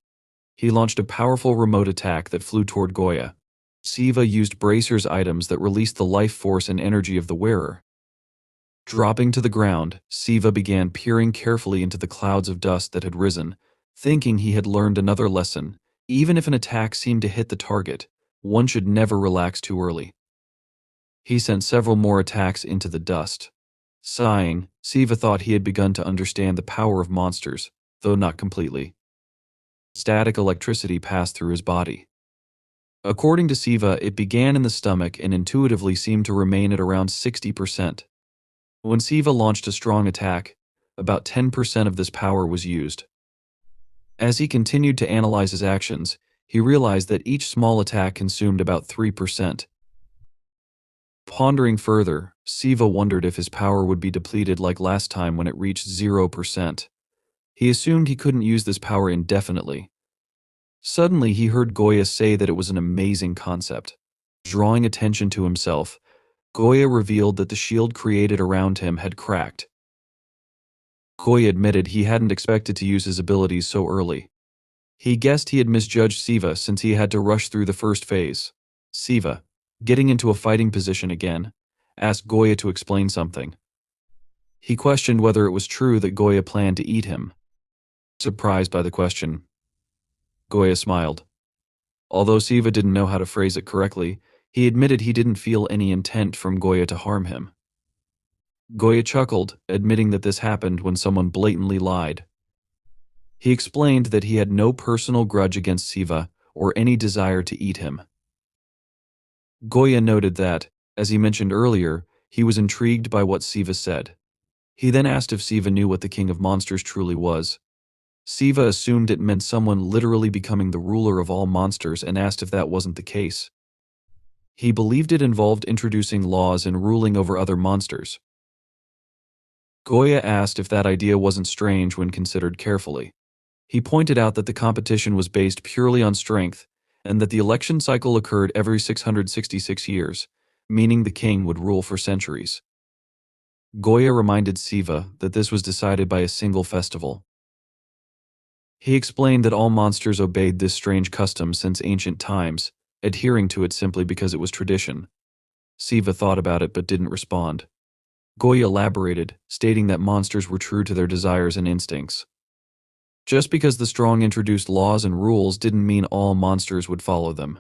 A: He launched a powerful remote attack that flew toward Goya. Siva used bracers items that released the life force and energy of the wearer. Dropping to the ground, Siva began peering carefully into the clouds of dust that had risen, thinking he had learned another lesson. Even if an attack seemed to hit the target, one should never relax too early. He sent several more attacks into the dust. Sighing, Siva thought he had begun to understand the power of monsters, though not completely. Static electricity passed through his body. According to Siva, it began in the stomach and intuitively seemed to remain at around 60%. When Siva launched a strong attack, about 10% of this power was used. As he continued to analyze his actions, he realized that each small attack consumed about 3%. Pondering further, Siva wondered if his power would be depleted like last time when it reached 0%. He assumed he couldn't use this power indefinitely. Suddenly, he heard Goya say that it was an amazing concept. Drawing attention to himself, Goya revealed that the shield created around him had cracked. Goya admitted he hadn't expected to use his abilities so early. He guessed he had misjudged Siva since he had to rush through the first phase. Siva, getting into a fighting position again, asked Goya to explain something. He questioned whether it was true that Goya planned to eat him. Surprised by the question, Goya smiled. Although Siva didn't know how to phrase it correctly, he admitted he didn't feel any intent from Goya to harm him. Goya chuckled, admitting that this happened when someone blatantly lied. He explained that he had no personal grudge against Siva or any desire to eat him. Goya noted that, as he mentioned earlier, he was intrigued by what Siva said. He then asked if Siva knew what the King of Monsters truly was. Siva assumed it meant someone literally becoming the ruler of all monsters and asked if that wasn't the case. He believed it involved introducing laws and ruling over other monsters. Goya asked if that idea wasn't strange when considered carefully. He pointed out that the competition was based purely on strength and that the election cycle occurred every 666 years, meaning the king would rule for centuries. Goya reminded Siva that this was decided by a single festival. He explained that all monsters obeyed this strange custom since ancient times, adhering to it simply because it was tradition. Siva thought about it but didn't respond. Goya elaborated, stating that monsters were true to their desires and instincts. Just because the strong introduced laws and rules didn't mean all monsters would follow them.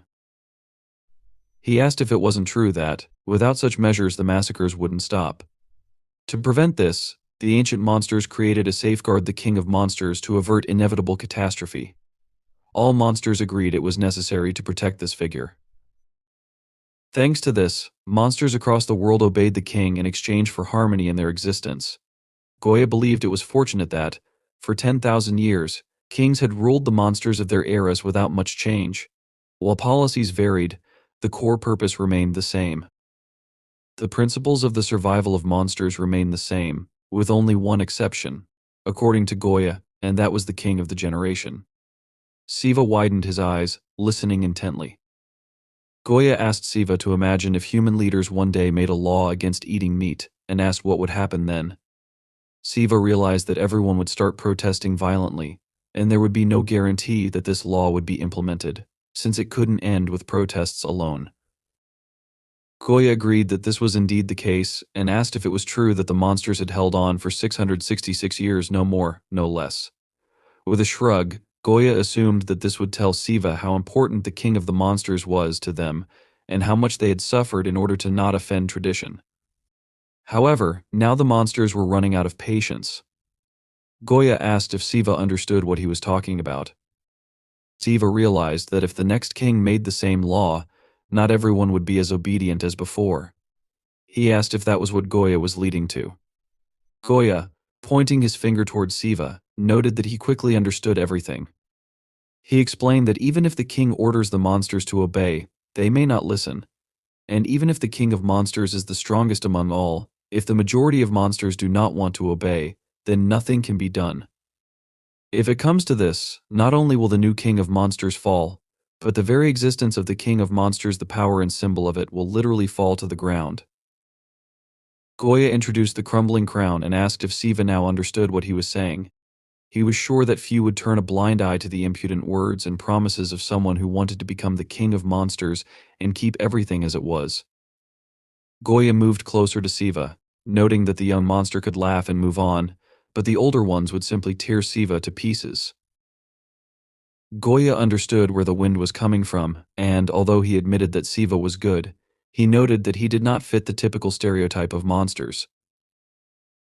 A: He asked if it wasn't true that, without such measures, the massacres wouldn't stop. To prevent this, the ancient monsters created a safeguard, the King of Monsters, to avert inevitable catastrophe. All monsters agreed it was necessary to protect this figure. Thanks to this, monsters across the world obeyed the king in exchange for harmony in their existence. Goya believed it was fortunate that, for 10,000 years, kings had ruled the monsters of their eras without much change. While policies varied, the core purpose remained the same. The principles of the survival of monsters remained the same, with only one exception, according to Goya, and that was the king of the generation. Siva widened his eyes, listening intently. Goya asked Siva to imagine if human leaders one day made a law against eating meat, and asked what would happen then. Siva realized that everyone would start protesting violently, and there would be no guarantee that this law would be implemented, since it couldn't end with protests alone. Goya agreed that this was indeed the case, and asked if it was true that the monsters had held on for 666 years, no more, no less. With a shrug, Goya assumed that this would tell Siva how important the king of the monsters was to them, and how much they had suffered in order to not offend tradition. However, now the monsters were running out of patience. Goya asked if Siva understood what he was talking about. Siva realized that if the next king made the same law, not everyone would be as obedient as before. He asked if that was what Goya was leading to. Goya, pointing his finger towards Siva, noted that he quickly understood everything. He explained that even if the king orders the monsters to obey, they may not listen. And even if the king of monsters is the strongest among all, if the majority of monsters do not want to obey, then nothing can be done. If it comes to this, not only will the new king of monsters fall, but the very existence of the king of monsters, the power and symbol of it, will literally fall to the ground. Goya introduced the crumbling crown and asked if Siva now understood what he was saying. He was sure that few would turn a blind eye to the impudent words and promises of someone who wanted to become the king of monsters and keep everything as it was. Goya moved closer to Siva, noting that the young monster could laugh and move on, but the older ones would simply tear Siva to pieces. Goya understood where the wind was coming from, and although he admitted that Siva was good, he noted that he did not fit the typical stereotype of monsters.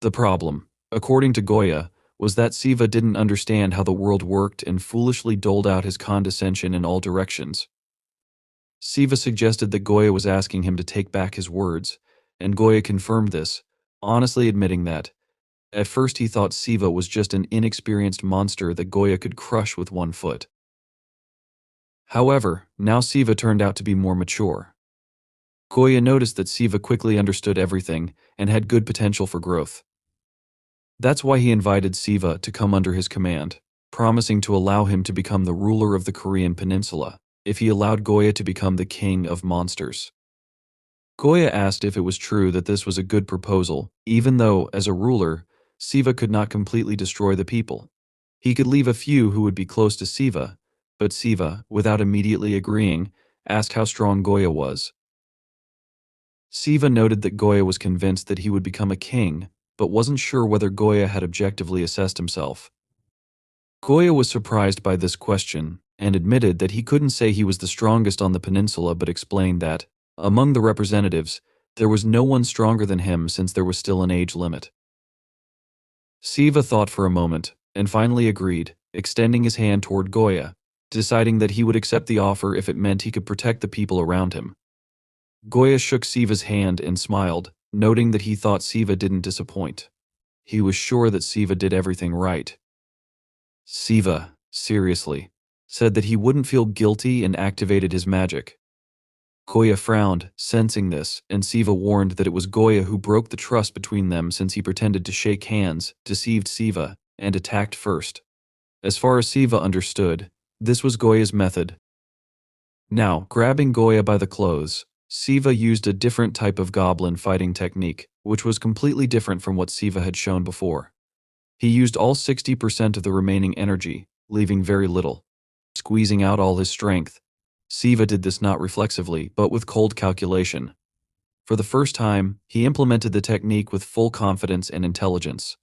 A: The problem, according to Goya, was that Siva didn't understand how the world worked and foolishly doled out his condescension in all directions. Siva suggested that Goya was asking him to take back his words, and Goya confirmed this, honestly admitting that, at first he thought Siva was just an inexperienced monster that Goya could crush with one foot. However, now Siva turned out to be more mature. Goya noticed that Siva quickly understood everything and had good potential for growth. That's why he invited Siva to come under his command, promising to allow him to become the ruler of the Korean peninsula if he allowed Goya to become the king of monsters. Goya asked if it was true that this was a good proposal, even though, as a ruler, Siva could not completely destroy the people. He could leave a few who would be close to Siva, but Siva, without immediately agreeing, asked how strong Goya was. Siva noted that Goya was convinced that he would become a king, but wasn't sure whether Goya had objectively assessed himself. Goya was surprised by this question and admitted that he couldn't say he was the strongest on the peninsula, but explained that, among the representatives, there was no one stronger than him since there was still an age limit. Siva thought for a moment and finally agreed, extending his hand toward Goya, deciding that he would accept the offer if it meant he could protect the people around him. Goya shook Siva's hand and smiled, noting that he thought Siva didn't disappoint. He was sure that Siva did everything right. Siva, seriously, said that he wouldn't feel guilty and activated his magic. Goya frowned, sensing this, and Siva warned that it was Goya who broke the trust between them since he pretended to shake hands, deceived Siva, and attacked first. As far as Siva understood, this was Goya's method. Now, grabbing Goya by the clothes, Siva used a different type of goblin fighting technique, which was completely different from what Siva had shown before. He used all 60% of the remaining energy, leaving very little, squeezing out all his strength. Siva did this not reflexively, but with cold calculation. For the first time, he implemented the technique with full confidence and intelligence.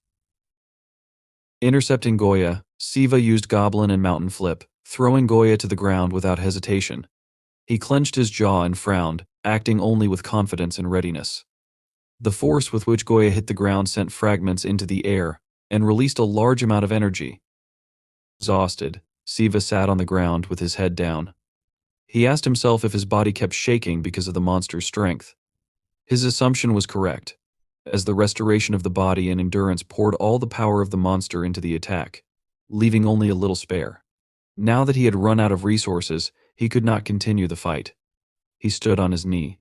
A: Intercepting Goya, Siva used Goblin and Mountain Flip, throwing Goya to the ground without hesitation. He clenched his jaw and frowned, acting only with confidence and readiness. The force with which Goya hit the ground sent fragments into the air and released a large amount of energy. Exhausted, Siva sat on the ground with his head down. He asked himself if his body kept shaking because of the monster's strength. His assumption was correct, as the restoration of the body and endurance poured all the power of the monster into the attack, leaving only a little spare. Now that he had run out of resources, he could not continue the fight. He stood on his knee.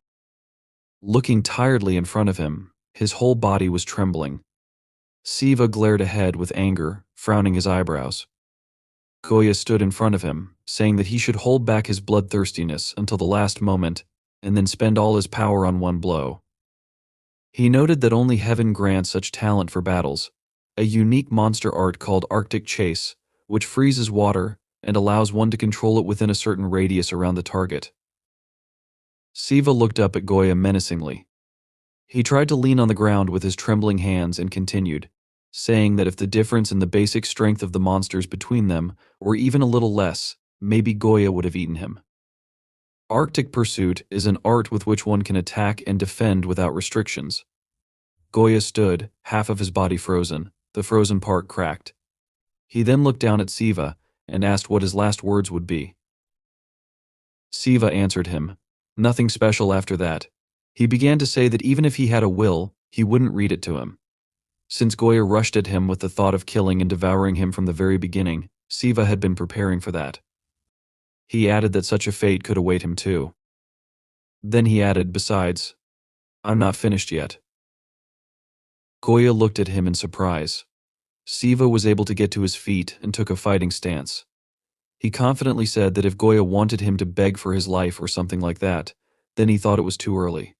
A: Looking tiredly in front of him, his whole body was trembling. Siva glared ahead with anger, frowning his eyebrows. Goya stood in front of him, saying that he should hold back his bloodthirstiness until the last moment and then spend all his power on one blow. He noted that only heaven grants such talent for battles, a unique monster art called Arctic Chase, which freezes water and allows one to control it within a certain radius around the target. Siva looked up at Goya menacingly. He tried to lean on the ground with his trembling hands and continued, saying that if the difference in the basic strength of the monsters between them were even a little less, maybe Goya would have eaten him. Arctic Pursuit is an art with which one can attack and defend without restrictions. Goya stood, half of his body frozen, the frozen part cracked. He then looked down at Siva and asked what his last words would be. Siva answered him, nothing special after that. He began to say that even if he had a will, he wouldn't read it to him. Since Goya rushed at him with the thought of killing and devouring him from the very beginning, Siva had been preparing for that. He added that such a fate could await him too. Then he added, besides, I'm not finished yet. Goya looked at him in surprise. Siva was able to get to his feet and took a fighting stance. He confidently said that if Goya wanted him to beg for his life or something like that, then he thought it was too early.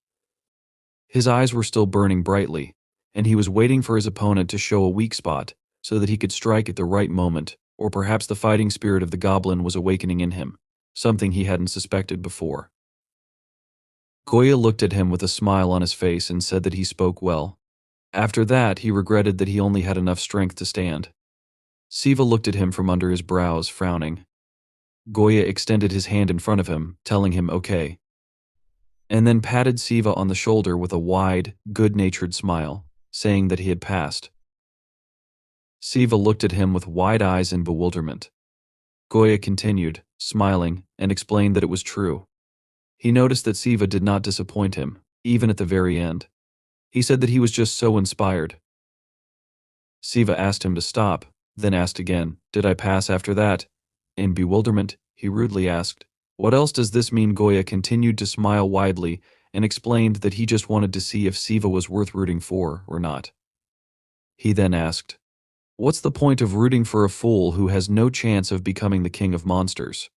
A: His eyes were still burning brightly, and he was waiting for his opponent to show a weak spot so that he could strike at the right moment, or perhaps the fighting spirit of the goblin was awakening in him, something he hadn't suspected before. Goya looked at him with a smile on his face and said that he spoke well. After that, he regretted that he only had enough strength to stand. Siva looked at him from under his brows, frowning. Goya extended his hand in front of him, telling him okay, and then patted Siva on the shoulder with a wide, good-natured smile, saying that he had passed. Siva looked at him with wide eyes in bewilderment. Goya continued, smiling, and explained that it was true. He noticed that Siva did not disappoint him, even at the very end. He said that he was just so inspired. Siva asked him to stop, then asked again, "Did I pass after that?" In bewilderment, he rudely asked, "What else does this mean?" Goya continued to smile widely and explained that he just wanted to see if Siva was worth rooting for or not. He then asked, "What's the point of rooting for a fool who has no chance of becoming the king of monsters?"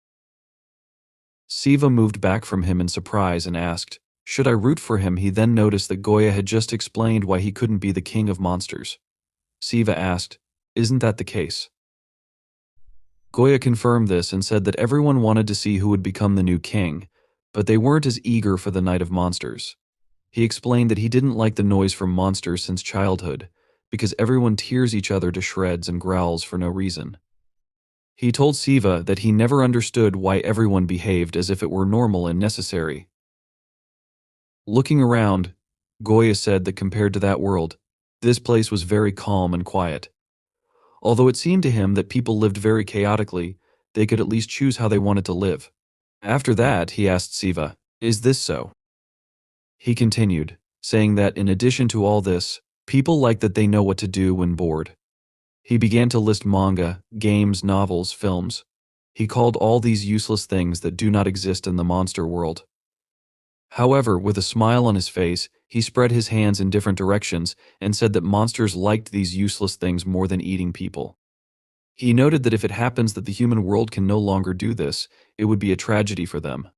A: Siva moved back from him in surprise and asked, "Should I root for him?" He then noticed that Goya had just explained why he couldn't be the king of monsters. Siva asked, "Isn't that the case?" Goya confirmed this and said that everyone wanted to see who would become the new king, but they weren't as eager for the Night of Monsters. He explained that he didn't like the noise from monsters since childhood, because everyone tears each other to shreds and growls for no reason. He told Siva that he never understood why everyone behaved as if it were normal and necessary. Looking around, Goya said that compared to that world, this place was very calm and quiet. Although it seemed to him that people lived very chaotically, they could at least choose how they wanted to live. After that, he asked Siva, "Is this so?" He continued, saying that in addition to all this, people like that they know what to do when bored. He began to list manga, games, novels, films. He called all these useless things that do not exist in the monster world. However, with a smile on his face, he spread his hands in different directions and said that monsters liked these useless things more than eating people. He noted that if it happens that the human world can no longer do this, it would be a tragedy for them.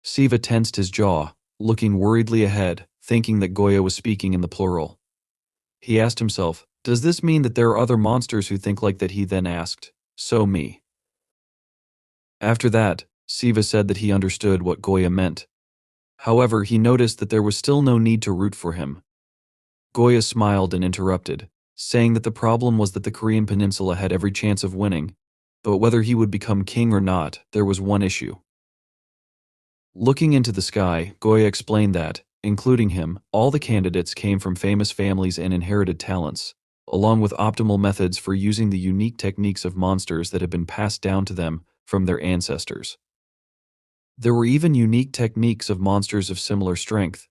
A: Siva tensed his jaw, looking worriedly ahead, thinking that Goya was speaking in the plural. He asked himself, "Does this mean that there are other monsters who think like that?" He then asked, "So me?" After that, Siva said that he understood what Goya meant. However, he noticed that there was still no need to root for him. Goya smiled and interrupted, saying that the problem was that the Korean peninsula had every chance of winning, but whether he would become king or not, there was one issue. Looking into the sky, Goya explained that, including him, all the candidates came from famous families and inherited talents, along with optimal methods for using the unique techniques of monsters that had been passed down to them from their ancestors. There were even unique techniques of monsters of similar strength.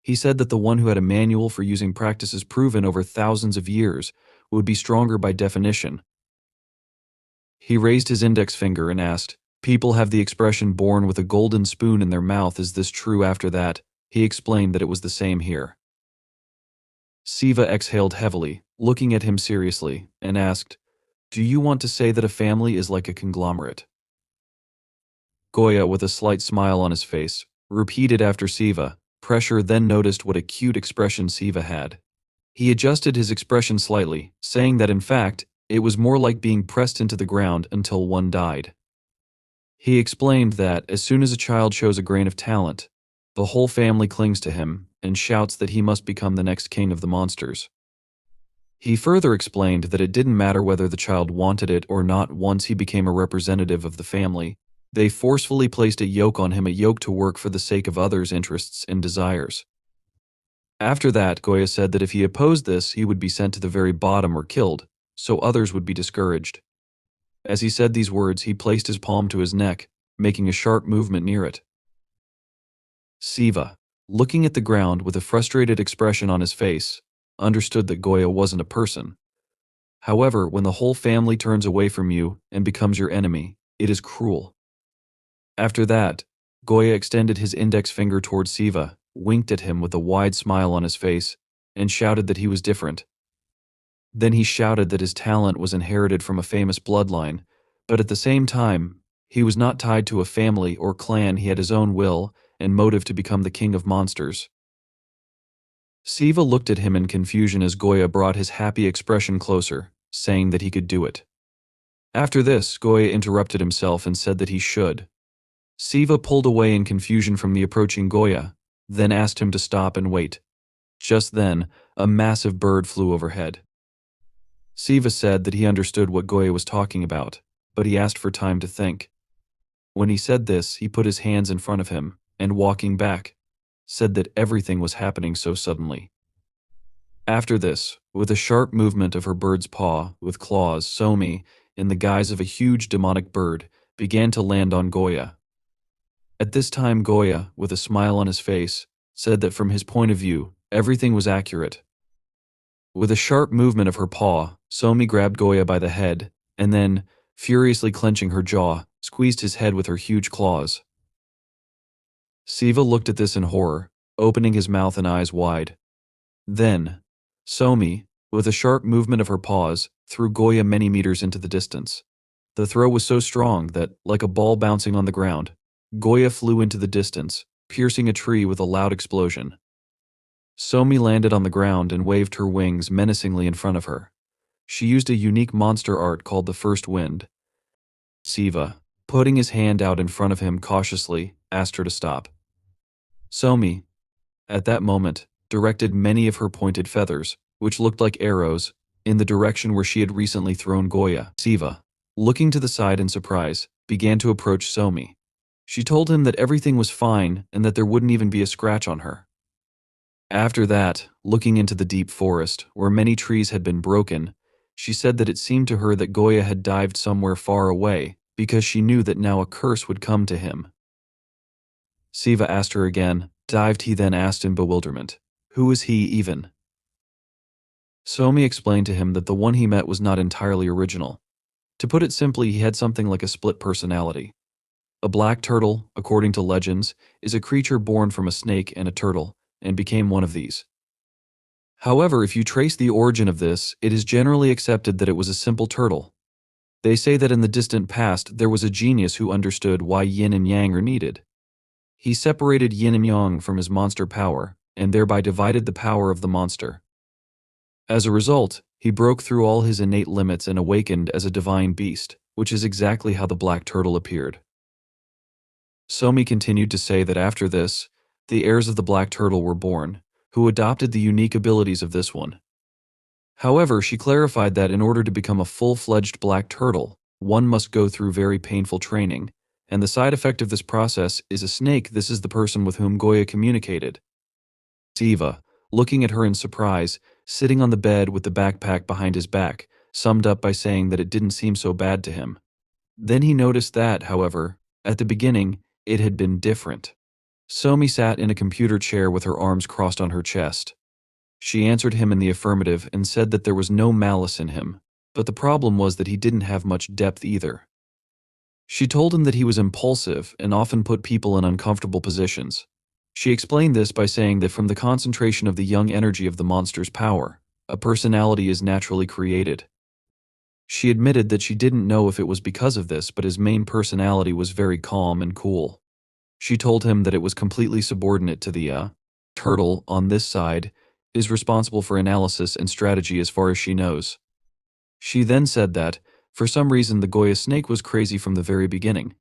A: He said that the one who had a manual for using practices proven over thousands of years would be stronger by definition. He raised his index finger and asked, "People have the expression born with a golden spoon in their mouth. Is this true?" After that, he explained that it was the same here. Siva exhaled heavily, looking at him seriously, and asked, "Do you want to say that a family is like a conglomerate?" Goya, with a slight smile on his face, repeated after Siva. Pressure then noticed what a cute expression Siva had. He adjusted his expression slightly, saying that in fact, it was more like being pressed into the ground until one died. He explained that as soon as a child shows a grain of talent, the whole family clings to him and shouts that he must become the next king of the monsters. He further explained that it didn't matter whether the child wanted it or not. Once he became a representative of the family, they forcefully placed a yoke on him, a yoke to work for the sake of others' interests and desires. After that, Goya said that if he opposed this, he would be sent to the very bottom or killed, so others would be discouraged. As he said these words, he placed his palm to his neck, making a sharp movement near it. Siva, looking at the ground with a frustrated expression on his face, understood that Goya wasn't a person. However, when the whole family turns away from you and becomes your enemy, it is cruel. After that, Goya extended his index finger towards Siva, winked at him with a wide smile on his face, and shouted that he was different. Then he shouted that his talent was inherited from a famous bloodline, but at the same time, he was not tied to a family or clan. He had his own will and motive to become the king of monsters. Siva looked at him in confusion as Goya brought his happy expression closer, saying that he could do it. After this, Goya interrupted himself and said that he should. Siva pulled away in confusion from the approaching Goya, then asked him to stop and wait. Just then, a massive bird flew overhead. Siva said that he understood what Goya was talking about, but he asked for time to think. When he said this, he put his hands in front of him, and walking back, said that everything was happening so suddenly. After this, With a sharp movement of her bird's paw with claws, Somi, in the guise of a huge demonic bird, began to land on Goya. At this time Goya, with a smile on his face, said that from his point of view, everything was accurate. With a sharp movement of her paw, Somi grabbed Goya by the head, and then, furiously clenching her jaw, squeezed his head with her huge claws. Siva looked at this in horror, opening his mouth and eyes wide. Then, Somi, with a sharp movement of her paws, threw Goya many meters into the distance. The throw was so strong that, like a ball bouncing on the ground, Goya flew into the distance, piercing a tree with a loud explosion. Somi landed on the ground and waved her wings menacingly in front of her. She used a unique monster art called the First Wind. Siva, putting his hand out in front of him cautiously, asked her to stop. Somi, at that moment, directed many of her pointed feathers, which looked like arrows, in the direction where she had recently thrown Goya. Siva, looking to the side in surprise, began to approach Somi. She told him that everything was fine and that there wouldn't even be a scratch on her. After that, looking into the deep forest, where many trees had been broken, she said that it seemed to her that Goya had dived somewhere far away, because she knew that now a curse would come to him. Siva asked her again, dived he then asked in bewilderment, who is he even? Somi explained to him that the one he met was not entirely original. To put it simply, he had something like a split personality. A black turtle, according to legends, is a creature born from a snake and a turtle, and became one of these. However, if you trace the origin of this, it is generally accepted that it was a simple turtle. They say that in the distant past there was a genius who understood why yin and yang are needed. He separated yin and yang from his monster power, and thereby divided the power of the monster. As a result, he broke through all his innate limits and awakened as a divine beast, which is exactly how the black turtle appeared. Somi continued to say that after this, the heirs of the black turtle were born, who adopted the unique abilities of this one. However, she clarified that in order to become a full-fledged black turtle, one must go through very painful training, and the side effect of this process is a snake. This is the person with whom Goya communicated. Siva, looking at her in surprise, sitting on the bed with the backpack behind his back, summed up by saying that it didn't seem so bad to him. Then he noticed that, however, at the beginning, it had been different. Somi sat in a computer chair with her arms crossed on her chest. She answered him in the affirmative and said that there was no malice in him, but the problem was that he didn't have much depth either. She told him that he was impulsive and often put people in uncomfortable positions. She explained this by saying that from the concentration of the young energy of the monster's power, a personality is naturally created. She admitted that she didn't know if it was because of this, but his main personality was very calm and cool. She told him that it was completely subordinate to the turtle on this side, is responsible for analysis and strategy as far as she knows. She then said that, for some reason, the Goya snake was crazy from the very beginning.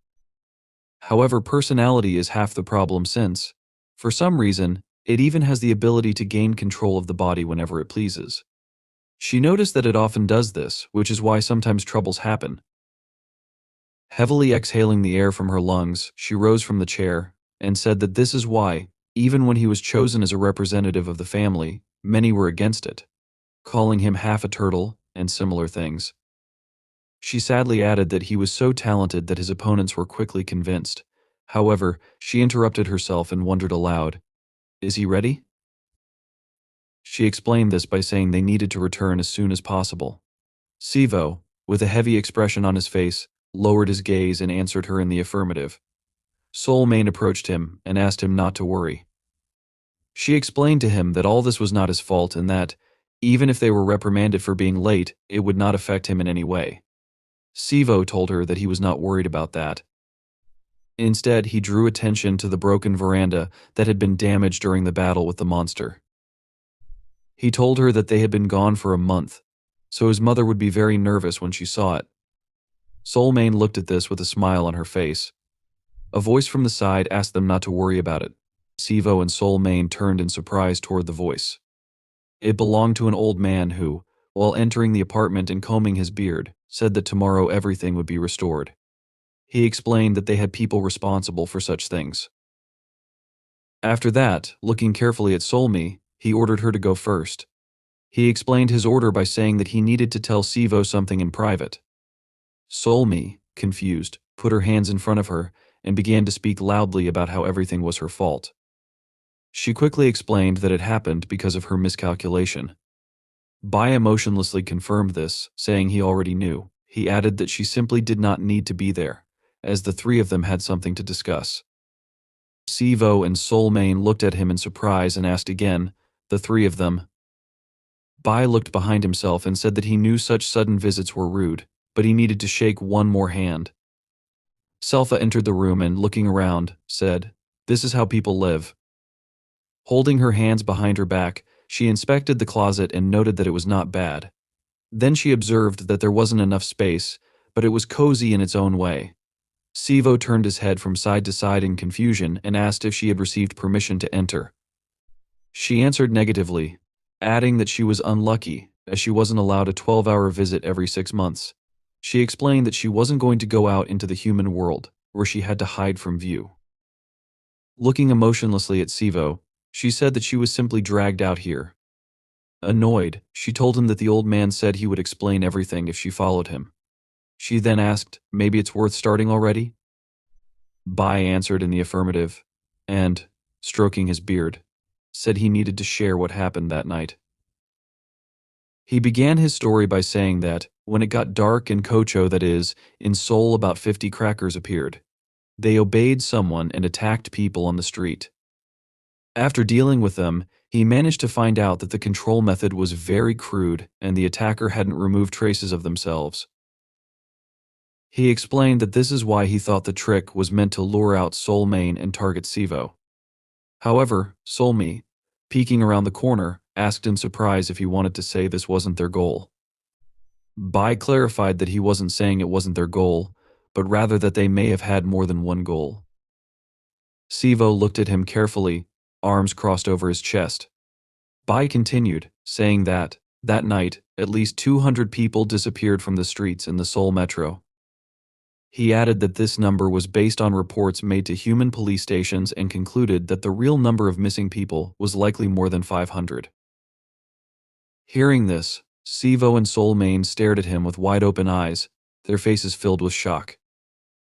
A: However, personality is half the problem since, for some reason, it even has the ability to gain control of the body whenever it pleases. She noticed that it often does this, which is why sometimes troubles happen. Heavily exhaling the air from her lungs, she rose from the chair and said that this is why, even when he was chosen as a representative of the family, many were against it, calling him half a turtle and similar things. She sadly added that he was so talented that his opponents were quickly convinced. However, she interrupted herself and wondered aloud, "Is he ready?" She explained this by saying they needed to return as soon as possible. Sivo, with a heavy expression on his face, lowered his gaze and answered her in the affirmative. Soul Mane approached him and asked him not to worry. She explained to him that all this was not his fault and that, even if they were reprimanded for being late, it would not affect him in any way. Sivo told her that he was not worried about that. Instead, he drew attention to the broken veranda that had been damaged during the battle with the monster. He told her that they had been gone for a month, so his mother would be very nervous when she saw it. Soulmane looked at this with a smile on her face. A voice from the side asked them not to worry about it. Sivo and Soulmane turned in surprise toward the voice. It belonged to an old man who, while entering the apartment and combing his beard, said that tomorrow everything would be restored. He explained that they had people responsible for such things. After that, looking carefully at Solmi, he ordered her to go first. He explained his order by saying that he needed to tell Sivo something in private. Solmi, confused, put her hands in front of her and began to speak loudly about how everything was her fault. She quickly explained that it happened because of her miscalculation. Bai emotionlessly confirmed this, saying he already knew. He added that she simply did not need to be there, as the three of them had something to discuss. Sivo and Solmain looked at him in surprise and asked again, the three of them. Bai looked behind himself and said that he knew such sudden visits were rude, but he needed to shake one more hand. Selfa entered the room and, looking around, said, "This is how people live." Holding her hands behind her back, she inspected the closet and noted that it was not bad. Then she observed that there wasn't enough space, but it was cozy in its own way. Sivo turned his head from side to side in confusion and asked if she had received permission to enter. She answered negatively, adding that she was unlucky, as she wasn't allowed a 12-hour visit every 6 months. She explained that she wasn't going to go out into the human world, where she had to hide from view. Looking emotionlessly at Sivo, she said that she was simply dragged out here. Annoyed, she told him that the old man said he would explain everything if she followed him. She then asked, "Maybe it's worth starting already?" Bai answered in the affirmative, and, stroking his beard, said he needed to share what happened that night. He began his story by saying that, when it got dark in Kocho, that is, in Seoul, about 50 crackers appeared. They obeyed someone and attacked people on the street. After dealing with them, he managed to find out that the control method was very crude and the attacker hadn't removed traces of themselves. He explained that this is why he thought the trick was meant to lure out Solmain and target Sivo. However, Solmi, peeking around the corner, asked in surprise if he wanted to say this wasn't their goal. Bai clarified that he wasn't saying it wasn't their goal, but rather that they may have had more than one goal. Sivo looked at him carefully, arms crossed over his chest. Bai continued, saying that night, at least 200 people disappeared from the streets in the Seoul metro. He added that this number was based on reports made to human police stations and concluded that the real number of missing people was likely more than 500. Hearing this, Sivo and Solmain stared at him with wide-open eyes, their faces filled with shock.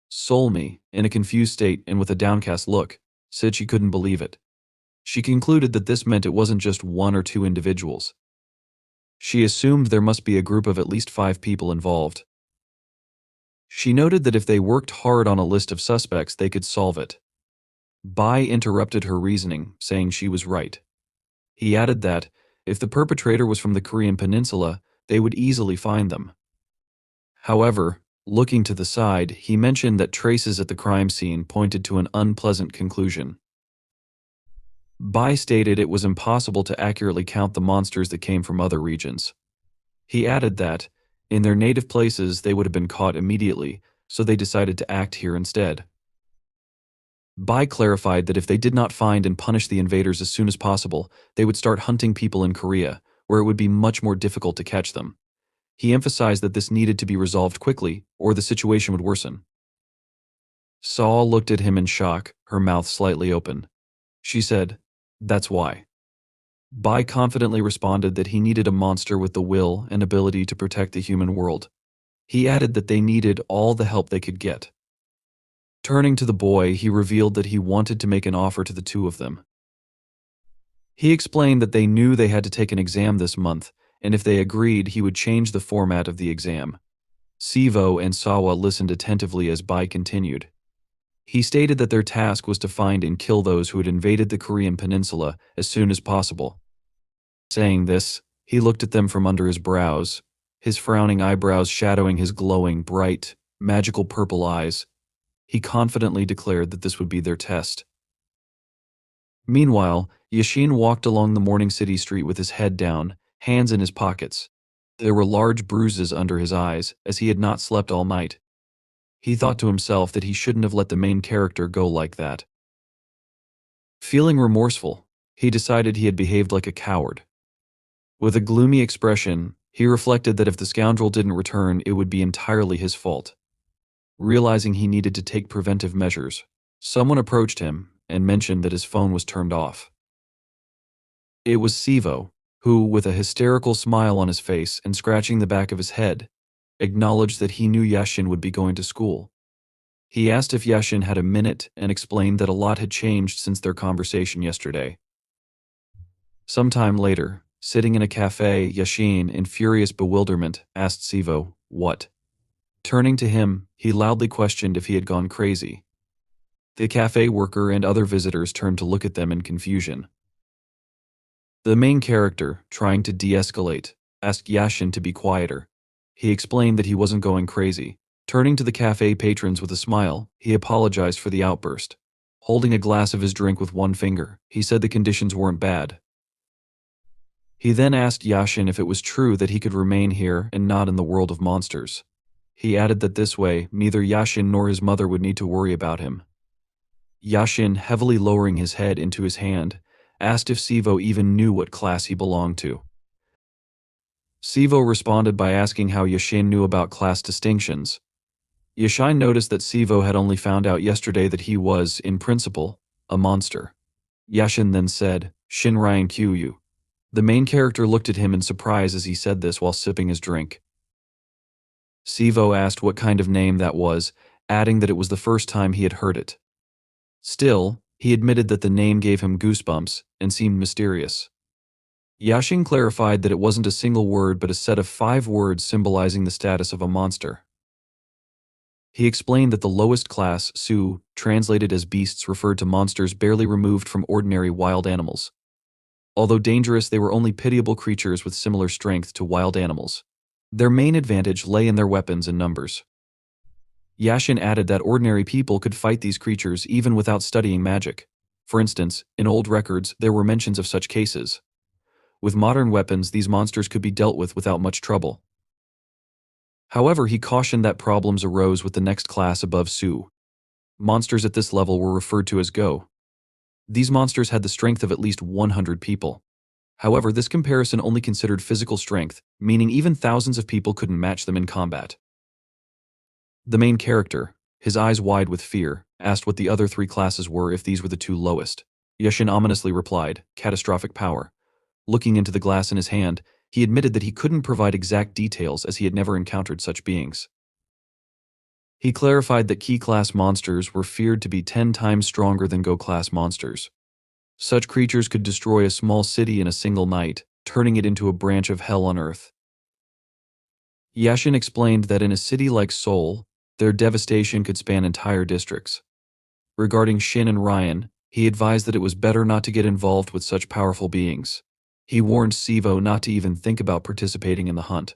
A: Solmi, in a confused state and with a downcast look, said she couldn't believe it. She concluded that this meant it wasn't just one or two individuals. She assumed there must be a group of at least 5 people involved. She noted that if they worked hard on a list of suspects, they could solve it. Bai interrupted her reasoning, saying she was right. He added that, if the perpetrator was from the Korean peninsula, they would easily find them. However, looking to the side, he mentioned that traces at the crime scene pointed to an unpleasant conclusion. Bai stated it was impossible to accurately count the monsters that came from other regions. He added that, in their native places, they would have been caught immediately, so they decided to act here instead. Bai clarified that if they did not find and punish the invaders as soon as possible, they would start hunting people in Korea, where it would be much more difficult to catch them. He emphasized that this needed to be resolved quickly, or the situation would worsen. Sawa looked at him in shock, her mouth slightly open. She said, "That's why." Bai confidently responded that he needed a monster with the will and ability to protect the human world. He added that they needed all the help they could get. Turning to the boy, he revealed that he wanted to make an offer to the two of them. He explained that they knew they had to take an exam this month, and if they agreed, he would change the format of the exam. Sivo and Sawa listened attentively as Bai continued. He stated that their task was to find and kill those who had invaded the Korean peninsula as soon as possible. Saying this, he looked at them from under his brows, his frowning eyebrows shadowing his glowing, bright, magical purple eyes. He confidently declared that this would be their test. Meanwhile, Yashin walked along the morning city street with his head down, hands in his pockets. There were large bruises under his eyes, as he had not slept all night. He thought to himself that he shouldn't have let the main character go like that. Feeling remorseful, he decided he had behaved like a coward. With a gloomy expression, he reflected that if the scoundrel didn't return, it would be entirely his fault. Realizing he needed to take preventive measures, someone approached him and mentioned that his phone was turned off. It was Sivo. who, with a hysterical smile on his face and scratching the back of his head, acknowledged that he knew Yashin would be going to school. He asked if Yashin had a minute and explained that a lot had changed since their conversation yesterday. Sometime later, sitting in a cafe, Yashin, in furious bewilderment, asked Sivo, "What?" Turning to him, he loudly questioned if he had gone crazy. The cafe worker and other visitors turned to look at them in confusion. The main character, trying to de-escalate, asked Yashin to be quieter. He explained that he wasn't going crazy. Turning to the cafe patrons with a smile, he apologized for the outburst. Holding a glass of his drink with one finger, he said the conditions weren't bad. He then asked Yashin if it was true that he could remain here and not in the world of monsters. He added that this way, neither Yashin nor his mother would need to worry about him. Yashin, heavily lowering his head into his hand, asked if Sivo even knew what class he belonged to. Sivo responded by asking how Yashin knew about class distinctions. Yashin noticed that Sivo had only found out yesterday that he was, in principle, a monster. Yashin then said, "Shinryan Kyu." The main character looked at him in surprise as he said this while sipping his drink. Sivo asked what kind of name that was, adding that it was the first time he had heard it. Still, he admitted that the name gave him goosebumps and seemed mysterious. Yashin clarified that it wasn't a single word but a set of 5 words symbolizing the status of a monster. He explained that the lowest class, Su, translated as beasts, referred to monsters barely removed from ordinary wild animals. Although dangerous, they were only pitiable creatures with similar strength to wild animals. Their main advantage lay in their weapons and numbers. Yashin added that ordinary people could fight these creatures even without studying magic. For instance, in old records, there were mentions of such cases. With modern weapons, these monsters could be dealt with without much trouble. However, he cautioned that problems arose with the next class above Su. Monsters at this level were referred to as Go. These monsters had the strength of at least 100 people. However, this comparison only considered physical strength, meaning even thousands of people couldn't match them in combat. The main character, his eyes wide with fear, asked what the other 3 classes were if these were the 2 lowest. Yashin ominously replied, "Catastrophic power." Looking into the glass in his hand, he admitted that he couldn't provide exact details as he had never encountered such beings. He clarified that Ki-class monsters were feared to be 10 times stronger than Go-class monsters. Such creatures could destroy a small city in a single night, turning it into a branch of hell on earth. Yashin explained that in a city like Seoul, their devastation could span entire districts. Regarding Shin and Ryan, he advised that it was better not to get involved with such powerful beings. He warned Sivo not to even think about participating in the hunt.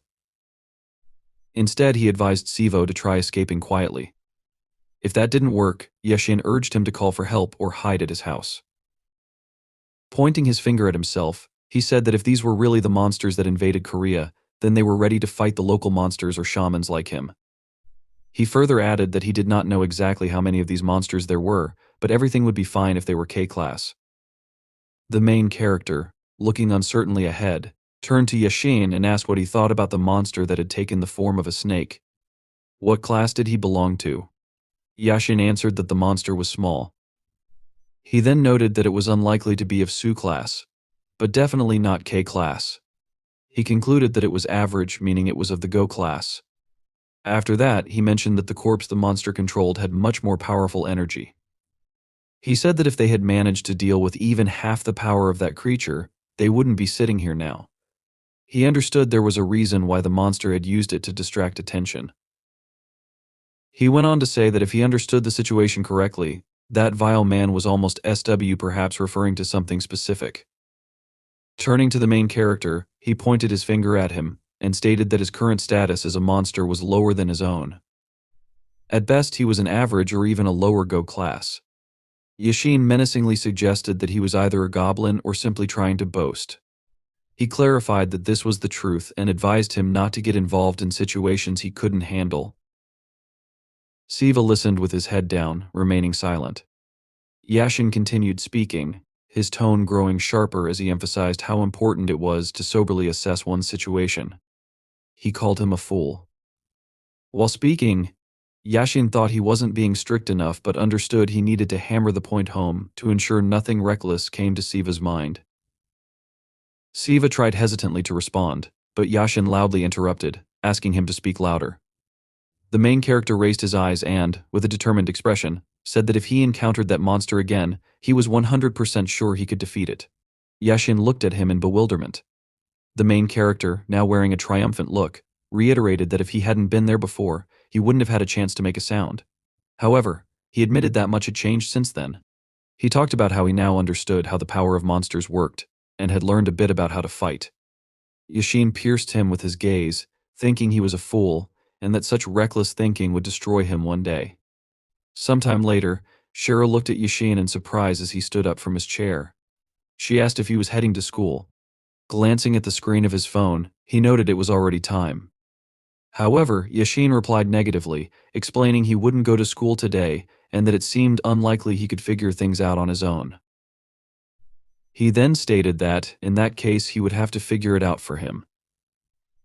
A: Instead, he advised Sivo to try escaping quietly. If that didn't work, Yashin urged him to call for help or hide at his house. Pointing his finger at himself, he said that if these were really the monsters that invaded Korea, then they were ready to fight the local monsters or shamans like him. He further added that he did not know exactly how many of these monsters there were, but everything would be fine if they were K-class. The main character, looking uncertainly ahead, turned to Yashin and asked what he thought about the monster that had taken the form of a snake. What class did he belong to? Yashin answered that the monster was small. He then noted that it was unlikely to be of Su class, but definitely not K class. He concluded that it was average, meaning it was of the Go class. After that, he mentioned that the corpse the monster controlled had much more powerful energy. He said that if they had managed to deal with even half the power of that creature, they wouldn't be sitting here now. He understood there was a reason why the monster had used it to distract attention. He went on to say that if he understood the situation correctly, that vile man was almost SW, perhaps referring to something specific. Turning to the main character, he pointed his finger at him and stated that his current status as a monster was lower than his own. At best, he was an average or even a lower Go class. Yashin menacingly suggested that he was either a goblin or simply trying to boast. He clarified that this was the truth and advised him not to get involved in situations he couldn't handle. Siva listened with his head down, remaining silent. Yashin continued speaking, his tone growing sharper as he emphasized how important it was to soberly assess one's situation. He called him a fool. While speaking, Yashin thought he wasn't being strict enough but understood he needed to hammer the point home to ensure nothing reckless came to Siva's mind. Siva tried hesitantly to respond, but Yashin loudly interrupted, asking him to speak louder. The main character raised his eyes and, with a determined expression, said that if he encountered that monster again, he was 100% sure he could defeat it. Yashin looked at him in bewilderment. The main character, now wearing a triumphant look, reiterated that if he hadn't been there before, he wouldn't have had a chance to make a sound. However, he admitted that much had changed since then. He talked about how he now understood how the power of monsters worked, and had learned a bit about how to fight. Yashin pierced him with his gaze, thinking he was a fool, and that such reckless thinking would destroy him one day. Sometime later, Cheryl looked at Yashin in surprise as he stood up from his chair. She asked if he was heading to school. Glancing at the screen of his phone, he noted it was already time. However, Yashin replied negatively, explaining he wouldn't go to school today and that it seemed unlikely he could figure things out on his own. He then stated that, in that case, he would have to figure it out for him.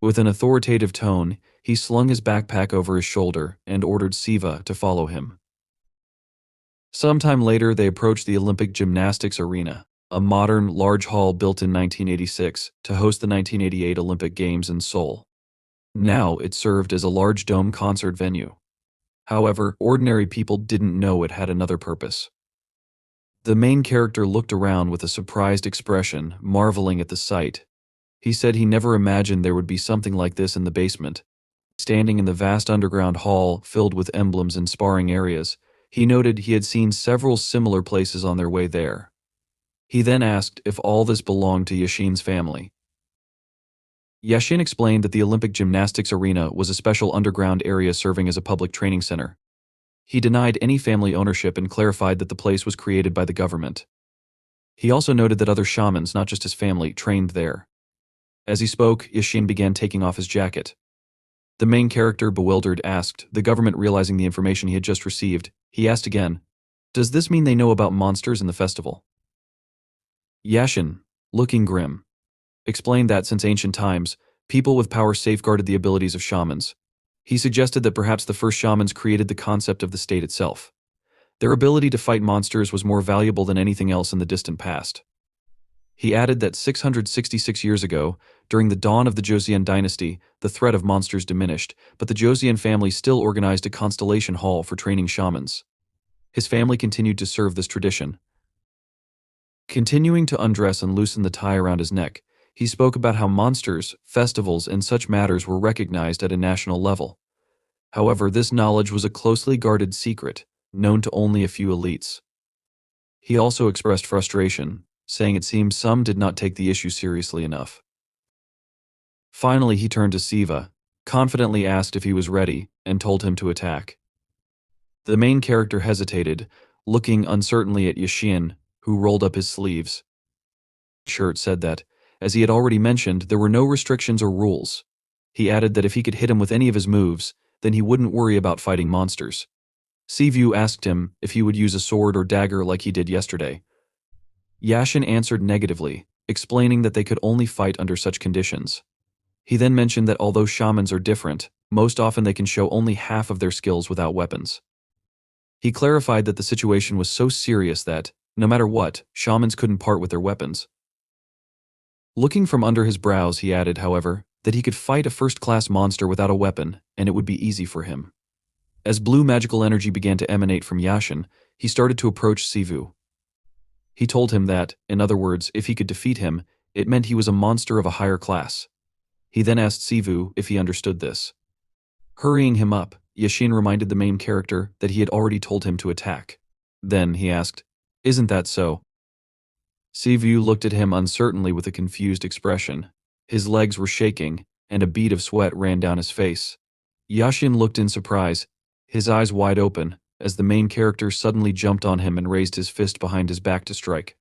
A: With an authoritative tone, he slung his backpack over his shoulder and ordered Siva to follow him. Sometime later, they approached the Olympic Gymnastics Arena, a modern, large hall built in 1986 to host the 1988 Olympic Games in Seoul. Now, it served as a large dome concert venue. However, ordinary people didn't know it had another purpose. The main character looked around with a surprised expression, marveling at the sight. He said he never imagined there would be something like this in the basement. Standing in the vast underground hall filled with emblems and sparring areas, he noted he had seen several similar places on their way there. He then asked if all this belonged to Yashin's family. Yashin explained that the Olympic Gymnastics Arena was a special underground area serving as a public training center. He denied any family ownership and clarified that the place was created by the government. He also noted that other shamans, not just his family, trained there. As he spoke, Yashin began taking off his jacket. The main character, bewildered, asked, the government realizing the information he had just received. He asked again, "Does this mean they know about monsters in the festival?" Yashin, looking grim, explained that since ancient times, people with power safeguarded the abilities of shamans. He suggested that perhaps the first shamans created the concept of the state itself. Their ability to fight monsters was more valuable than anything else in the distant past. He added that 666 years ago, during the dawn of the Joseon dynasty, the threat of monsters diminished, but the Joseon family still organized a constellation hall for training shamans. His family continued to serve this tradition. Continuing to undress and loosen the tie around his neck, he spoke about how monsters, festivals, and such matters were recognized at a national level. However, this knowledge was a closely guarded secret, known to only a few elites. He also expressed frustration, saying it seemed some did not take the issue seriously enough. Finally, he turned to Siva, confidently asked if he was ready, and told him to attack. The main character hesitated, looking uncertainly at Yashin, who rolled up his sleeves. Shirt said that, as he had already mentioned, there were no restrictions or rules. He added that if he could hit him with any of his moves, then he wouldn't worry about fighting monsters. Sivu asked him if he would use a sword or dagger like he did yesterday. Yashin answered negatively, explaining that they could only fight under such conditions. He then mentioned that although shamans are different, most often they can show only half of their skills without weapons. He clarified that the situation was so serious that, no matter what, shamans couldn't part with their weapons. Looking from under his brows, he added, however, that he could fight a first-class monster without a weapon, and it would be easy for him. As blue magical energy began to emanate from Yashin, he started to approach Sivu. He told him that, in other words, if he could defeat him, it meant he was a monster of a higher class. He then asked Sivu if he understood this. Hurrying him up, Yashin reminded the main character that he had already told him to attack. Then he asked, "Isn't that so?" Sivu looked at him uncertainly with a confused expression. His legs were shaking, and a bead of sweat ran down his face. Yashin looked in surprise, his eyes wide open, as the main character suddenly jumped on him and raised his fist behind his back to strike.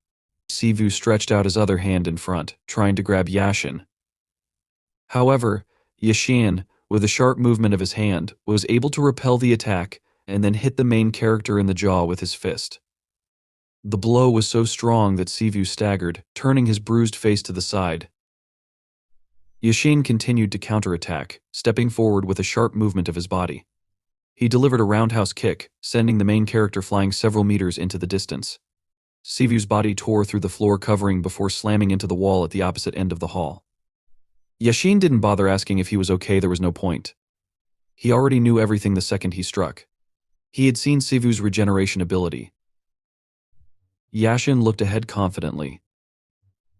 A: Sivu stretched out his other hand in front, trying to grab Yashin. However, Yashin, with a sharp movement of his hand, was able to repel the attack and then hit the main character in the jaw with his fist. The blow was so strong that Sivu staggered, turning his bruised face to the side. Yashin continued to counterattack, stepping forward with a sharp movement of his body. He delivered a roundhouse kick, sending the main character flying several meters into the distance. Sivu's body tore through the floor covering before slamming into the wall at the opposite end of the hall. Yashin didn't bother asking if he was okay, there was no point. He already knew everything the second he struck. He had seen Sivu's regeneration ability. Yashin looked ahead confidently.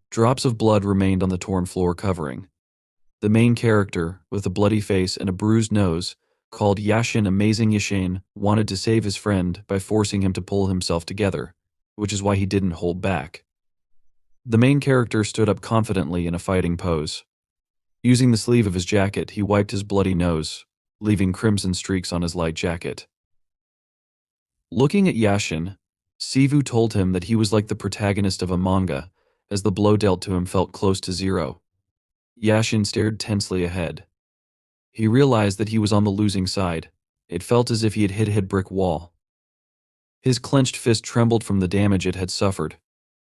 A: Drops of blood remained on the torn floor covering. The main character, with a bloody face and a bruised nose, called Yashin Amazing Yashin, wanted to save his friend by forcing him to pull himself together, which is why he didn't hold back. The main character stood up confidently in a fighting pose. Using the sleeve of his jacket, he wiped his bloody nose, leaving crimson streaks on his light jacket. Looking at Yashin, Sivu told him that he was like the protagonist of a manga, as the blow dealt to him felt close to zero. Yashin stared tensely ahead. He realized that he was on the losing side. It felt as if he had hit a brick wall. His clenched fist trembled from the damage it had suffered.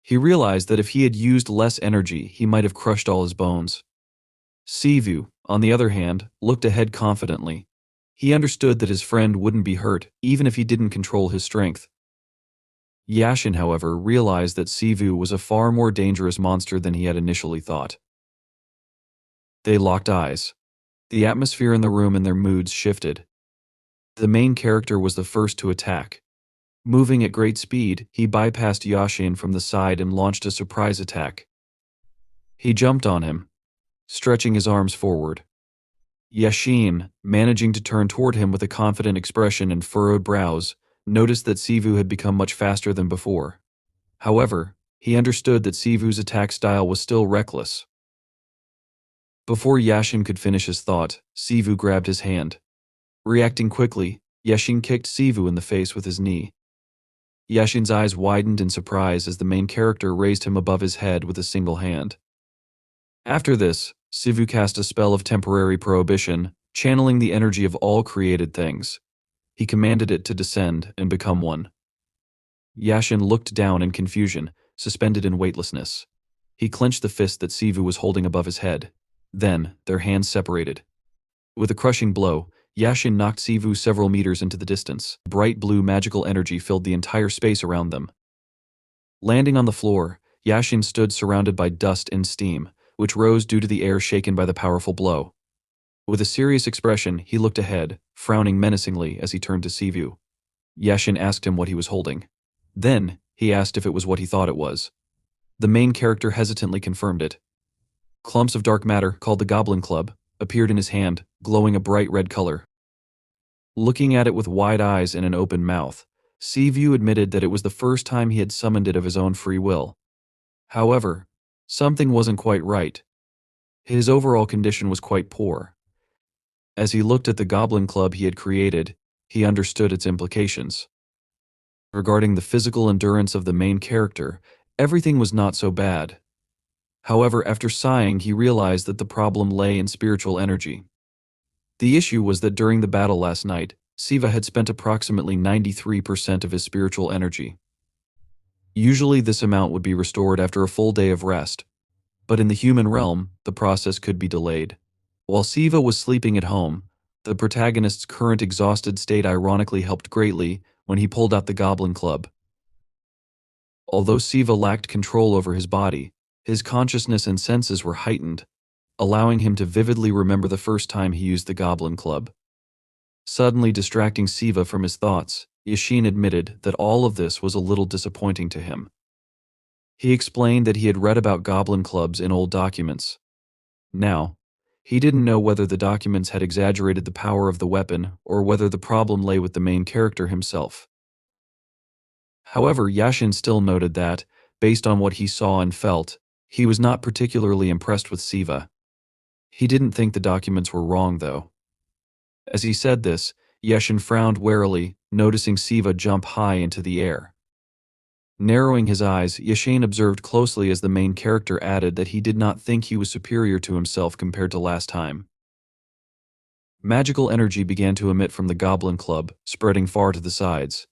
A: He realized that if he had used less energy, he might have crushed all his bones. Sivu, on the other hand, looked ahead confidently. He understood that his friend wouldn't be hurt, even if he didn't control his strength. Yashin, however, realized that Sivu was a far more dangerous monster than he had initially thought. They locked eyes. The atmosphere in the room and their moods shifted. The main character was the first to attack. Moving at great speed, he bypassed Yashin from the side and launched a surprise attack. He jumped on him, stretching his arms forward. Yashin, managing to turn toward him with a confident expression and furrowed brows, noticed that Sivu had become much faster than before. However, he understood that Sivu's attack style was still reckless. Before Yashin could finish his thought, Sivu grabbed his hand. Reacting quickly, Yashin kicked Sivu in the face with his knee. Yashin's eyes widened in surprise as the main character raised him above his head with a single hand. After this, Sivu cast a spell of temporary prohibition, channeling the energy of all created things. He commanded it to descend and become one. Yashin looked down in confusion, suspended in weightlessness. He clenched the fist that Sivu was holding above his head. Then, their hands separated. With a crushing blow, Yashin knocked Sivu several meters into the distance. Bright blue magical energy filled the entire space around them. Landing on the floor, Yashin stood surrounded by dust and steam, which rose due to the air shaken by the powerful blow. With a serious expression, he looked ahead, frowning menacingly as he turned to Sivu. Yashin asked him what he was holding. Then, he asked if it was what he thought it was. The main character hesitantly confirmed it. Clumps of dark matter, called the Goblin Club, appeared in his hand, glowing a bright red color. Looking at it with wide eyes and an open mouth, Sivu admitted that it was the first time he had summoned it of his own free will. However, something wasn't quite right. His overall condition was quite poor. As he looked at the Goblin Club he had created, he understood its implications. Regarding the physical endurance of the main character, everything was not so bad. However, after sighing, he realized that the problem lay in spiritual energy. The issue was that during the battle last night, Siva had spent approximately 93% of his spiritual energy. Usually this amount would be restored after a full day of rest, but in the human realm, the process could be delayed. While Siva was sleeping at home, the protagonist's current exhausted state ironically helped greatly when he pulled out the Goblin Club. Although Siva lacked control over his body, his consciousness and senses were heightened, allowing him to vividly remember the first time he used the Goblin Club. Suddenly distracting Siva from his thoughts, Yashin admitted that all of this was a little disappointing to him. He explained that he had read about Goblin Clubs in old documents. Now, he didn't know whether the documents had exaggerated the power of the weapon or whether the problem lay with the main character himself. However, Yashin still noted that, based on what he saw and felt, he was not particularly impressed with Siva. He didn't think the documents were wrong, though. As he said this, Yashin frowned warily, noticing Siva jump high into the air. Narrowing his eyes, Yashin observed closely as the main character added that he did not think he was superior to himself compared to last time. Magical energy began to emit from the Goblin Club, spreading far to the sides.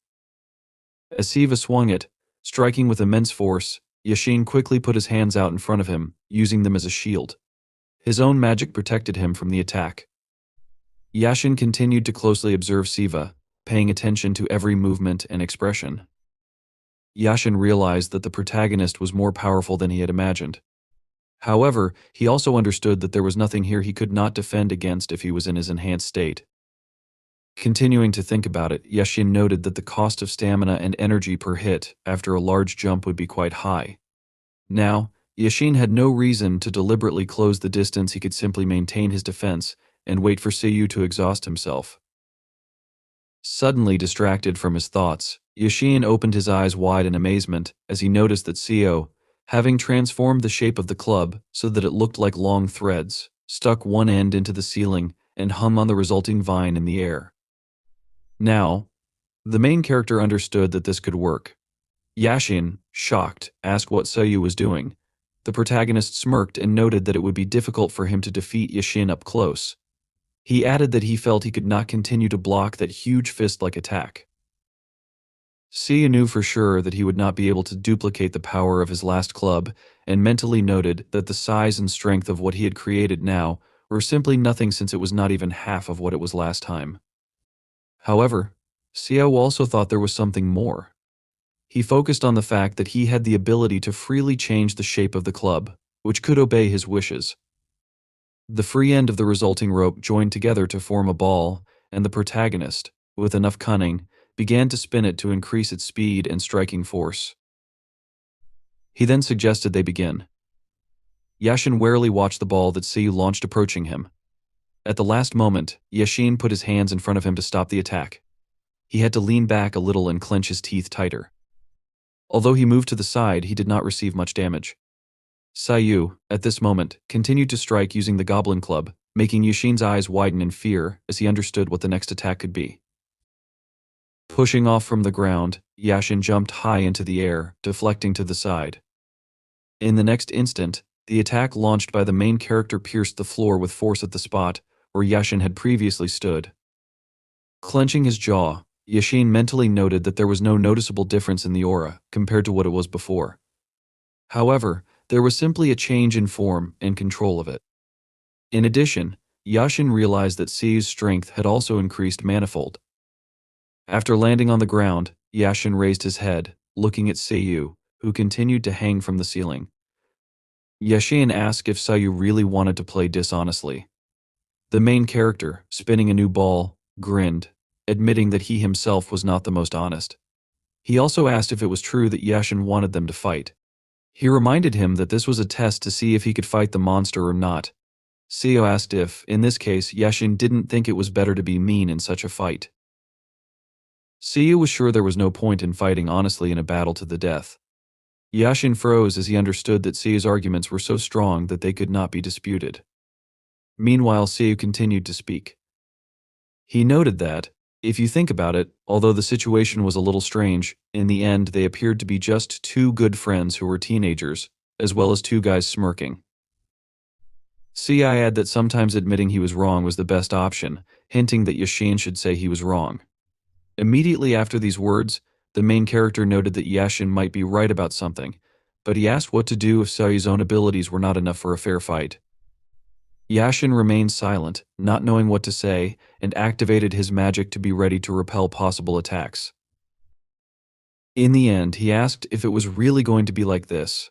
A: As Siva swung it, striking with immense force, Yashin quickly put his hands out in front of him, using them as a shield. His own magic protected him from the attack. Yashin continued to closely observe Siva, paying attention to every movement and expression. Yashin realized that the protagonist was more powerful than he had imagined. However, he also understood that there was nothing here he could not defend against if he was in his enhanced state. Continuing to think about it, Yashin noted that the cost of stamina and energy per hit after a large jump would be quite high. Now, Yashin had no reason to deliberately close the distance. He could simply maintain his defense and wait for Siu to exhaust himself. Suddenly distracted from his thoughts, Yashin opened his eyes wide in amazement as he noticed that Siu, having transformed the shape of the club so that it looked like long threads, stuck one end into the ceiling and hung on the resulting vine in the air. Now, the main character understood that this could work. Yashin, shocked, asked what Siu was doing. The protagonist smirked and noted that it would be difficult for him to defeat Yashin up close. He added that he felt he could not continue to block that huge fist-like attack. Siu knew for sure that he would not be able to duplicate the power of his last club, and mentally noted that the size and strength of what he had created now were simply nothing since it was not even half of what it was last time. However, Siu also thought there was something more. He focused on the fact that he had the ability to freely change the shape of the club, which could obey his wishes. The free end of the resulting rope joined together to form a ball, and the protagonist, with enough cunning, began to spin it to increase its speed and striking force. He then suggested they begin. Yashin warily watched the ball that Siu launched approaching him. At the last moment, Yashin put his hands in front of him to stop the attack. He had to lean back a little and clench his teeth tighter. Although he moved to the side, he did not receive much damage. Siu, at this moment, continued to strike using the goblin club, making Yashin's eyes widen in fear as he understood what the next attack could be. Pushing off from the ground, Yashin jumped high into the air, deflecting to the side. In the next instant, the attack launched by the main character pierced the floor with force at the spot where Yashin had previously stood. Clenching his jaw, Yashin mentally noted that there was no noticeable difference in the aura compared to what it was before. However, there was simply a change in form and control of it. In addition, Yashin realized that Siu's strength had also increased manifold. After landing on the ground, Yashin raised his head, looking at Siu, who continued to hang from the ceiling. Yashin asked if Siu really wanted to play dishonestly. The main character, spinning a new ball, grinned, admitting that he himself was not the most honest. He also asked if it was true that Yashin wanted them to fight. He reminded him that this was a test to see if he could fight the monster or not. Siu asked if, in this case, Yashin didn't think it was better to be mean in such a fight. Siu was sure there was no point in fighting honestly in a battle to the death. Yashin froze as he understood that Siu's arguments were so strong that they could not be disputed. Meanwhile, Siu continued to speak. He noted that, if you think about it, although the situation was a little strange, in the end they appeared to be just two good friends who were teenagers, as well as two guys smirking. Siu added that sometimes admitting he was wrong was the best option, hinting that Yashin should say he was wrong. Immediately after these words, the main character noted that Yashin might be right about something, but he asked what to do if Siu's own abilities were not enough for a fair fight. Yashin remained silent, not knowing what to say, and activated his magic to be ready to repel possible attacks. In the end, he asked if it was really going to be like this.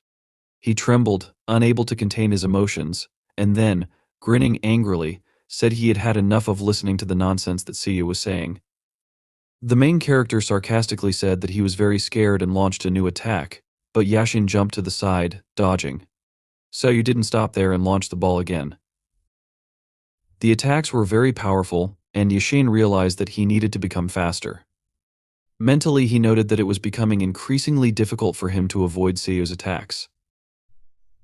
A: He trembled, unable to contain his emotions, and then, grinning angrily, said he had had enough of listening to the nonsense that Siu was saying. The main character sarcastically said that he was very scared and launched a new attack, but Yashin jumped to the side, dodging. Siu didn't stop there and launched the ball again. The attacks were very powerful, and Yashin realized that he needed to become faster. Mentally, he noted that it was becoming increasingly difficult for him to avoid Siu's attacks.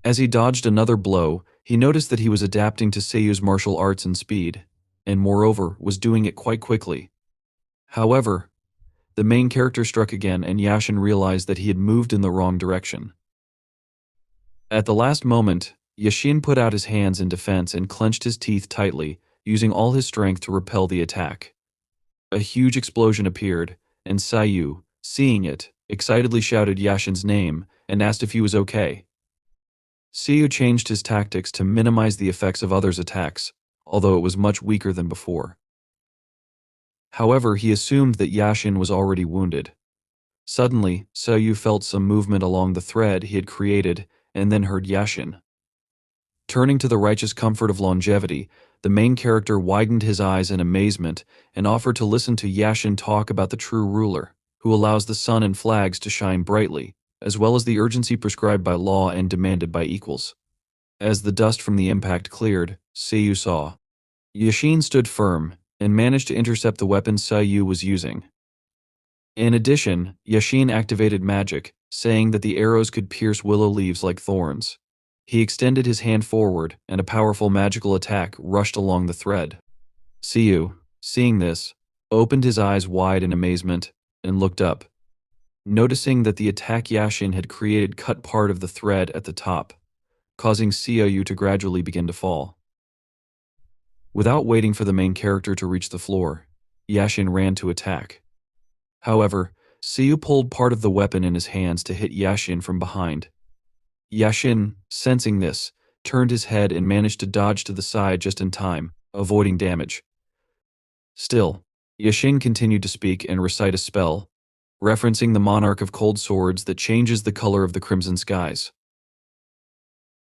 A: As he dodged another blow, he noticed that he was adapting to Siu's martial arts and speed, and moreover, was doing it quite quickly. However, the main character struck again and Yashin realized that he had moved in the wrong direction. At the last moment, Yashin put out his hands in defense and clenched his teeth tightly, using all his strength to repel the attack. A huge explosion appeared, and Siu, seeing it, excitedly shouted Yashin's name and asked if he was okay. Siu changed his tactics to minimize the effects of others' attacks, although it was much weaker than before. However, he assumed that Yashin was already wounded. Suddenly, Sayu felt some movement along the thread he had created and then heard Yashin. Turning to the righteous comfort of longevity, the main character widened his eyes in amazement and offered to listen to Yashin talk about the true ruler, who allows the sun and flags to shine brightly, as well as the urgency prescribed by law and demanded by equals. As the dust from the impact cleared, Siu saw. Yashin stood firm and managed to intercept the weapon Sayu was using. In addition, Yashin activated magic, saying that the arrows could pierce willow leaves like thorns. He extended his hand forward, and a powerful magical attack rushed along the thread. Siu, seeing this, opened his eyes wide in amazement and looked up, noticing that the attack Yashin had created cut part of the thread at the top, causing Siu to gradually begin to fall. Without waiting for the main character to reach the floor, Yashin ran to attack. However, Siu pulled part of the weapon in his hands to hit Yashin from behind. Yashin, sensing this, turned his head and managed to dodge to the side just in time, avoiding damage. Still, Yashin continued to speak and recite a spell, referencing the monarch of cold swords that changes the color of the crimson skies.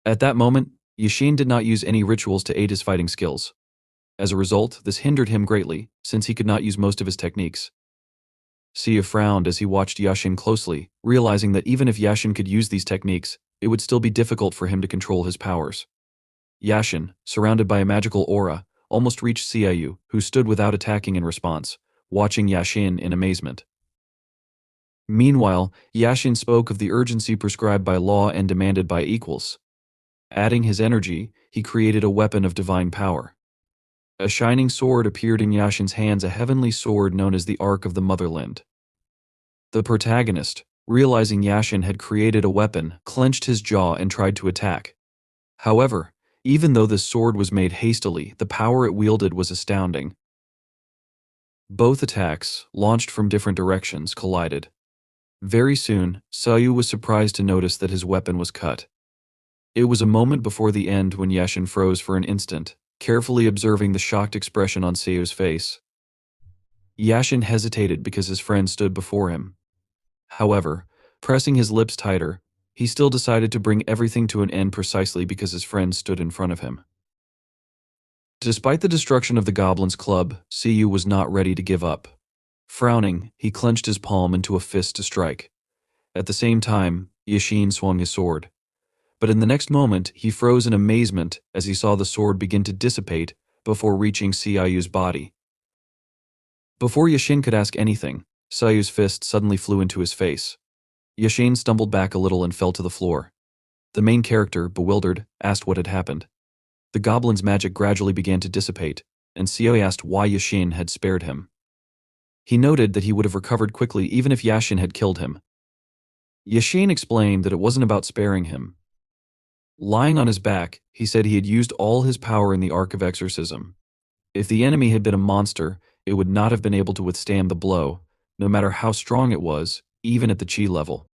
A: At that moment, Yashin did not use any rituals to aid his fighting skills. As a result, this hindered him greatly, since he could not use most of his techniques. Siu frowned as he watched Yashin closely, realizing that even if Yashin could use these techniques, it would still be difficult for him to control his powers. Yashin, surrounded by a magical aura, almost reached Siu, who stood without attacking in response, watching Yashin in amazement. Meanwhile, Yashin spoke of the urgency prescribed by law and demanded by equals. Adding his energy, he created a weapon of divine power. A shining sword appeared in Yashin's hands, a heavenly sword known as the Ark of the Motherland. The protagonist, realizing Yashin had created a weapon, clenched his jaw and tried to attack. However, even though this sword was made hastily, the power it wielded was astounding. Both attacks, launched from different directions, collided. Very soon, Sayu was surprised to notice that his weapon was cut. It was a moment before the end when Yashin froze for an instant, carefully observing the shocked expression on Sayu's face. Yashin hesitated because his friend stood before him. However, pressing his lips tighter, he still decided to bring everything to an end precisely because his friend stood in front of him. Despite the destruction of the Goblin's club, Siu was not ready to give up. Frowning, he clenched his palm into a fist to strike. At the same time, Yashin swung his sword. But in the next moment, he froze in amazement as he saw the sword begin to dissipate before reaching Siu's body. Before Yashin could ask anything, Siu's fist suddenly flew into his face. Yashin stumbled back a little and fell to the floor. The main character, bewildered, asked what had happened. The goblin's magic gradually began to dissipate, and Siu asked why Yashin had spared him. He noted that he would have recovered quickly even if Yashin had killed him. Yashin explained that it wasn't about sparing him. Lying on his back, he said he had used all his power in the Ark of Exorcism. If the enemy had been a monster, it would not have been able to withstand the blow, no matter how strong it was, even at the chi level.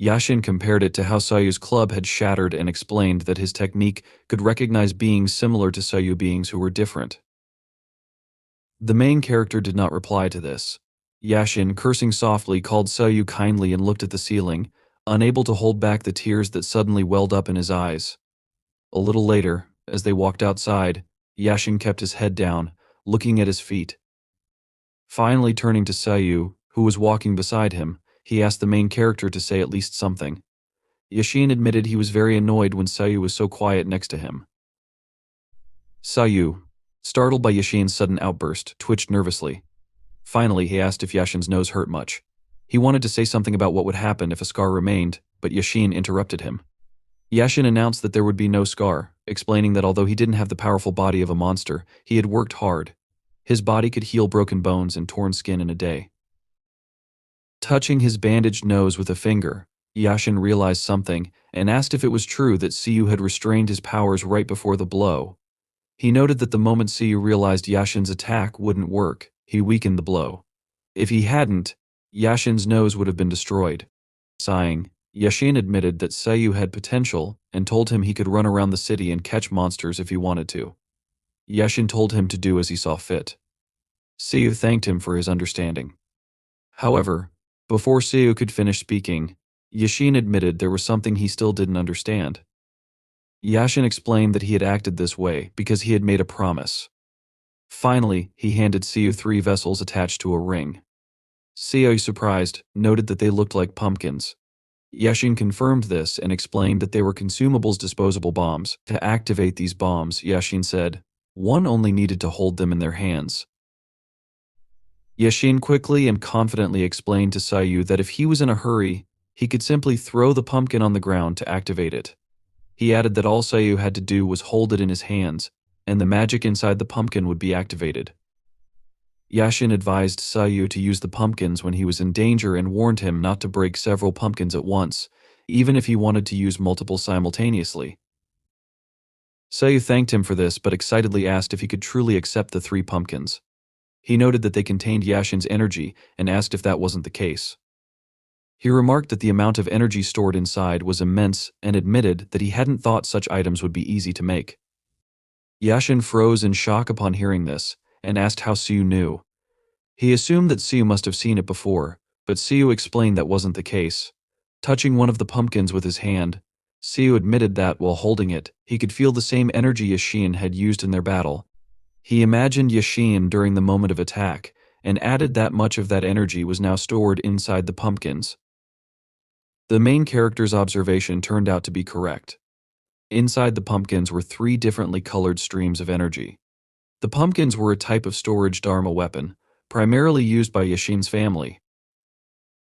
A: Yashin compared it to how Sayu's club had shattered and explained that his technique could recognize beings similar to Sayu beings who were different. The main character did not reply to this. Yashin, cursing softly, called Sayu kindly and looked at the ceiling, unable to hold back the tears that suddenly welled up in his eyes. A little later, as they walked outside, Yashin kept his head down, looking at his feet. Finally turning to Sayu, who was walking beside him, he asked the main character to say at least something. Yashin admitted he was very annoyed when Sayu was so quiet next to him. Sayu, startled by Yashin's sudden outburst, twitched nervously. Finally, he asked if Yashin's nose hurt much. He wanted to say something about what would happen if a scar remained, but Yashin interrupted him. Yashin announced that there would be no scar, explaining that although he didn't have the powerful body of a monster, he had worked hard. His body could heal broken bones and torn skin in a day. Touching his bandaged nose with a finger, Yashin realized something and asked if it was true that Siu had restrained his powers right before the blow. He noted that the moment Siu realized Yashin's attack wouldn't work, he weakened the blow. If he hadn't, Yashin's nose would have been destroyed. Sighing, Yashin admitted that Siu had potential and told him he could run around the city and catch monsters if he wanted to. Yashin told him to do as he saw fit. Siu thanked him for his understanding. However, Before Siu could finish speaking, Yashin admitted there was something he still didn't understand. Yashin explained that he had acted this way because he had made a promise. Finally, he handed Siu 3 vessels attached to a ring. Siu, surprised, noted that they looked like pumpkins. Yashin confirmed this and explained that they were consumables disposable bombs. To activate these bombs, Yashin said, one only needed to hold them in their hands. Yashin quickly and confidently explained to Siu that if he was in a hurry, he could simply throw the pumpkin on the ground to activate it. He added that all Siu had to do was hold it in his hands, and the magic inside the pumpkin would be activated. Yashin advised Siu to use the pumpkins when he was in danger and warned him not to break several pumpkins at once, even if he wanted to use multiple simultaneously. Siu thanked him for this but excitedly asked if he could truly accept the 3 pumpkins. He noted that they contained Yashin's energy and asked if that wasn't the case. He remarked that the amount of energy stored inside was immense and admitted that he hadn't thought such items would be easy to make. Yashin froze in shock upon hearing this and asked how Siu knew. He assumed that Siu must have seen it before, but Siu explained that wasn't the case. Touching one of the pumpkins with his hand, Siu admitted that, while holding it, he could feel the same energy Yashin had used in their battle. He imagined Yashin during the moment of attack, and added that much of that energy was now stored inside the pumpkins. The main character's observation turned out to be correct. Inside the pumpkins were 3 differently colored streams of energy. The pumpkins were a type of storage Dharma weapon, primarily used by Yashin's family.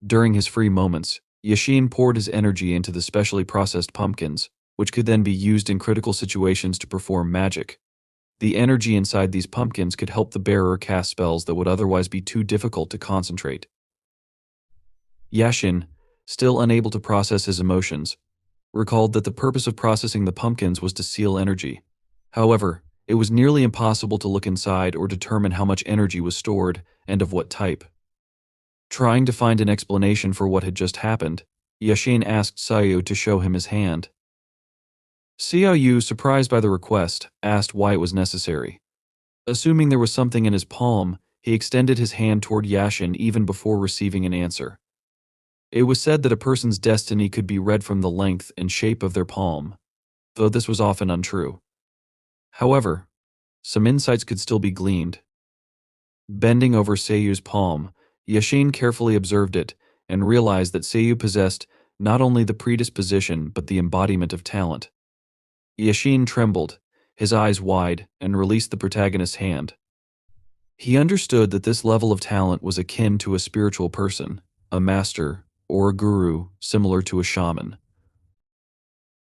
A: During his free moments, Yashin poured his energy into the specially processed pumpkins, which could then be used in critical situations to perform magic. The energy inside these pumpkins could help the bearer cast spells that would otherwise be too difficult to concentrate. Yashin, still unable to process his emotions, recalled that the purpose of processing the pumpkins was to seal energy. However, it was nearly impossible to look inside or determine how much energy was stored and of what type. Trying to find an explanation for what had just happened, Yashin asked Siu to show him his hand. Siu, surprised by the request, asked why it was necessary. Assuming there was something in his palm, he extended his hand toward Yashin even before receiving an answer. It was said that a person's destiny could be read from the length and shape of their palm, though this was often untrue. However, some insights could still be gleaned. Bending over Siu's palm, Yashin carefully observed it and realized that Siu possessed not only the predisposition but the embodiment of talent. Yashin trembled, his eyes wide, and released the protagonist's hand. He understood that this level of talent was akin to a spiritual person, a master, or a guru, similar to a shaman.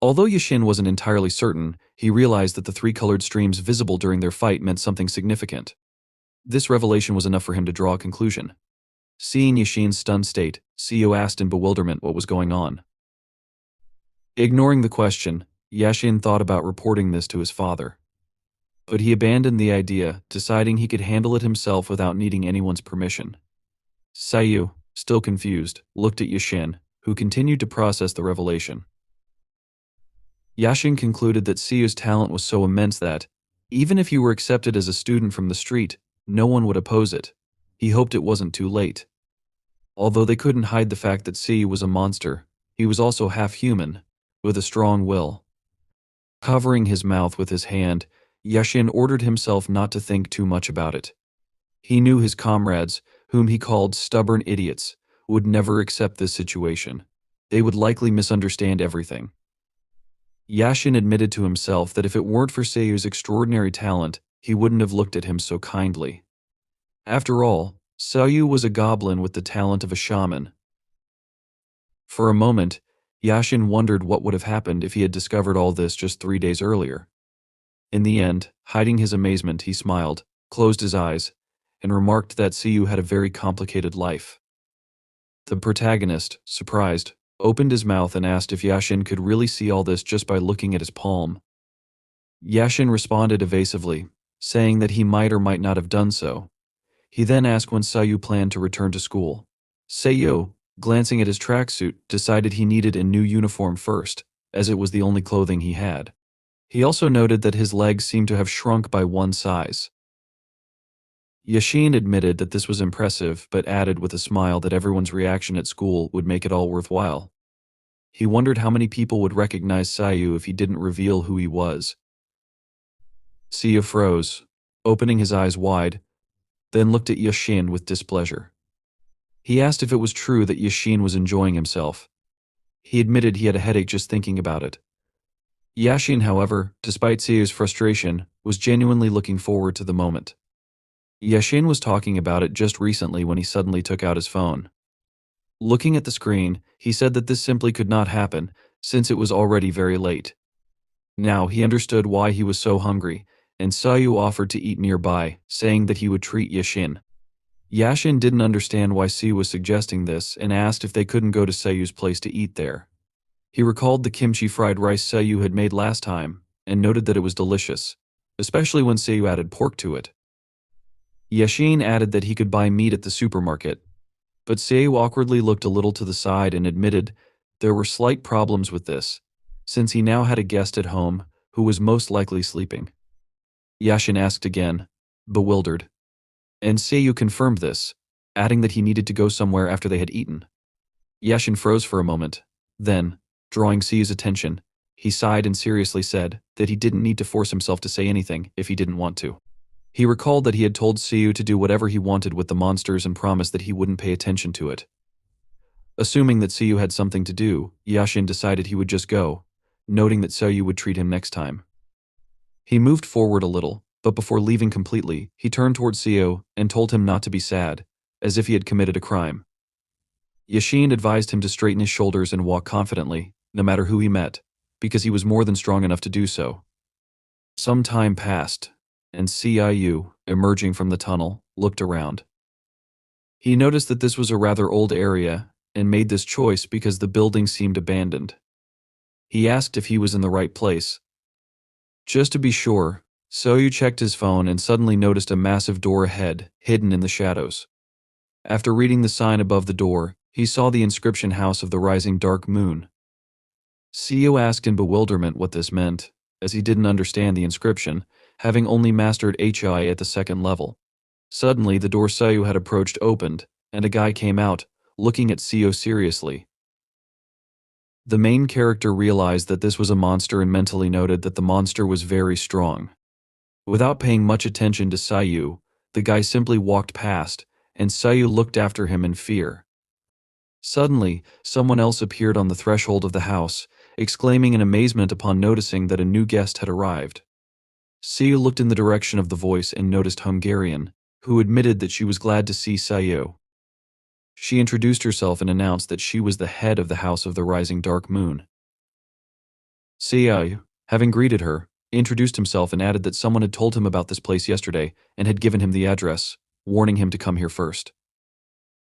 A: Although Yashin wasn't entirely certain, he realized that the 3 colored streams visible during their fight meant something significant. This revelation was enough for him to draw a conclusion. Seeing Yashin's stunned state, Siu asked in bewilderment what was going on. Ignoring the question, Yashin thought about reporting this to his father. But he abandoned the idea, deciding he could handle it himself without needing anyone's permission. Siu, still confused, looked at Yashin, who continued to process the revelation. Yashin concluded that Siu's talent was so immense that, even if he were accepted as a student from the street, no one would oppose it. He hoped it wasn't too late. Although they couldn't hide the fact that Siu was a monster, he was also half human, with a strong will. Covering his mouth with his hand, Yashin ordered himself not to think too much about it. He knew his comrades, whom he called stubborn idiots, would never accept this situation. They would likely misunderstand everything. Yashin admitted to himself that if it weren't for Siu's extraordinary talent, he wouldn't have looked at him so kindly. After all, Siu was a goblin with the talent of a shaman. For a moment, Yashin wondered what would have happened if he had discovered all this just 3 days earlier. In the end, hiding his amazement, he smiled, closed his eyes, and remarked that Siu had a very complicated life. The protagonist, surprised, opened his mouth and asked if Yashin could really see all this just by looking at his palm. Yashin responded evasively, saying that he might or might not have done so. He then asked when Siu planned to return to school. Siu, glancing at his tracksuit, decided he needed a new uniform first, as it was the only clothing he had. He also noted that his legs seemed to have shrunk by 1 size. Yashin admitted that this was impressive, but added with a smile that everyone's reaction at school would make it all worthwhile. He wondered how many people would recognize Siu if he didn't reveal who he was. Siu froze, opening his eyes wide, then looked at Yashin with displeasure. He asked if it was true that Yashin was enjoying himself. He admitted he had a headache just thinking about it. Yashin, however, despite Siu's frustration, was genuinely looking forward to the moment. Yashin was talking about it just recently when he suddenly took out his phone. Looking at the screen, he said that this simply could not happen, since it was already very late. Now he understood why he was so hungry, and Siu offered to eat nearby, saying that he would treat Yashin. Yashin didn't understand why Siu was suggesting this and asked if they couldn't go to Siu's place to eat there. He recalled the kimchi fried rice Siu had made last time, and noted that it was delicious, especially when Siu added pork to it. Yashin added that he could buy meat at the supermarket, but Siu awkwardly looked a little to the side and admitted there were slight problems with this, since he now had a guest at home who was most likely sleeping. Yashin asked again, bewildered, and Siu confirmed this, adding that he needed to go somewhere after they had eaten. Yashin froze for a moment, then, drawing Siu's attention, he sighed and seriously said that he didn't need to force himself to say anything if he didn't want to. He recalled that he had told Siu to do whatever he wanted with the monsters and promised that he wouldn't pay attention to it. Assuming that Siu had something to do, Yashin decided he would just go, noting that Siu would treat him next time. He moved forward a little, but before leaving completely, he turned toward Siu and told him not to be sad, as if he had committed a crime. Yashin advised him to straighten his shoulders and walk confidently, no matter who he met, because he was more than strong enough to do so. Some time passed, and Siu, emerging from the tunnel, looked around. He noticed that this was a rather old area, and made this choice because the building seemed abandoned. He asked if he was in the right place. Just to be sure, Siu checked his phone and suddenly noticed a massive door ahead, hidden in the shadows. After reading the sign above the door, he saw the inscription House of the Rising Dark Moon. Siu asked in bewilderment what this meant, as he didn't understand the inscription, having only mastered HI at the second level. Suddenly, the door Siu had approached opened, and a guy came out, looking at Siu seriously. The main character realized that this was a monster and mentally noted that the monster was very strong. Without paying much attention to Siu, the guy simply walked past, and Siu looked after him in fear. Suddenly, someone else appeared on the threshold of the house, exclaiming in amazement upon noticing that a new guest had arrived. Siu looked in the direction of the voice and noticed Hungarian, who admitted that she was glad to see Siu. She introduced herself and announced that she was the head of the House of the Rising Dark Moon. Siu, having greeted her, introduced himself and added that someone had told him about this place yesterday and had given him the address, warning him to come here first.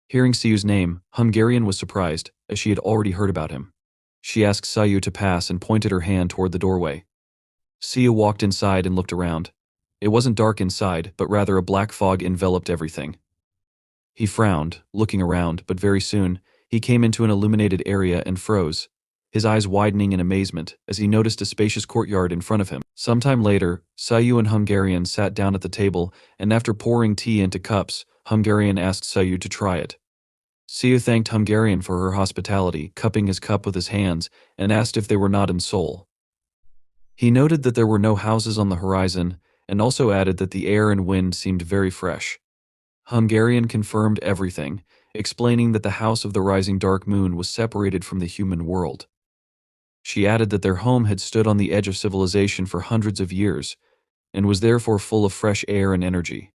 A: Hearing Siu's name, Hungarian was surprised, as she had already heard about him. She asked Siu to pass and pointed her hand toward the doorway. Siu walked inside and looked around. It wasn't dark inside, but rather a black fog enveloped everything. He frowned, looking around, but very soon, he came into an illuminated area and froze, his eyes widening in amazement as he noticed a spacious courtyard in front of him. Sometime later, Siu and Hungarian sat down at the table, and after pouring tea into cups, Hungarian asked Siu to try it. Siu thanked Hungarian for her hospitality, cupping his cup with his hands, and asked if they were not in Seoul. He noted that there were no houses on the horizon, and also added that the air and wind seemed very fresh. Hungarian confirmed everything, explaining that the House of the Rising Dark Moon was separated from the human world. She added that their home had stood on the edge of civilization for hundreds of years, and was therefore full of fresh air and energy.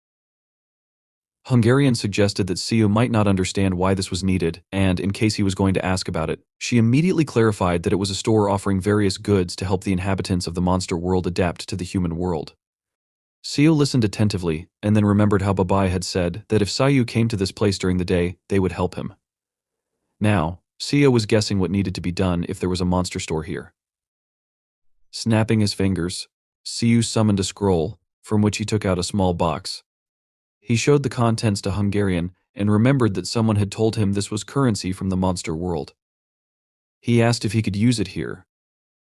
A: Hungarian suggested that Siu might not understand why this was needed, and, in case he was going to ask about it, she immediately clarified that it was a store offering various goods to help the inhabitants of the monster world adapt to the human world. Siu listened attentively, and then remembered how Babai had said that if Siu came to this place during the day, they would help him. Now, Siu was guessing what needed to be done if there was a monster store here. Snapping his fingers, Siu summoned a scroll, from which he took out a small box. He showed the contents to Hungarian and remembered that someone had told him this was currency from the monster world. He asked if he could use it here.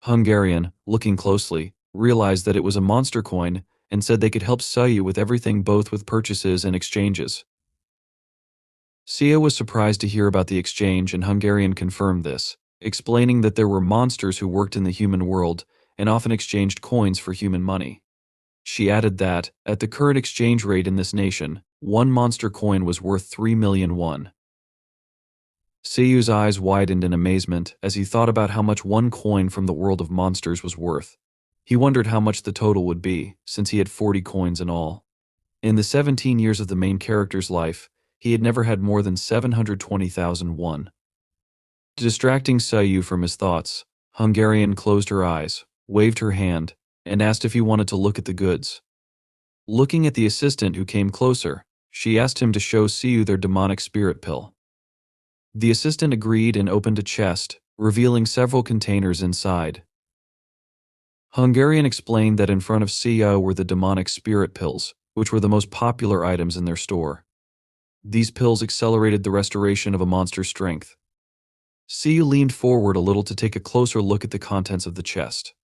A: Hungarian, looking closely, realized that it was a monster coin and said they could help Siu with everything, both with purchases and exchanges. Sia was surprised to hear about the exchange, and Hungarian confirmed this, explaining that there were monsters who worked in the human world and often exchanged coins for human money. She added that, at the current exchange rate in this nation, one monster coin was worth 3 million won. Siu's eyes widened in amazement as he thought about how much one coin from the world of monsters was worth. He wondered how much the total would be, since he had 40 coins in all. In the 17 years of the main character's life, he had never had more than 720,000 won. Distracting Siu from his thoughts, Hungarian closed her eyes, waved her hand, and asked if he wanted to look at the goods. Looking at the assistant who came closer, she asked him to show Siu their demonic spirit pill. The assistant agreed and opened a chest, revealing several containers inside. Hungarian explained that in front of Siu were the demonic spirit pills, which were the most popular items in their store. These pills accelerated the restoration of a monster's strength. Siu leaned forward a little to take a closer look at the contents of the chest.